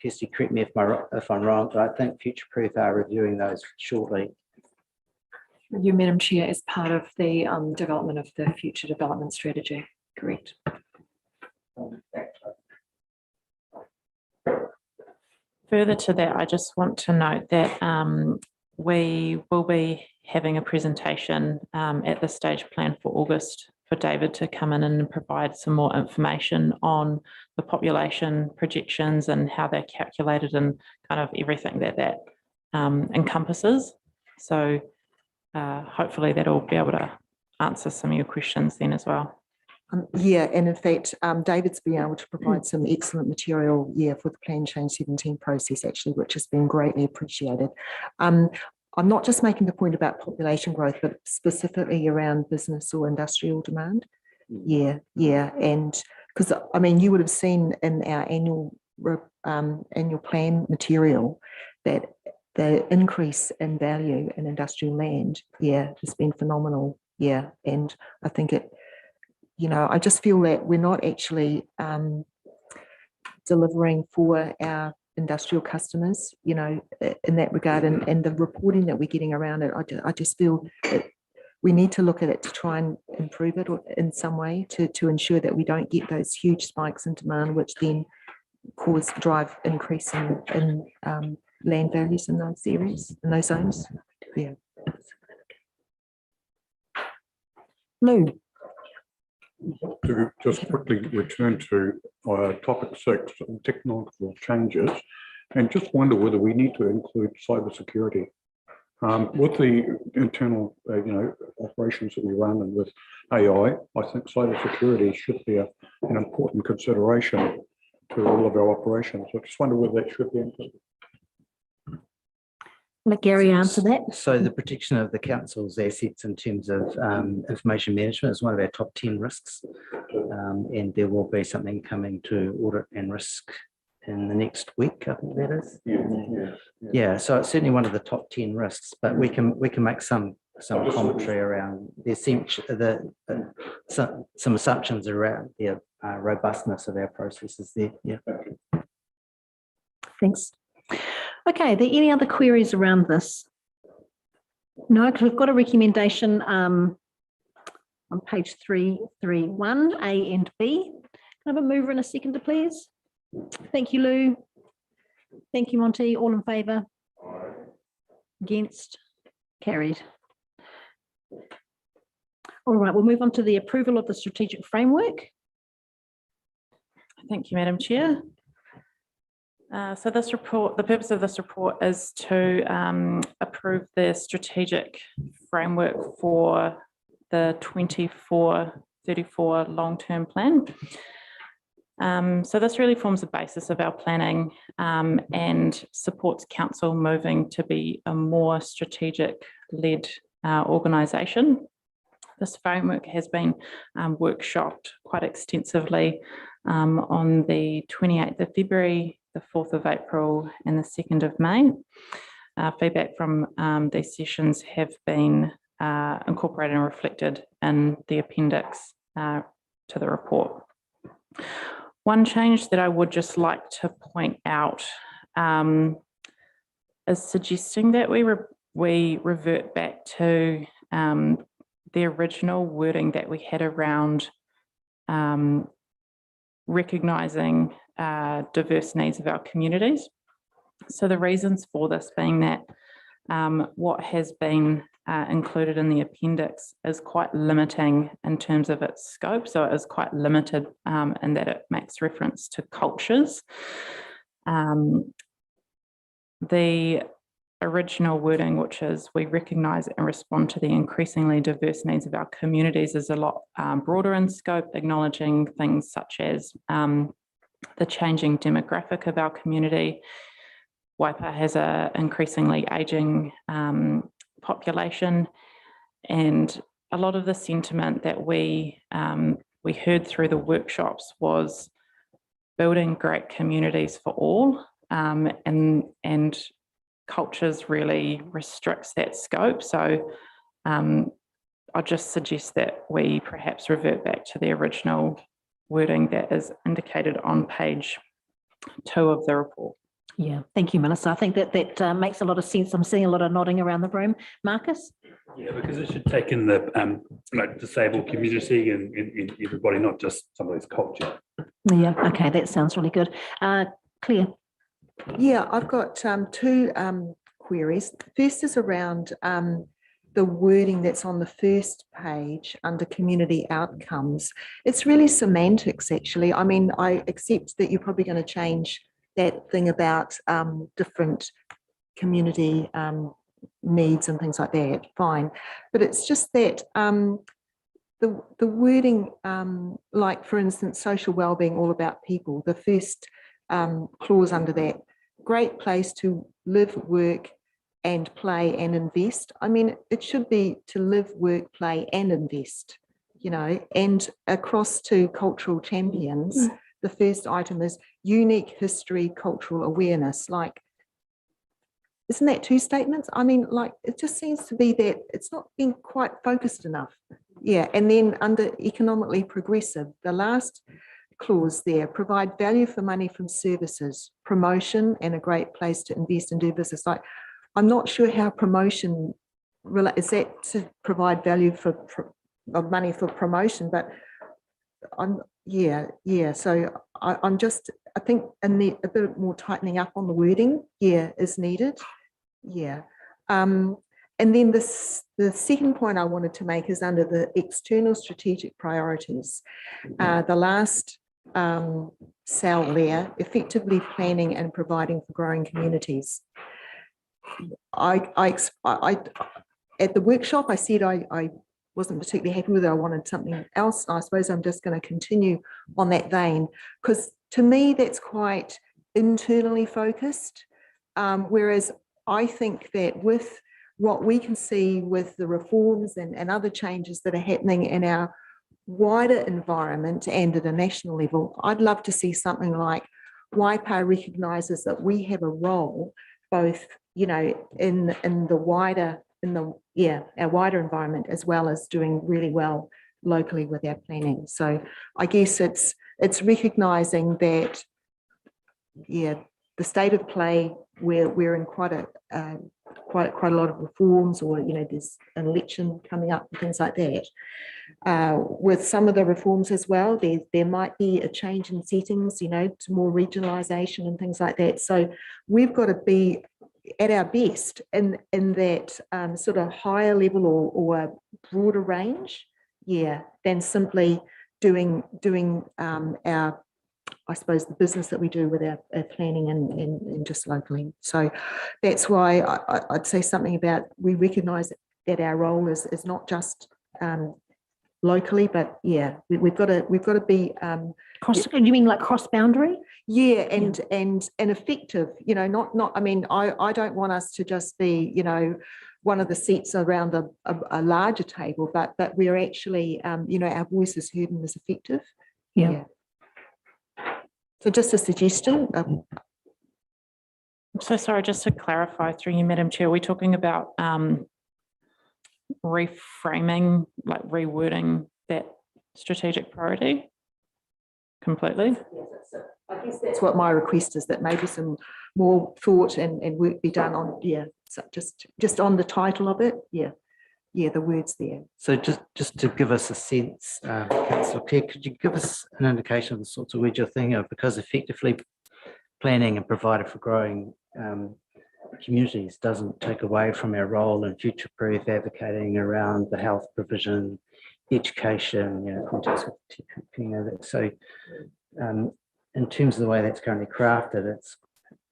Kirsty, correct me if I'm wrong, but I think Future-Proof are reviewing those shortly. You, Madam Chair, as part of the development of the future development strategy, correct? Further to that, I just want to note that we will be having a presentation at the stage plan for August for David to come in and provide some more information on the population projections and how they're calculated and kind of everything that encompasses. So hopefully that'll be able to answer some of your questions then as well. Yeah, and in fact, David's been able to provide some excellent material, for the Plan Change 17 process, actually, which has been greatly appreciated. I'm not just making the point about population growth, but specifically around business or industrial demand. Yeah, and because I mean, you would have seen in our annual plan material that the increase in value in industrial land, has been phenomenal. And I think it. I just feel that we're not actually delivering for our industrial customers, in that regard, and the reporting that we're getting around it. I just feel that we need to look at it to try and improve it in some way to ensure that we don't get those huge spikes in demand, which then drive increase in land values in those areas, in those zones. Yeah. Lou. To just quickly return to topic 6, technological changes, and just wonder whether we need to include cybersecurity with the internal, operations that we run, and with AI. I think cybersecurity should be an important consideration to all of our operations. I just wonder whether that should be included. Let Gary answer that. So the protection of the council's assets in terms of information management is one of our top 10 risks. And there will be something coming to audit and risk in the next week, I think that is. Yeah, so it's certainly one of the top 10 risks, but we can make some commentary around some assumptions around the robustness of our processes there. Yeah. Thanks. Okay, are there any other queries around this? No, because we've got a recommendation on page 331, A and B. Can I have a mover and a seconder, please? Thank you, Lou. Thank you, Monty. All in favour? Against? Carried. All right, we'll move on to the approval of the strategic framework. Thank you, Madam Chair. So this report, the purpose of this report is to approve the strategic framework for the 24-34 long-term plan. So this really forms the basis of our planning and supports council moving to be a more strategic-led organisation. This framework has been workshopped quite extensively on the 28th of February, the 4th of April and the 2nd of May. Feedback from these sessions have been incorporated and reflected in the appendix to the report. One change that I would just like to point out is suggesting that we revert back to the original wording that we had around recognising diverse needs of our communities. So the reasons for this being that what has been included in the appendix is quite limiting in terms of its scope. So it is quite limited in that it makes reference to cultures. The original wording, which is we recognise and respond to the increasingly diverse needs of our communities, is a lot broader in scope, acknowledging things such as the changing demographic of our community. Waipa has an increasingly ageing population, and a lot of the sentiment that we heard through the workshops was building great communities for all, and cultures really restricts that scope. So I'll just suggest that we perhaps revert back to the original wording that is indicated on page 2 of the report. Yeah, thank you, Melissa. I think that makes a lot of sense. I'm seeing a lot of nodding around the room. Marcus? Yeah, because it should take in the disabled community and everybody, not just somebody's culture. Yeah, okay, that sounds really good. Claire? Yeah, I've got two queries. First is around the wording that's on the first page under community outcomes. It's really semantics, actually. I mean, I accept that you're probably going to change that thing about different community needs and things like that, fine. But it's just that the wording, like for instance, social wellbeing, all about people, the first clause under that, great place to live, work and play and invest. I mean, it should be to live, work, play and invest, you know, and across to cultural champions. The first item is unique history, cultural awareness. Like, isn't that 2 statements? I mean, like, it just seems to be that it's not being quite focused enough. Yeah, and then under economically progressive, the last clause there, provide value for money from services, promotion and a great place to invest and do business. Like, I'm not sure how promotion, is that to provide value for of money for promotion, but so I'm just, I think a bit more tightening up on the wording, is needed. And then the second point I wanted to make is under the external strategic priorities. The last cell there, effectively planning and providing for growing communities. At the workshop, I said I wasn't particularly happy with it. I wanted something else. I suppose I'm just going to continue on that vein, because to me, that's quite internally focused. Whereas I think that with what we can see with the reforms and other changes that are happening in our wider environment and at a national level, I'd love to see something like Waipa recognises that we have a role both, you know, in the wider, our wider environment, as well as doing really well locally with our planning. So I guess it's recognising that, the state of play, we're in quite a lot of reforms, or, you know, there's an election coming up and things like that. With some of the reforms as well, there might be a change in settings, you know, to more regionalisation and things like that. So we've got to be at our best in that sort of higher level or a broader range, than simply doing our, I suppose, the business that we do with our planning and just locally. So that's why I'd say something about, we recognise that our role is not just locally, but we've got to be cross. You mean like cross boundary? And effective. You know, not. I mean, I don't want us to just be, you know, one of the seats around a larger table, but we're actually, you know, our voice is heard and is effective. So just a suggestion. I'm so sorry, just to clarify through you, Madam Chair, we're talking about reframing, like rewording that strategic priority completely? I guess that's what my request is, that maybe some more thought and work be done on, so just on the title of it, the words there. So just to give us a sense, Councillor Clare, could you give us an indication of the sorts of words you're thinking of? Because effectively planning and provided for growing communities doesn't take away from our role in future-proof advocating around the health provision, education, context of that. So in terms of the way that's currently crafted,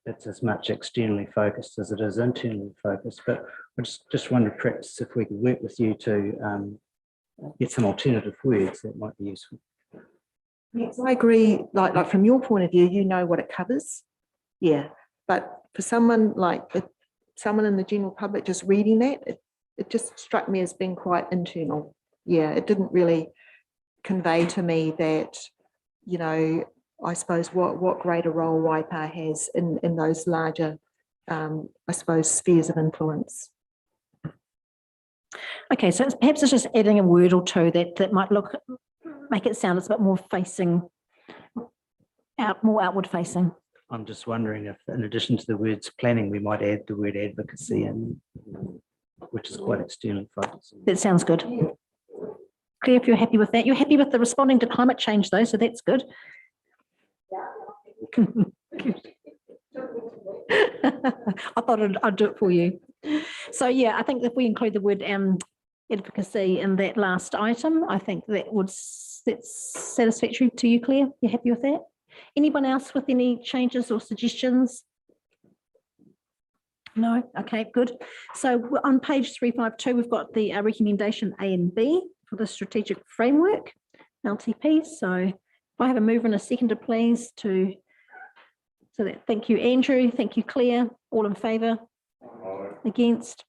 it's as much externally focused as it is internally focused. But I just wonder perhaps if we could work with you to get some alternative words that might be useful. Yes, I agree. Like from your point of view, you know what it covers. Yeah, but for someone someone in the general public just reading that, it just struck me as being quite internal. Yeah, it didn't really convey to me that, I suppose what greater role Waipa has in those larger, I suppose, spheres of influence. Okay, so perhaps it's just adding a word or two that might make it sound a bit more more outward facing. I'm just wondering if, in addition to the words planning, we might add the word advocacy, which is quite externally focused. That sounds good. Claire, if you're happy with that, you're happy with the responding to climate change though, so that's good. I thought I'd do it for you. So yeah, I think if we include the word advocacy in that last item, I think that's satisfactory to you, Claire. You happy with that? Anyone else with any changes or suggestions? No? Okay, good. So on page 352, we've got the recommendation A and B for the strategic framework, LTP. So if I have a mover and a seconder, please, thank you, Andrew. Thank you, Claire. All in favour? Against?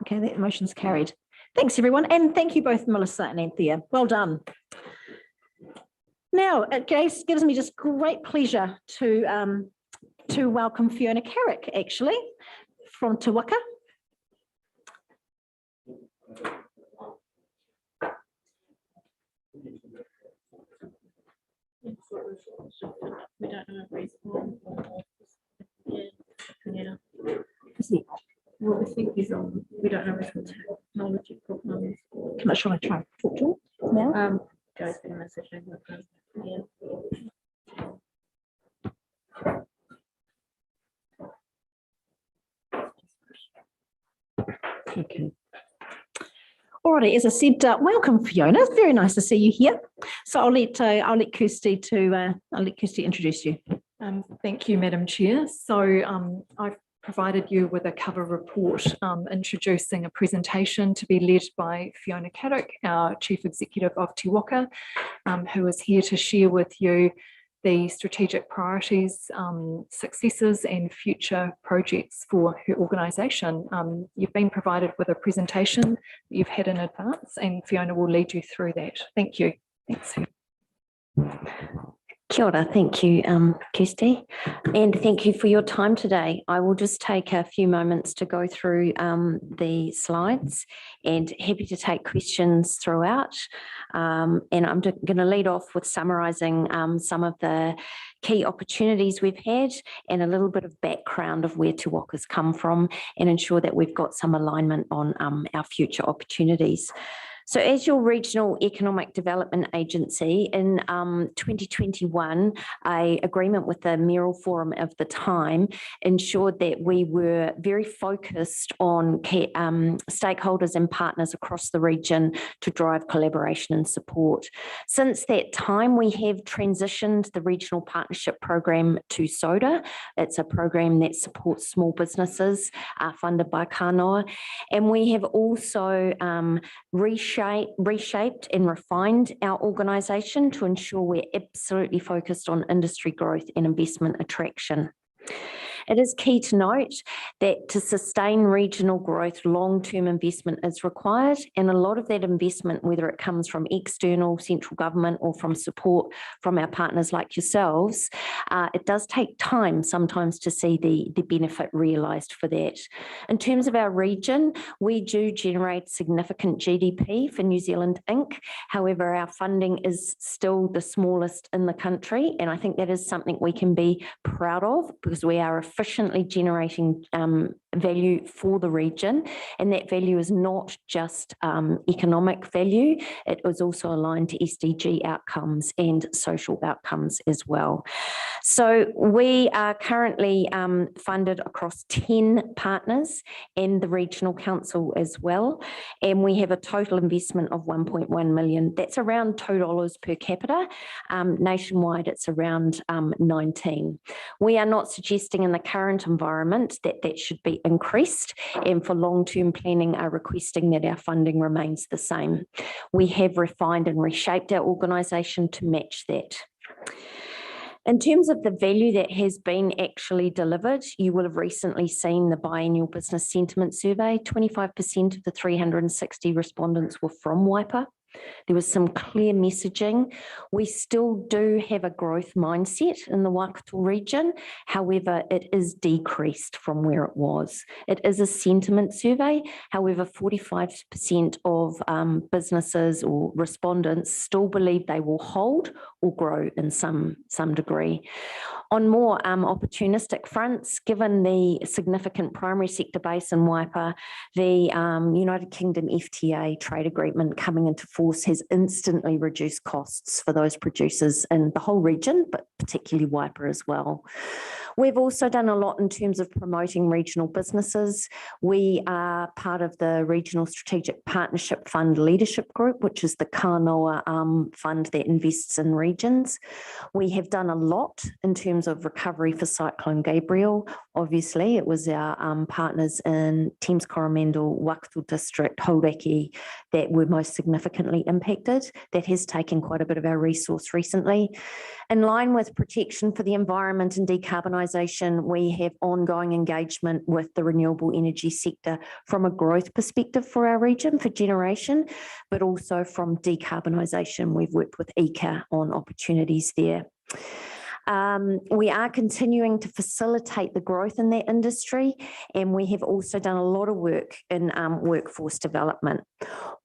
Okay, that motion's carried. Thanks, everyone. And thank you both, Melissa and Anthea. Well done. Now, it gives me just great pleasure to welcome Fiona Carrick, actually, from Te Waka. We don't know if he's on. Yeah. Well, I think he's on. We don't know if it's technology problems. Can I try and talk to him now? Joe's been messaging with him. Yeah. Okay. Alrighty, as I said, welcome Fiona. It's very nice to see you here. So I'll let Kirsty introduce you. Thank you, Madam Chair. So I've provided you with a cover report introducing a presentation to be led by Fiona Carrick, our Chief Executive of Te Waka, who is here to share with you the strategic priorities, successes and future projects for her organisation. You've been provided with a presentation that you've had in advance and Fiona will lead you through that. Thank you. Thanks. Kia ora, thank you, Kirsty, and thank you for your time today. I will just take a few moments to go through the slides and happy to take questions throughout. And I'm going to lead off with summarising some of the key opportunities we've had and a little bit of background of where Te Waka's come from and ensure that we've got some alignment on our future opportunities. So as your regional economic development agency in 2021, an agreement with the Mayoral Forum of the time ensured that we were very focused on stakeholders and partners across the region to drive collaboration and support. Since that time, we have transitioned the regional partnership program to SODA. It's a program that supports small businesses funded by Kanoa. And we have also reshaped and refined our organisation to ensure we're absolutely focused on industry growth and investment attraction. It is key to note that to sustain regional growth, long-term investment is required, and a lot of that investment, whether it comes from external central government or from support from our partners like yourselves, it does take time sometimes to see the benefit realised for that. In terms of our region, we do generate significant GDP for New Zealand Inc. However, our funding is still the smallest in the country, and I think that is something we can be proud of because we are efficiently generating value for the region, and that value is not just economic value, it was also aligned to SDG outcomes and social outcomes as well. So we are currently funded across 10 partners and the Regional Council as well, and we have a total investment of 1.1 million. That's around $2 per capita. Nationwide, it's around 19. We are not suggesting in the current environment that that should be increased, and for long-term planning are requesting that our funding remains the same. We have refined and reshaped our organisation to match that. In terms of the value that has been actually delivered, you will have recently seen the biannual business sentiment survey. 25% of the 360 respondents were from Waipa. There was some clear messaging. We still do have a growth mindset in the Waikato region. However, it is decreased from where it was. It is a sentiment survey. However, 45% of businesses or respondents still believe they will hold or grow in some degree. On more opportunistic fronts, given the significant primary sector base in Waipa, the United Kingdom FTA trade agreement coming into force has instantly reduced costs for those producers in the whole region, but particularly Waipa as well. We've also done a lot in terms of promoting regional businesses. We are part of the Regional Strategic Partnership Fund Leadership Group, which is the Kānoa fund that invests in regions. We have done a lot in terms of recovery for Cyclone Gabriel. Obviously, it was our partners in Thames Coromandel, Waikato District, Hauraki that were most significantly impacted. That has taken quite a bit of our resource recently. In line with protection for the environment and decarbonisation, we have ongoing engagement with the renewable energy sector from a growth perspective for our region for generation, but also from decarbonisation. We've worked with ECA on opportunities there. We are continuing to facilitate the growth in that industry, and we have also done a lot of work in workforce development.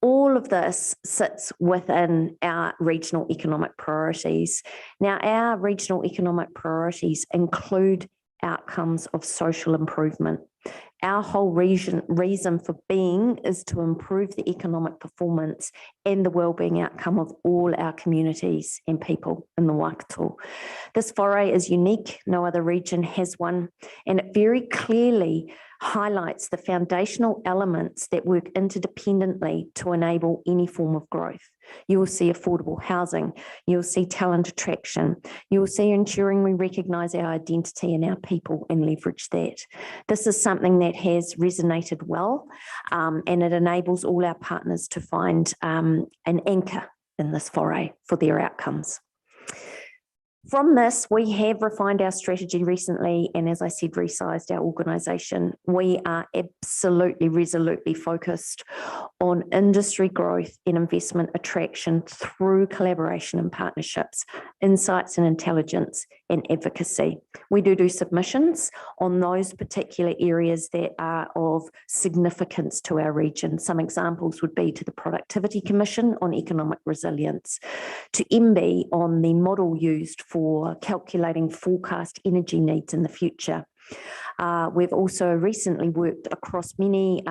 All of this sits within our regional economic priorities. Now, our regional economic priorities include outcomes of social improvement. Our whole reason for being is to improve the economic performance and the wellbeing outcome of all our communities and people in the Waikato. This foray is unique, no other region has one, and it very clearly highlights the foundational elements that work interdependently to enable any form of growth. You will see affordable housing, you'll see talent attraction, you'll see ensuring we recognise our identity and our people and leverage that. This is something that has resonated well, and it enables all our partners to find an anchor in this foray for their outcomes. From this, we have refined our strategy recently, and as I said, resized our organisation. We are absolutely resolutely focused on industry growth and investment attraction through collaboration and partnerships, insights and intelligence, and advocacy. We do submissions on those particular areas that are of significance to our region. Some examples would be to the Productivity Commission on economic resilience, to MBIE on the model used for calculating forecast energy needs in the future. We've also recently worked across many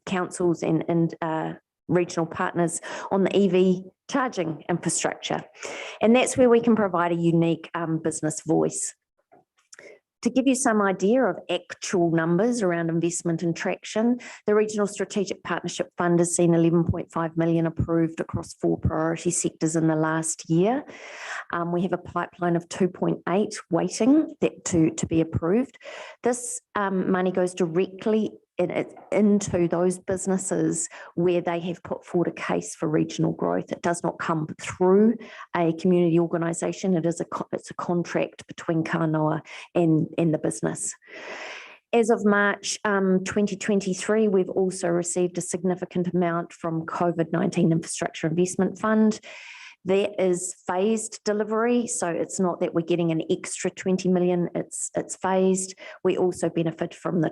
councils and regional partners on the EV charging infrastructure. And that's where we can provide a unique business voice. To give you some idea of actual numbers around investment and traction, the Regional Strategic Partnership Fund has seen 11.5 million approved across 4 priority sectors in the last year. We have a pipeline of 2.8 waiting to be approved. This money goes directly into those businesses where they have put forward a case for regional growth. It does not come through a community organisation. It's a contract between Kānoa and the business. As of March 2023, we've also received a significant amount from COVID-19 Infrastructure Investment Fund. That is phased delivery, so it's not that we're getting an extra 20 million, it's phased. We also benefit from the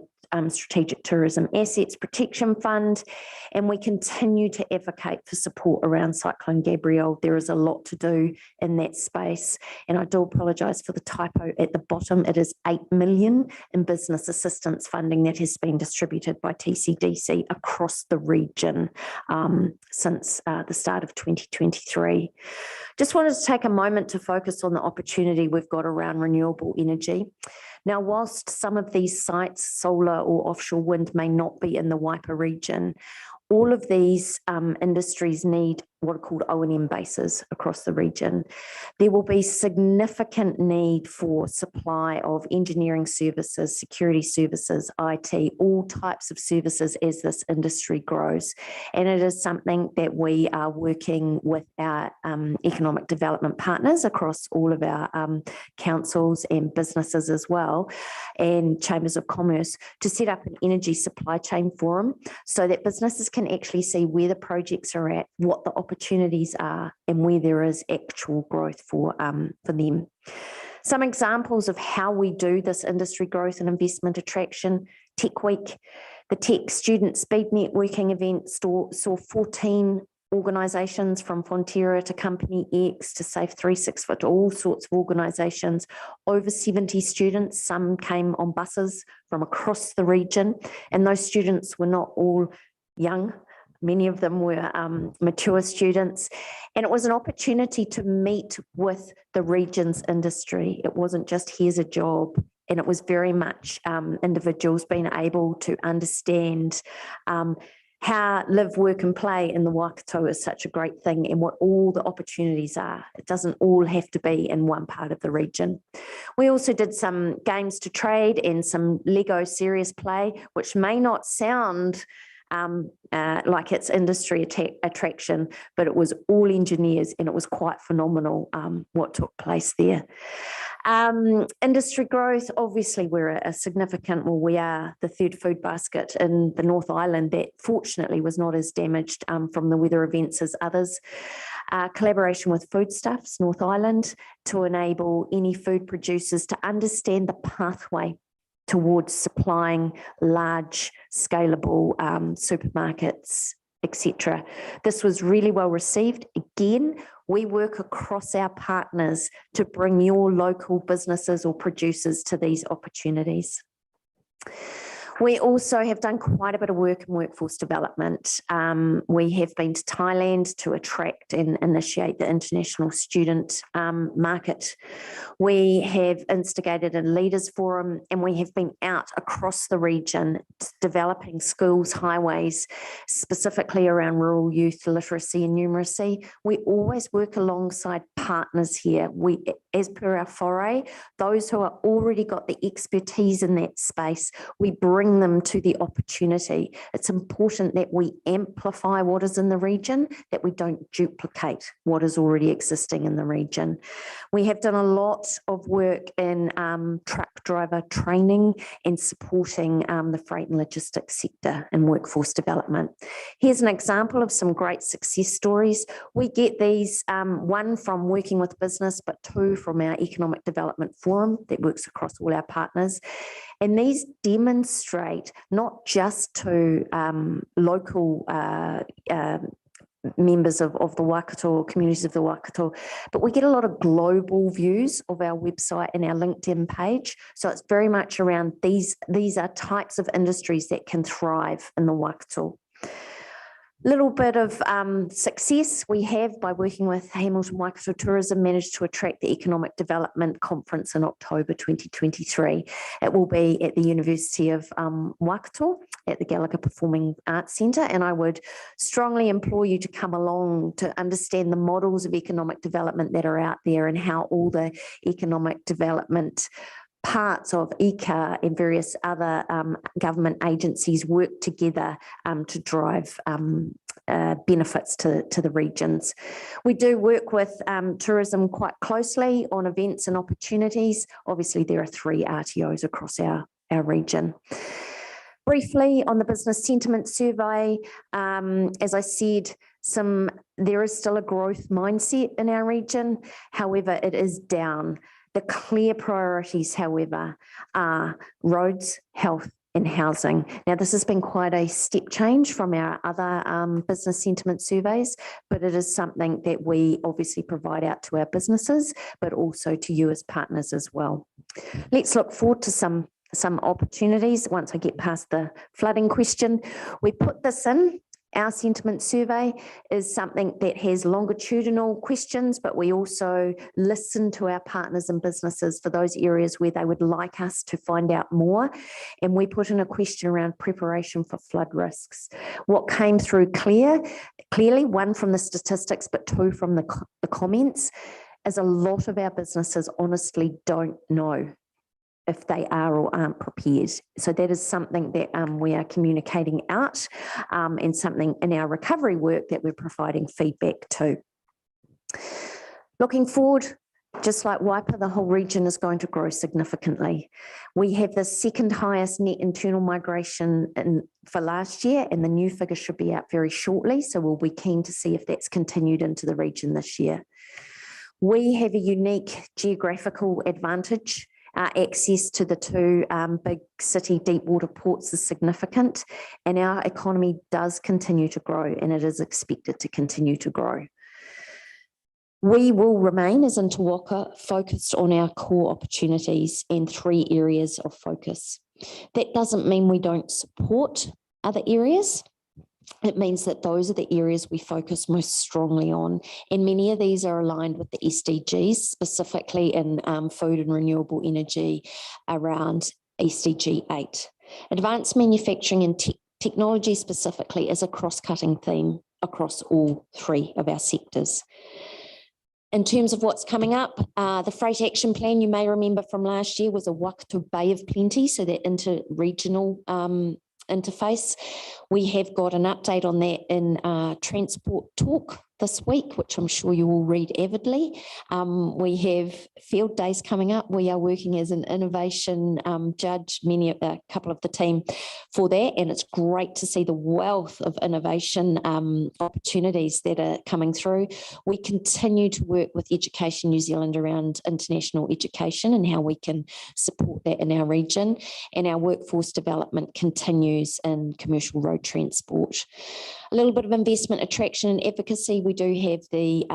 Strategic Tourism Assets Protection Fund, and we continue to advocate for support around Cyclone Gabrielle. There is a lot to do in that space, and I do apologise for the typo at the bottom. It is 8 million in business assistance funding that has been distributed by TCDC across the region since the start of 2023. Just wanted to take a moment to focus on the opportunity we've got around renewable energy. Now, whilst some of these sites, solar or offshore wind, may not be in the Waipa region, all of these industries need what are called O&M bases across the region. There will be significant need for supply of engineering services, security services, IT, all types of services as this industry grows. And it is something that we are working with our economic development partners across all of our councils and businesses as well, and chambers of commerce, to set up an energy supply chain forum so that businesses can actually see where the projects are at, what the opportunities are, and where there is actual growth for them. Some examples of how we do this industry growth and investment attraction: Tech Week, the Tech Student Speed Networking event saw 14 organisations, from Fonterra to Company X to Safe 365, to all sorts of organisations, over 70 students. Some came on buses from across the region, and those students were not all young. Many of them were mature students, and it was an opportunity to meet with the region's industry. It wasn't just here's a job, and it was very much individuals being able to understand how live, work and play in the Waikato is such a great thing, and what all the opportunities are. It doesn't all have to be in one part of the region. We also did some games to trade and some Lego serious play, which may not sound like it's industry attraction, but it was all engineers, and it was quite phenomenal what took place there. Industry growth, obviously we're a significant, well, we are the third food basket in the North Island that fortunately was not as damaged from the weather events as others. Collaboration with Foodstuffs North Island to enable any food producers to understand the pathway towards supplying large scalable supermarkets, etc. This was really well received. Again, we work across our partners to bring your local businesses or producers to these opportunities. We also have done quite a bit of work in workforce development. We have been to Thailand to attract and initiate the international student market. We have instigated a leaders forum, and we have been out across the region developing schools, highways, specifically around rural youth literacy and numeracy. We always work alongside partners here. We, as per our foray, those who are already got the expertise in that space, we bring them to the opportunity. It's important that we amplify what is in the region, that we don't duplicate what is already existing in the region. We have done a lot of work in truck driver training and supporting the freight and logistics sector and workforce development. Here's an example of some great success stories. We get these, one from working with business, but two from our economic development forum that works across all our partners. And these demonstrate not just to local members of the Waikato, communities of the Waikato, but we get a lot of global views of our website and our LinkedIn page. So it's very much around these are types of industries that can thrive in the Waikato. Little bit of success we have by working with Hamilton Waikato Tourism, managed to attract the Economic Development Conference in October 2023. It will be at the University of Waikato at the Gallagher Performing Arts Centre, and I would strongly implore you to come along to understand the models of economic development that are out there and how all the economic development parts of ECA and various other government agencies work together to drive benefits to the regions. We do work with tourism quite closely on events and opportunities. Obviously, there are 3 RTOs across our region. Briefly on the business sentiment survey, as I said, there is still a growth mindset in our region. However, it is down. The clear priorities, however, are roads, health, and housing. Now, this has been quite a step change from our other business sentiment surveys, but it is something that we obviously provide out to our businesses, but also to you as partners as well. Let's look forward to some opportunities once I get past the flooding question. We put this in. Our sentiment survey is something that has longitudinal questions, but we also listen to our partners and businesses for those areas where they would like us to find out more. And we put in a question around preparation for flood risks. What came through clearly, one from the statistics, but two from the comments, is a lot of our businesses honestly don't know if they are or aren't prepared. So that is something that we are communicating out and something in our recovery work that we're providing feedback to. Looking forward, just like Waipa, the whole region is going to grow significantly. We have the second highest net internal migration for last year, and the new figure should be out very shortly. So we'll be keen to see if that's continued into the region this year. We have a unique geographical advantage. Our access to the two big city deep water ports is significant, and our economy does continue to grow, and it is expected to continue to grow. We will remain as Interwaka focused on our core opportunities and 3 areas of focus. That doesn't mean we don't support other areas. It means that those are the areas we focus most strongly on, and many of these are aligned with the SDGs, specifically in food and renewable energy around SDG 8. Advanced manufacturing and technology specifically is a cross-cutting theme across all 3 of our sectors. In terms of what's coming up, the Freight Action Plan, you may remember from last year, was a Waikato Bay of Plenty, so that inter-regional interface. We have got an update on that in Transport Talk this week, which I'm sure you will read avidly. We have field days coming up. We are working as an innovation judge, a couple of the team for that, and it's great to see the wealth of innovation opportunities that are coming through. We continue to work with Education New Zealand around international education and how we can support that in our region, and our workforce development continues in commercial road transport. A little bit of investment attraction and advocacy. We do have the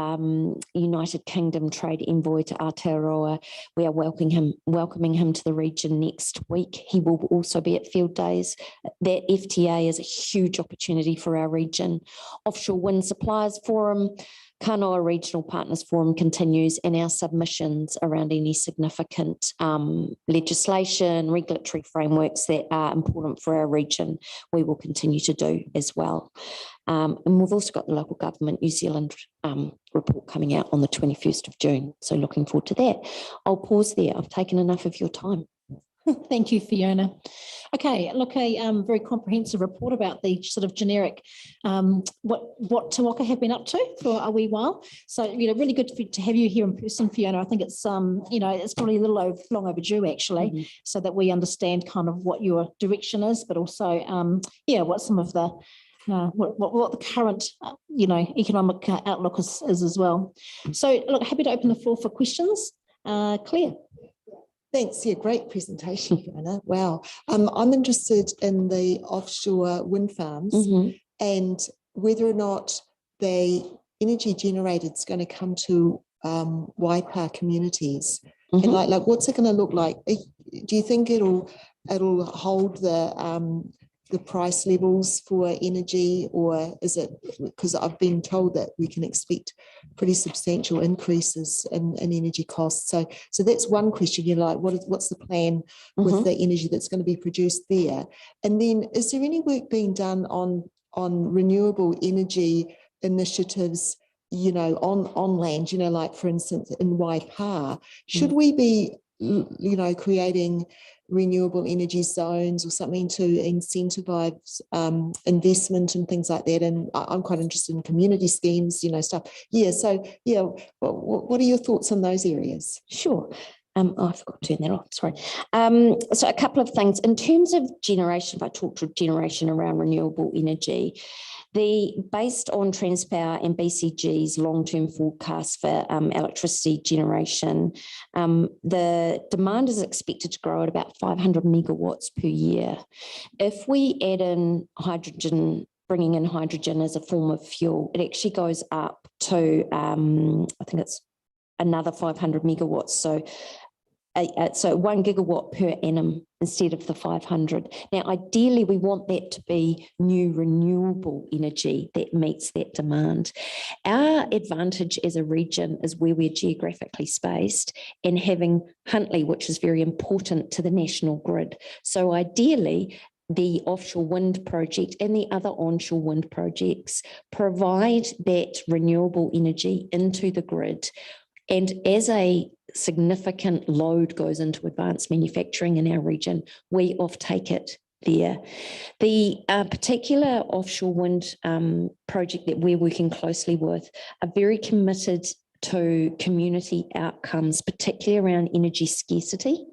United Kingdom Trade Envoy to Aotearoa. We are welcoming him to the region next week. He will also be at field days. That FTA is a huge opportunity for our region. Offshore Wind Suppliers Forum, Kanoa Regional Partners Forum continues, and our submissions around any significant legislation, regulatory frameworks that are important for our region, we will continue to do as well. And we've also got the Local Government New Zealand report coming out on the 21st of June. So looking forward to that. I'll pause there. I've taken enough of your time. Thank you, Fiona. Okay, look, a very comprehensive report about the sort of generic what Te Waka have been up to for a wee while. So, really good to have you here in person, Fiona. I think it's it's probably a little long overdue actually, so that we understand kind of what your direction is, but also what some of the what the current economic outlook is as well. So, look, happy to open the floor for questions. Claire. Thanks. Yeah, great presentation, Fiona. Wow. I'm interested in the offshore wind farms and whether or not the energy generated is going to come to Waipa communities. And like what's it going to look like? Do you think it'll hold the price levels for energy, or is it, because I've been told that we can expect pretty substantial increases in energy costs. So that's one question. What's the plan with the energy that's going to be produced there? And then is there any work being done on renewable energy initiatives, on land, like for instance in Waipa? Should we be creating renewable energy zones or something to incentivize investment and things like that? And I'm quite interested in community schemes, stuff. Yeah. So what are your thoughts on those areas? Sure. I forgot to turn that off, sorry. So a couple of things. In terms of generation, if I talk to generation around renewable energy, based on Transpower and BCG's long-term forecast for electricity generation, the demand is expected to grow at about 500 megawatts per year. If we add in hydrogen, bringing in hydrogen as a form of fuel, it actually goes up to, I think it's another 500 megawatts. So 1 gigawatt per annum instead of the 500. Now, ideally, we want that to be new renewable energy that meets that demand. Our advantage as a region is where we're geographically spaced and having Huntly, which is very important to the national grid. So ideally, the offshore wind project and the other onshore wind projects provide that renewable energy into the grid. And as a significant load goes into advanced manufacturing in our region, we offtake it there. The particular offshore wind project that we're working closely with are very committed to community outcomes, particularly around energy scarcity,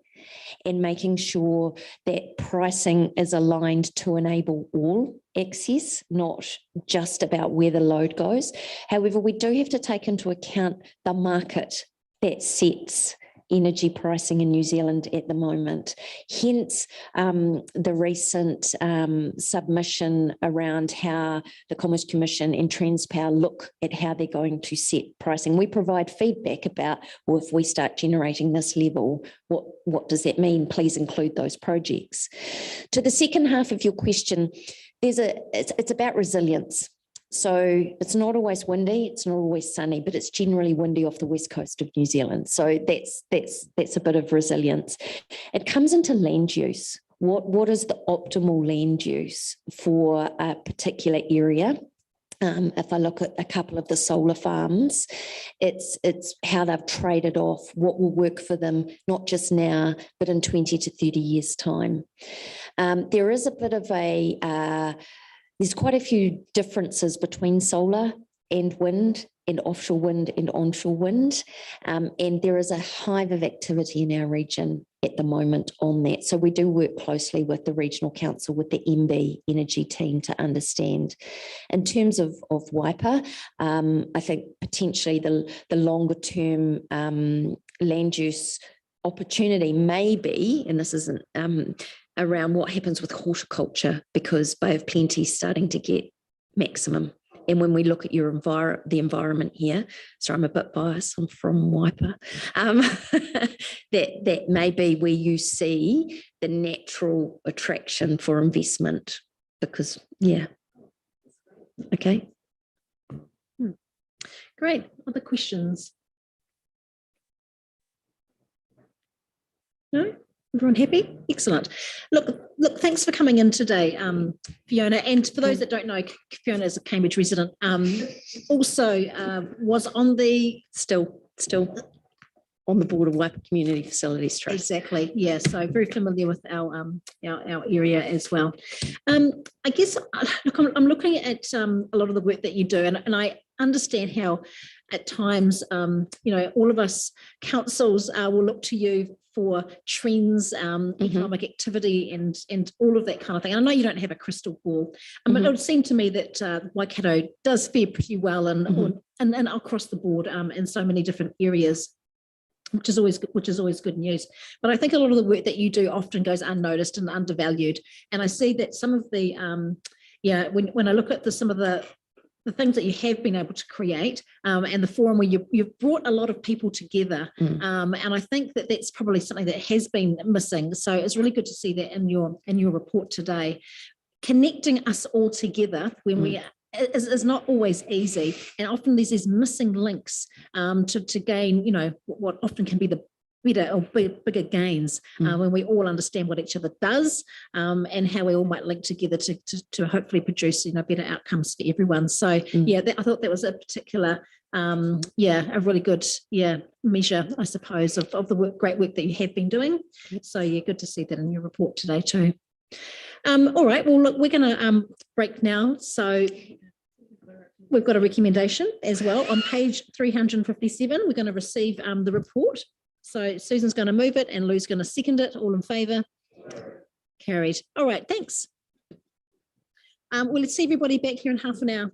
and making sure that pricing is aligned to enable all access, not just about where the load goes. However, we do have to take into account the market that sets energy pricing in New Zealand at the moment. Hence, the recent submission around how the Commerce Commission and Transpower look at how they're going to set pricing. We provide feedback about, well, if we start generating this level, what does that mean? Please include those projects. To the second half of your question, it's about resilience. So it's not always windy, it's not always sunny, but it's generally windy off the west coast of New Zealand. So that's a bit of resilience. It comes into land use. What is the optimal land use for a particular area? If I look at a couple of the solar farms, it's how they've traded off what will work for them, not just now, but in 20 to 30 years' time. There is a bit of there's quite a few differences between solar and wind and offshore wind and onshore wind. And there is a hive of activity in our region at the moment on that. So we do work closely with the regional council, with the MB Energy team to understand. In terms of Waipa, I think potentially the longer term land use opportunity may be, and this isn't around what happens with horticulture, because Bay of Plenty is starting to get maximum. And when we look at the environment here, so I'm a bit biased, I'm from Waipa, that may be where you see the natural attraction for investment, because, yeah. Okay. Great. Other questions? No? Everyone happy? Excellent. Look, thanks for coming in today, Fiona. And for those that don't know, Fiona is a Cambridge resident, also was on the, still on the board of Waipa Community Facilities Trust. Exactly, yeah, so very familiar with our area as well. I guess, look, I'm looking at a lot of the work that you do, and I understand how at times, all of us councils will look to you for trends, economic activity and all of that kind of thing. I know you don't have a crystal ball, but it would seem to me that Waikato does fare pretty well and across the board in so many different areas, which is always good news. But I think a lot of the work that you do often goes unnoticed and undervalued. And I see that some of the, when I look at some of the things that you have been able to create and the forum where you've brought a lot of people together. And I think that that's probably something that has been missing. So it's really good to see that in your report today. Connecting us all together when we is not always easy. And often there's these missing links to gain, what often can be the better or bigger gains when we all understand what each other does and how we all might link together to hopefully produce better outcomes for everyone. So I thought that was a particular a really good measure, I suppose, of the great work that you have been doing. So good to see that in your report today too. All right, well look, we're going to break now. So we've got a recommendation as well on page 357. We're going to receive the report So Susan's going to move it and Lou's going to second it. All in favour? Carried. All right, thanks. Well, let's see everybody back here in half an hour.